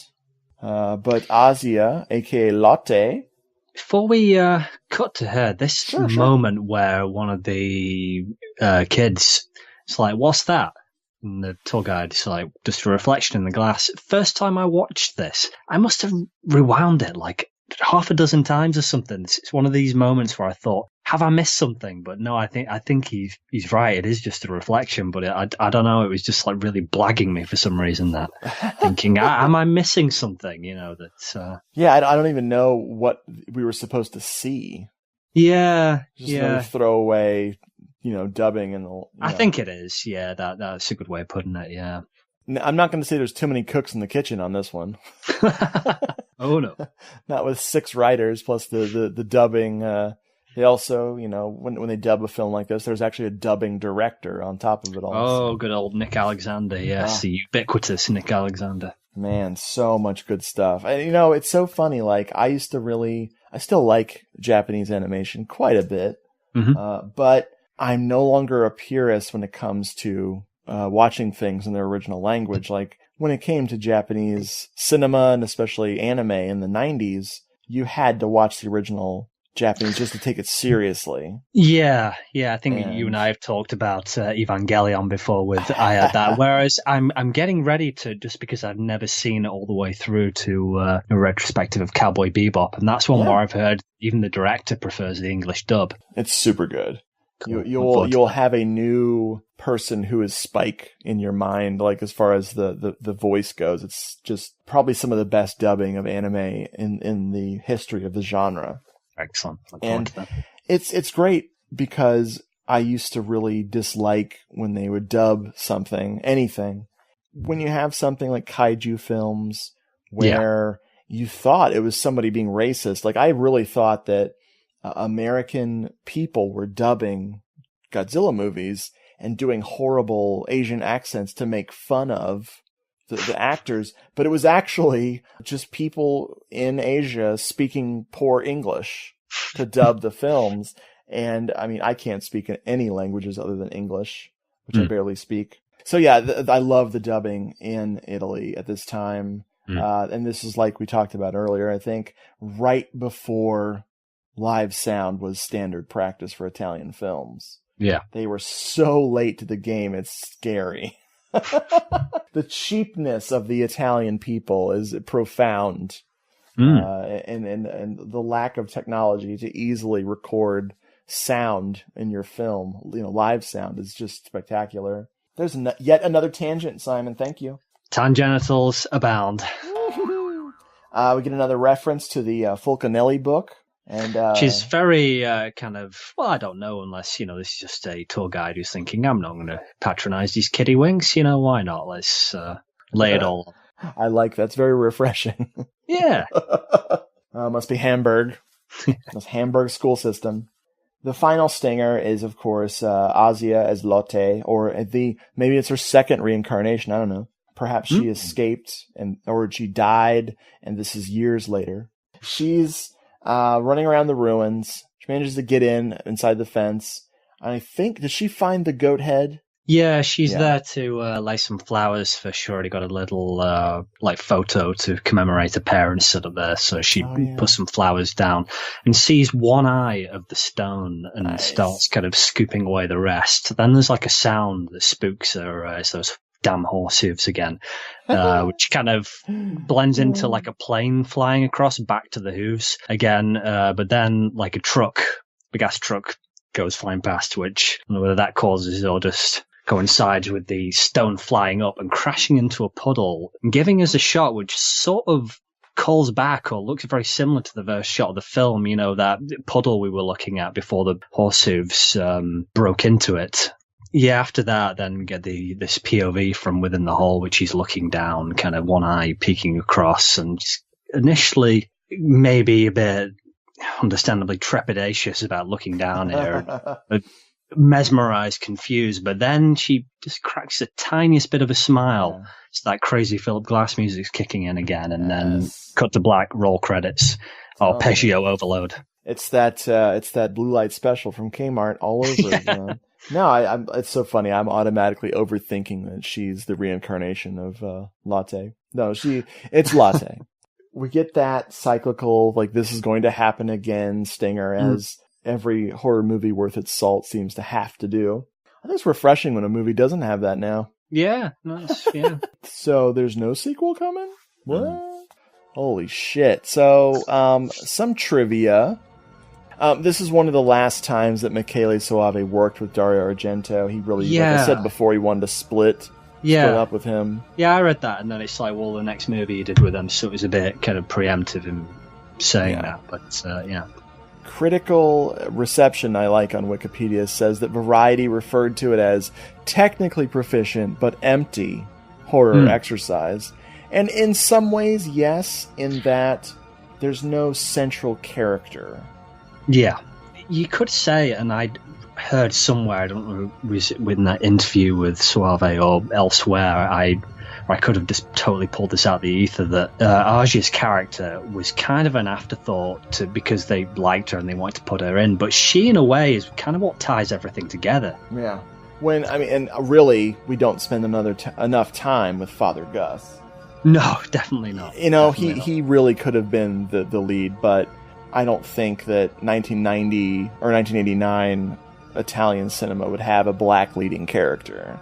but Asia, a.k.a. Lotte. Before we cut to her, this moment where one of the kids is like, what's that? And the tour guide is like, just a reflection in the glass. First time I watched this, I must have rewound it like half a dozen times or something. It's one of these moments where I thought, have I missed something? But no, I think he's right. It is just a reflection, but I don't know. It was just like really blagging me for some reason. That thinking, am I missing something? You know that. Yeah, I don't even know what we were supposed to see. Yeah, just another throwaway, dubbing and. I think it is. Yeah, that's a good way of putting it. Yeah. I'm not going to say there's too many cooks in the kitchen on this one. Oh no, not with 6 writers plus the dubbing. They also, when they dub a film like this, there's actually a dubbing director on top of it all. Oh, good old Nick Alexander. Yes, the ubiquitous Nick Alexander. Man, so much good stuff. And, it's so funny. Like, I still like Japanese animation quite a bit, but I'm no longer a purist when it comes to watching things in their original language. Like, when it came to Japanese cinema and especially anime in the 90s, you had to watch the original Japanese just to take it seriously. Yeah. I think you and I have talked about Evangelion before with I had that. Whereas I'm getting ready to, just because I've never seen it all the way through, to a retrospective of Cowboy Bebop, and that's one where I've heard even the director prefers the English dub. It's super good. Cool. You'll have a new person who is Spike in your mind, like as far as the voice goes. It's just probably some of the best dubbing of anime in the history of the genre. Excellent. And it's great because I used to really dislike when they would dub anything. When you have something like kaiju films where you thought it was somebody being racist, like I really thought that American people were dubbing Godzilla movies and doing horrible Asian accents to make fun of the actors, but it was actually just people in Asia speaking poor English to dub the films. And I mean, I can't speak any languages other than English, which I barely speak. So yeah, I love the dubbing in Italy at this time. And this is like we talked about earlier, I think right before live sound was standard practice for Italian films. Yeah. They were so late to the game, it's scary. The cheapness of the Italian people is profound. And the lack of technology to easily record sound in your film, live sound, is just spectacular. There's yet another tangent, Simon. Thank you. Tangentals abound. We get another reference to the Fulcanelli book. And she's very kind of, well, I don't know, unless, this is just a tour guide who's thinking, I'm not going to patronize these kiddie wings, why not? Let's lay it all. I like that's very refreshing. Yeah. Must be Hamburg. This Hamburg school system. The final stinger is, of course, Asia as Lotte, or maybe it's her second reincarnation. I don't know. Perhaps she escaped or she died, and this is years later. She's running around the ruins. She manages to get inside the fence. I think, did she find the goat head? Yeah, she's there to lay some flowers for sure. Already got a little photo to commemorate her parents sort of there. So she puts some flowers down and sees one eye of the stone and starts kind of scooping away the rest. Then there's like a sound that spooks her. It's those damn horse hooves again, which kind of blends into like a plane flying across back to the hooves again. But then like a big ass truck goes flying past, which I don't know whether that causes or just coincides with the stone flying up and crashing into a puddle and giving us a shot which sort of calls back or looks very similar to the first shot of the film, that puddle we were looking at before the horse hooves broke into it. Yeah, after that, then we get this POV from within the hall, which he's looking down, kind of one eye peeking across, and initially maybe a bit understandably trepidatious about looking down here, mesmerized, confused, but then she just cracks the tiniest bit of a smile. Yeah. It's that crazy Philip Glass music's kicking in again, and then cut to black, roll credits. Peugeot overload. It's that blue light special from Kmart all over again. No, it's so funny. I'm automatically overthinking that she's the reincarnation of Latte. No, it's Latte. We get that cyclical, like this is going to happen again stinger, as every horror movie worth its salt seems to have to do. I think it's refreshing when a movie doesn't have that now. Yeah, nice. Yeah. So there's no sequel coming? What? Holy shit. So, some trivia. This is one of the last times that Michele Soavi worked with Dario Argento. He really, like I said before, he wanted to split up with him. Yeah, I read that, and then it's like, well, the next movie he did with them, so it was a bit kind of preemptive in saying that, but yeah. Critical reception I like on Wikipedia says that Variety referred to it as technically proficient but empty horror exercise. And in some ways, yes, in that there's no central character. Yeah. You could say, and I'd heard somewhere, I don't know, was it within that interview with Soavi or elsewhere, I could have just totally pulled this out of the ether, that Aja's character was kind of an afterthought because they liked her and they wanted to put her in, but she, in a way, is kind of what ties everything together. Yeah. And really, we don't spend enough time with Father Gus. No, definitely not. He really could have been the lead, but I don't think that 1990 or 1989 Italian cinema would have a black leading character.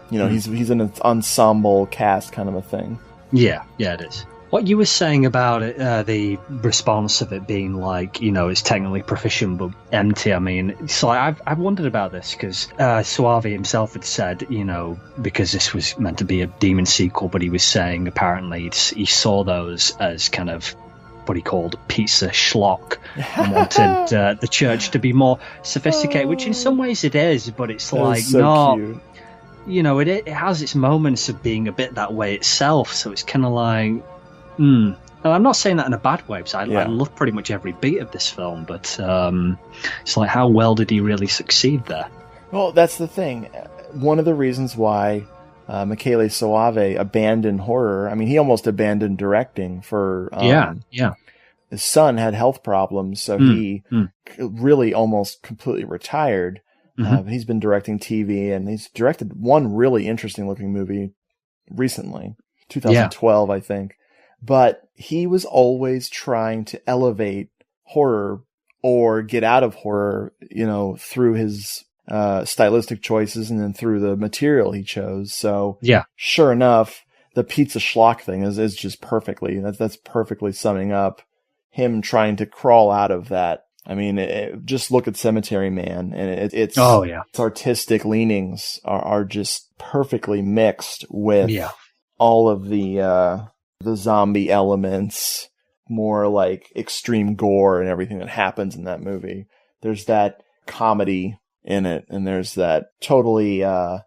He's an ensemble cast kind of a thing. Yeah, it is. What you were saying about it, the response of it being like, it's technically proficient but empty. I mean, it's like I've wondered about this because Soavi himself had said, because this was meant to be a Demon sequel, but he was saying apparently he saw those as kind of what he called pizza schlock and wanted the church to be more sophisticated, which in some ways it is, but it's like not. Cute. It has its moments of being a bit that way itself, so it's kind of like, Now, I'm not saying that in a bad way, because I love pretty much every beat of this film, but it's like, how well did he really succeed there? Well, that's the thing. One of the reasons why Michele Soavi abandoned horror, I mean, he almost abandoned directing for... His son had health problems, so he really almost completely retired. He's been directing TV, and he's directed one really interesting looking movie recently, 2012, I think. But he was always trying to elevate horror or get out of horror, through his stylistic choices and then through the material he chose. So sure enough, the pizza schlock thing is just perfectly, that's perfectly summing up him trying to crawl out of that. I mean, just look at Cemetery Man, and its artistic leanings are just perfectly mixed with all of the zombie elements, more like extreme gore and everything that happens in that movie. There's that comedy in it, and there's that totally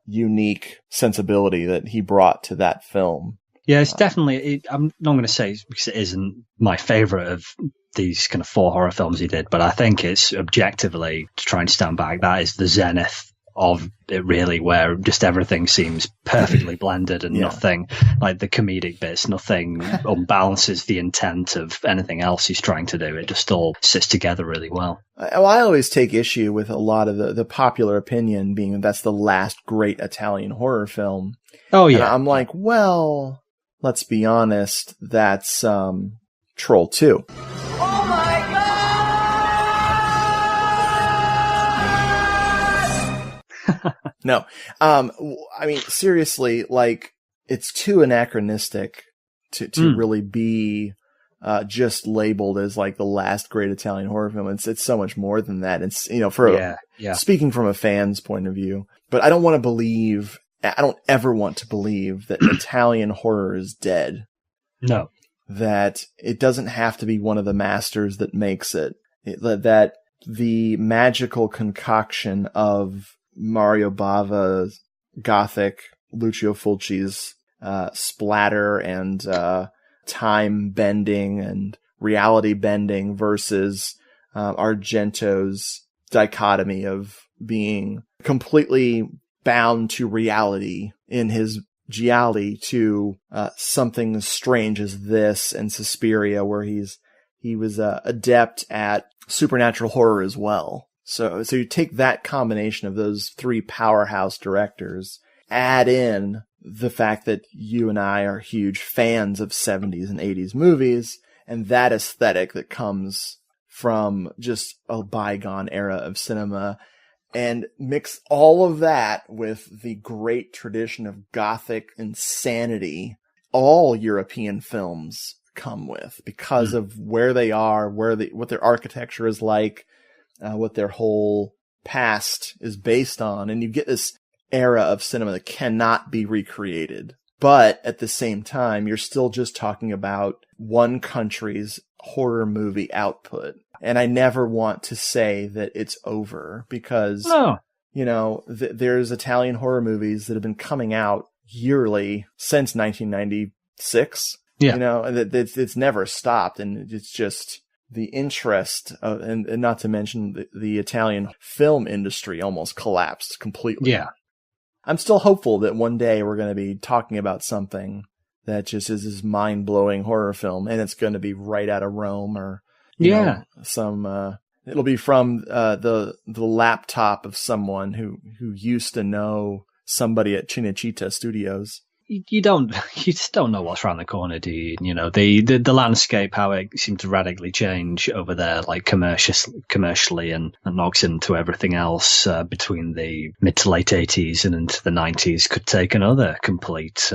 unique sensibility that he brought to that film. Yeah, it's definitely. I'm not going to say because it isn't my favorite of these kind of 4 horror films he did, but I think it's objectively, to try and stand back, that is the zenith of it, really, where just everything seems perfectly blended and nothing, like the comedic bits, nothing unbalances the intent of anything else he's trying to do. It just all sits together really well. I always take issue with a lot of the popular opinion being that that's the last great Italian horror film. Oh, yeah. And I'm like, well, let's be honest, that's Troll 2. Oh my God! No. I mean, seriously, like, it's too anachronistic to really be just labeled as like the last great Italian horror film. It's so much more than that. It's, speaking from a fan's point of view, but I don't ever want to believe that Italian horror is dead. No. That it doesn't have to be one of the masters that makes it. That the magical concoction of Mario Bava's Gothic, Lucio Fulci's splatter and time bending and reality bending versus Argento's dichotomy of being completely bound to reality in his gialli to something as strange as this and Suspiria, where he was adept at supernatural horror as well. So you take that combination of those 3 powerhouse directors, add in the fact that you and I are huge fans of 70s and 80s movies, and that aesthetic that comes from just a bygone era of cinema, and mix all of that with the great tradition of Gothic insanity. All European films come with because of where they are, what their architecture is like, what their whole past is based on. And you get this era of cinema that cannot be recreated. But at the same time, you're still just talking about one country's horror movie output. And I never want to say that it's over because, you know, there's Italian horror movies that have been coming out yearly since 1996. Yeah. You know, and it's never stopped. And it's just the interest of, and not to mention the Italian film industry almost collapsed completely. Yeah. I'm still hopeful that one day we're going to be talking about something that just is this mind-blowing horror film, and it's going to be right out of Rome or you know, some. It'll be from the laptop of someone who used to know somebody at Cinecittà Studios. You just don't know what's around the corner, do you? You know, the landscape, how it seemed to radically change over there, like commercially and knocks into everything else between the mid to late 80s and into the 90s could take another complete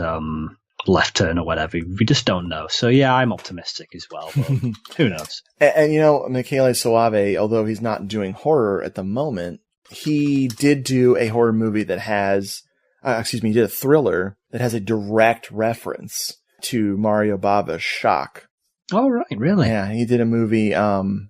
left turn or whatever. We just don't know. So yeah, I'm optimistic as well. But who knows? And you know, Michele Soavi, although he's not doing horror at the moment, he did do a horror movie that has, he did a thriller that has a direct reference to Mario Bava's Shock. Oh, right. Really? Yeah. He did a movie. I want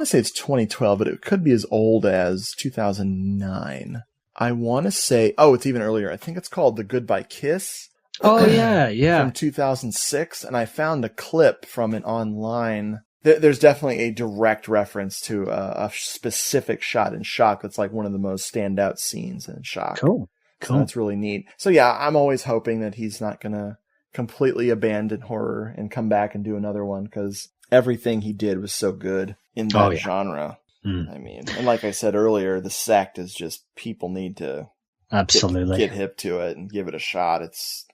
to say it's 2012, but it could be as old as 2009. I want to say, it's even earlier. I think it's called The Goodbye Kiss. Oh, yeah. From 2006. And I found a clip from it online. There's definitely a direct reference to a specific shot in Shock that's like one of the most standout scenes in Shock. Cool. So that's really neat. So yeah, I'm always hoping that he's not going to completely abandon horror and come back and do another one because everything he did was so good in that genre. I mean, and like I said earlier, the sect is just, people need to absolutely get hip to it and give it a shot. It's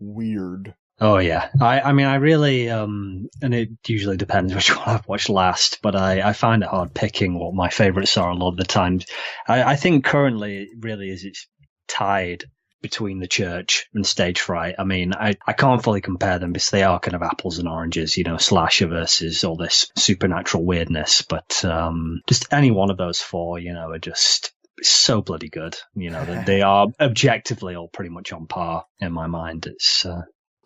weird. Oh yeah. I mean, I really, and it usually depends which one I've watched last, but I find it hard picking what my favorites are a lot of the times. I think currently it really is, it's tied between The Church and Stage Fright. I mean, I can't fully compare them because they are kind of apples and oranges, you know, slasher versus all this supernatural weirdness. But just any one of those four, you know, are just so bloody good. You know, they are objectively all pretty much on par in my mind. It's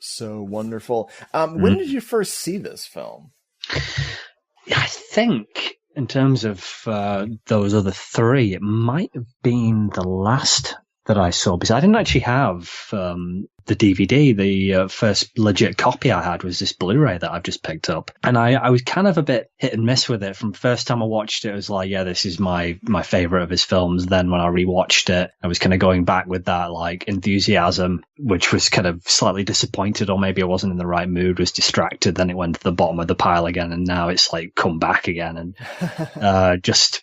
so wonderful. When did you first see this film? I think in terms of those other three, it might have been the last that I saw, because I didn't actually have the DVD. The first legit copy I had was this Blu-ray that I've just picked up, and I was kind of a bit hit and miss with it. From the first time I watched it, it was like, yeah, this is my favorite of his films. Then when I rewatched it, I was kind of going back with that like enthusiasm, which was kind of slightly disappointed, or maybe I wasn't in the right mood, was distracted. Then it went to the bottom of the pile again, and now it's like come back again, and just.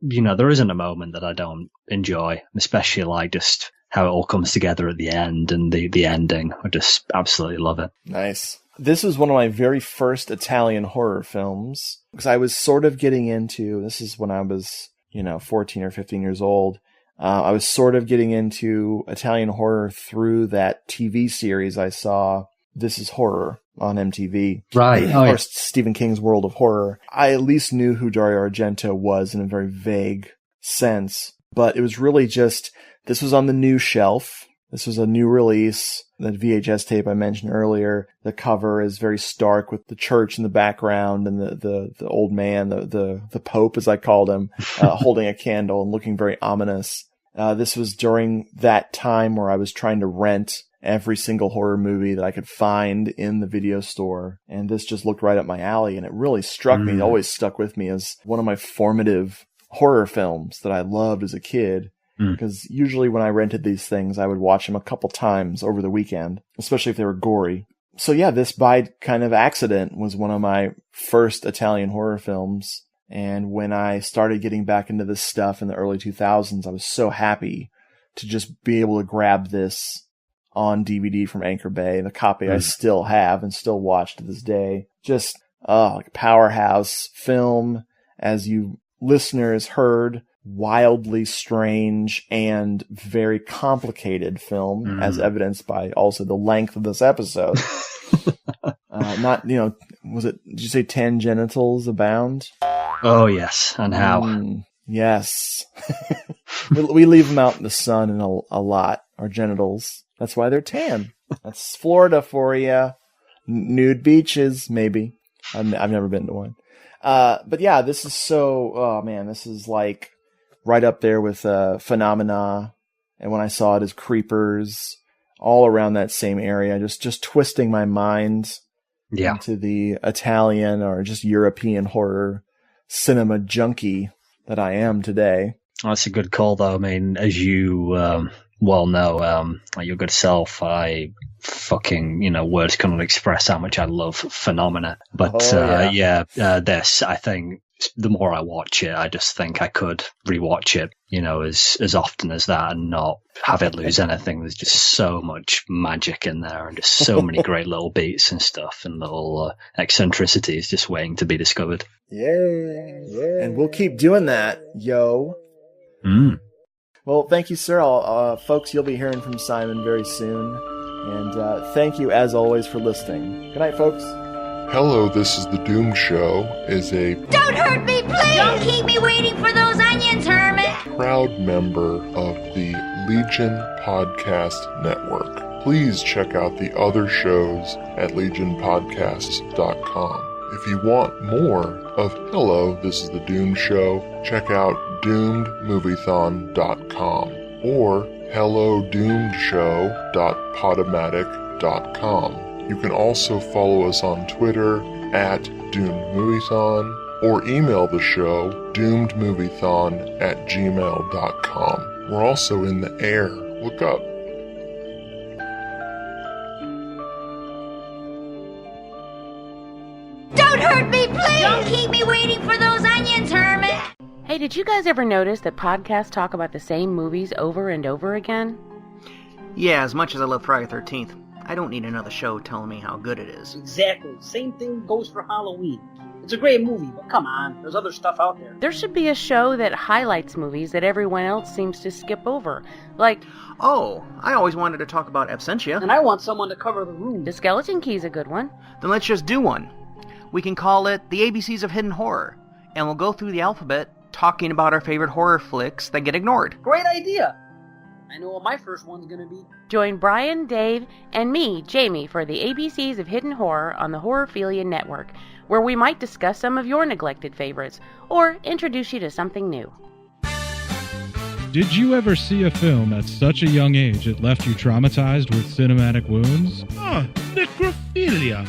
You know, there isn't a moment that I don't enjoy, especially like just how it all comes together at the end and the ending. I just absolutely love it. Nice. This was one of my very first Italian horror films because I was sort of getting into, this is when I was, 14 or 15 years old. I was sort of getting into Italian horror through that TV series I saw, This Is Horror, on MTV. Right. Or Stephen King's World of Horror. I at least knew who Dario Argento was in a very vague sense, but it was really just, this was on the new shelf. This was a new release. That VHS tape I mentioned earlier, the cover is very stark with the church in the background and the old man, the Pope, as I called him, holding a candle and looking very ominous. This was during that time where I was trying to rent every single horror movie that I could find in the video store. And this just looked right up my alley, and it really struck me. It always stuck with me as one of my formative horror films that I loved as a kid. Because usually when I rented these things, I would watch them a couple times over the weekend, especially if they were gory. So yeah, this by kind of accident was one of my first Italian horror films. And when I started getting back into this stuff in the early 2000s, I was so happy to just be able to grab this on DVD from Anchor Bay, the copy I still have and still watch to this day. Just like a powerhouse film, as you listeners heard, wildly strange and very complicated film, as evidenced by also the length of this episode. Not, did you say 10 genitals abound? Oh, yes. And how? Yes. we leave them out in the sun a lot, our genitals. That's why they're tan. That's Florida for you. Nude beaches, maybe. I've never been to one. But yeah, this is this is like right up there with Phenomena. And when I saw it as Creepers, all around that same area, just twisting my mind into the Italian or just European horror cinema junkie that I am today. That's a good call, though. I mean, as you well know, your good self, I fucking, words cannot express how much I love Phenomena. But this, I think, the more I watch it, I just think I could rewatch it, as often as that and not have it lose anything. There's just so much magic in there and just so many great little beats and stuff and little eccentricities just waiting to be discovered. Yeah. And we'll keep doing that, yo. Well, thank you, sir. Folks, you'll be hearing from Simon very soon. And thank you, as always, for listening. Good night, folks. Hello, This is the Doom Show is a Don't hurt me, please! Don't keep me waiting for those onions, Hermit! proud member of the Legion Podcast Network. Please check out the other shows at legionpodcasts.com. If you want more of Hello, This is the Doom Show, check out doomedmoviethon.com or hellodoomedshow.podomatic.com. You can also follow us on Twitter at doomedmoviethon or email the show doomedmoviethon@gmail.com. We're also in the air. Look up. Don't hurt me, please! Don't keep me waiting for those onions, Hermit! Hey, did you guys ever notice that podcasts talk about the same movies over and over again? Yeah, as much as I love Friday the 13th, I don't need another show telling me how good it is. Exactly. Same thing goes for Halloween. It's a great movie, but come on, there's other stuff out there. There should be a show that highlights movies that everyone else seems to skip over. Like... Oh, I always wanted to talk about Absentia. And I want someone to cover the room. The Skeleton Key's a good one. Then let's just do one. We can call it The ABCs of Hidden Horror, and we'll go through the alphabet talking about our favorite horror flicks that get ignored. Great idea! I know what my first one's gonna be. Join Brian, Dave, and me, Jamie, for the ABCs of Hidden Horror on the Horrorphilia Network, where we might discuss some of your neglected favorites, or introduce you to something new. Did you ever see a film at such a young age it left you traumatized with cinematic wounds? Necrophilia.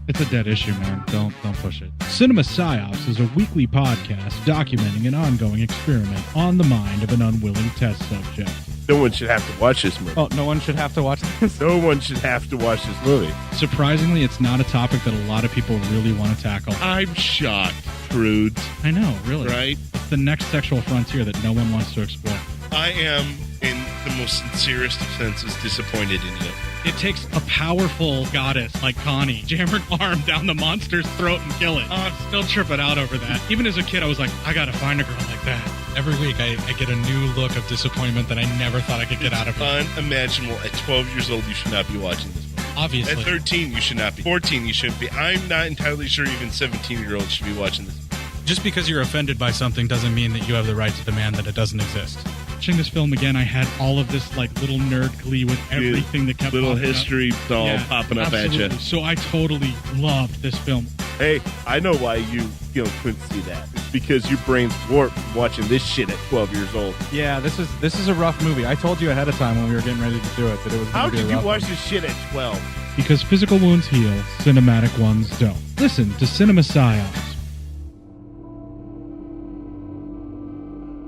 It's a dead issue, man. Don't push it. Cinema Psyops is a weekly podcast documenting an ongoing experiment on the mind of an unwilling test subject. No one should have to watch this movie. Oh, no one should have to watch this? No one should have to watch this movie. Surprisingly, it's not a topic that a lot of people really want to tackle. I'm shocked, prudes. I know, really. Right? It's the next sexual frontier that no one wants to explore. I am, in the most sincerest of senses, disappointed in you. It takes a powerful goddess like Connie, jam her arm down the monster's throat and kill it. Oh, I'm still tripping out over that. Even as a kid, I was like, I gotta find a girl like that. Every week, I get a new look of disappointment that I never thought I could get out of her. Unimaginable. At 12 years old, you should not be watching this movie. Obviously. At 13, you should not be. 14, you shouldn't be. I'm not entirely sure even 17-year-olds should be watching this movie. Just because you're offended by something doesn't mean that you have the right to demand that it doesn't exist. Watching this film again, I had all of this like little nerd glee with everything that kept little popping history up. all popping up absolutely. at you. So I totally loved this film. Hey, I know why you couldn't see that. It's because your brain's warped from watching this shit at 12 years old. Yeah, this is a rough movie. I told you ahead of time when we were getting ready to do it that it was going to be a rough How could you watch one. this shit at 12? Because physical wounds heal, cinematic ones don't. Listen to Cinema Psyops.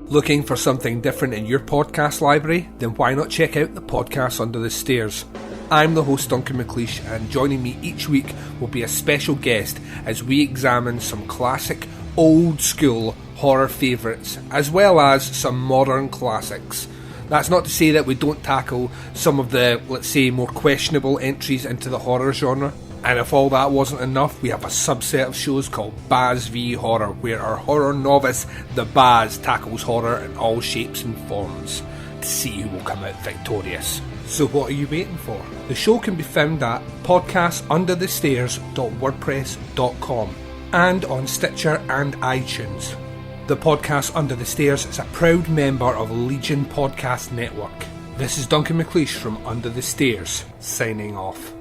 Looking for something different in your podcast library? Then why not check out the Podcast Under the Stairs? I'm the host Duncan McLeish, and joining me each week will be a special guest as we examine some classic, old school horror favourites, as well as some modern classics. That's not to say that we don't tackle some of the, let's say, more questionable entries into the horror genre. And if all that wasn't enough, we have a subset of shows called Baz v Horror, where our horror novice, the Baz, tackles horror in all shapes and forms. to see who will come out victorious. So what are you waiting for? The show can be found at podcastunderthestairs.wordpress.com and on Stitcher and iTunes. The Podcast Under the Stairs is a proud member of Legion Podcast Network. This is Duncan McLeish from Under the Stairs, signing off.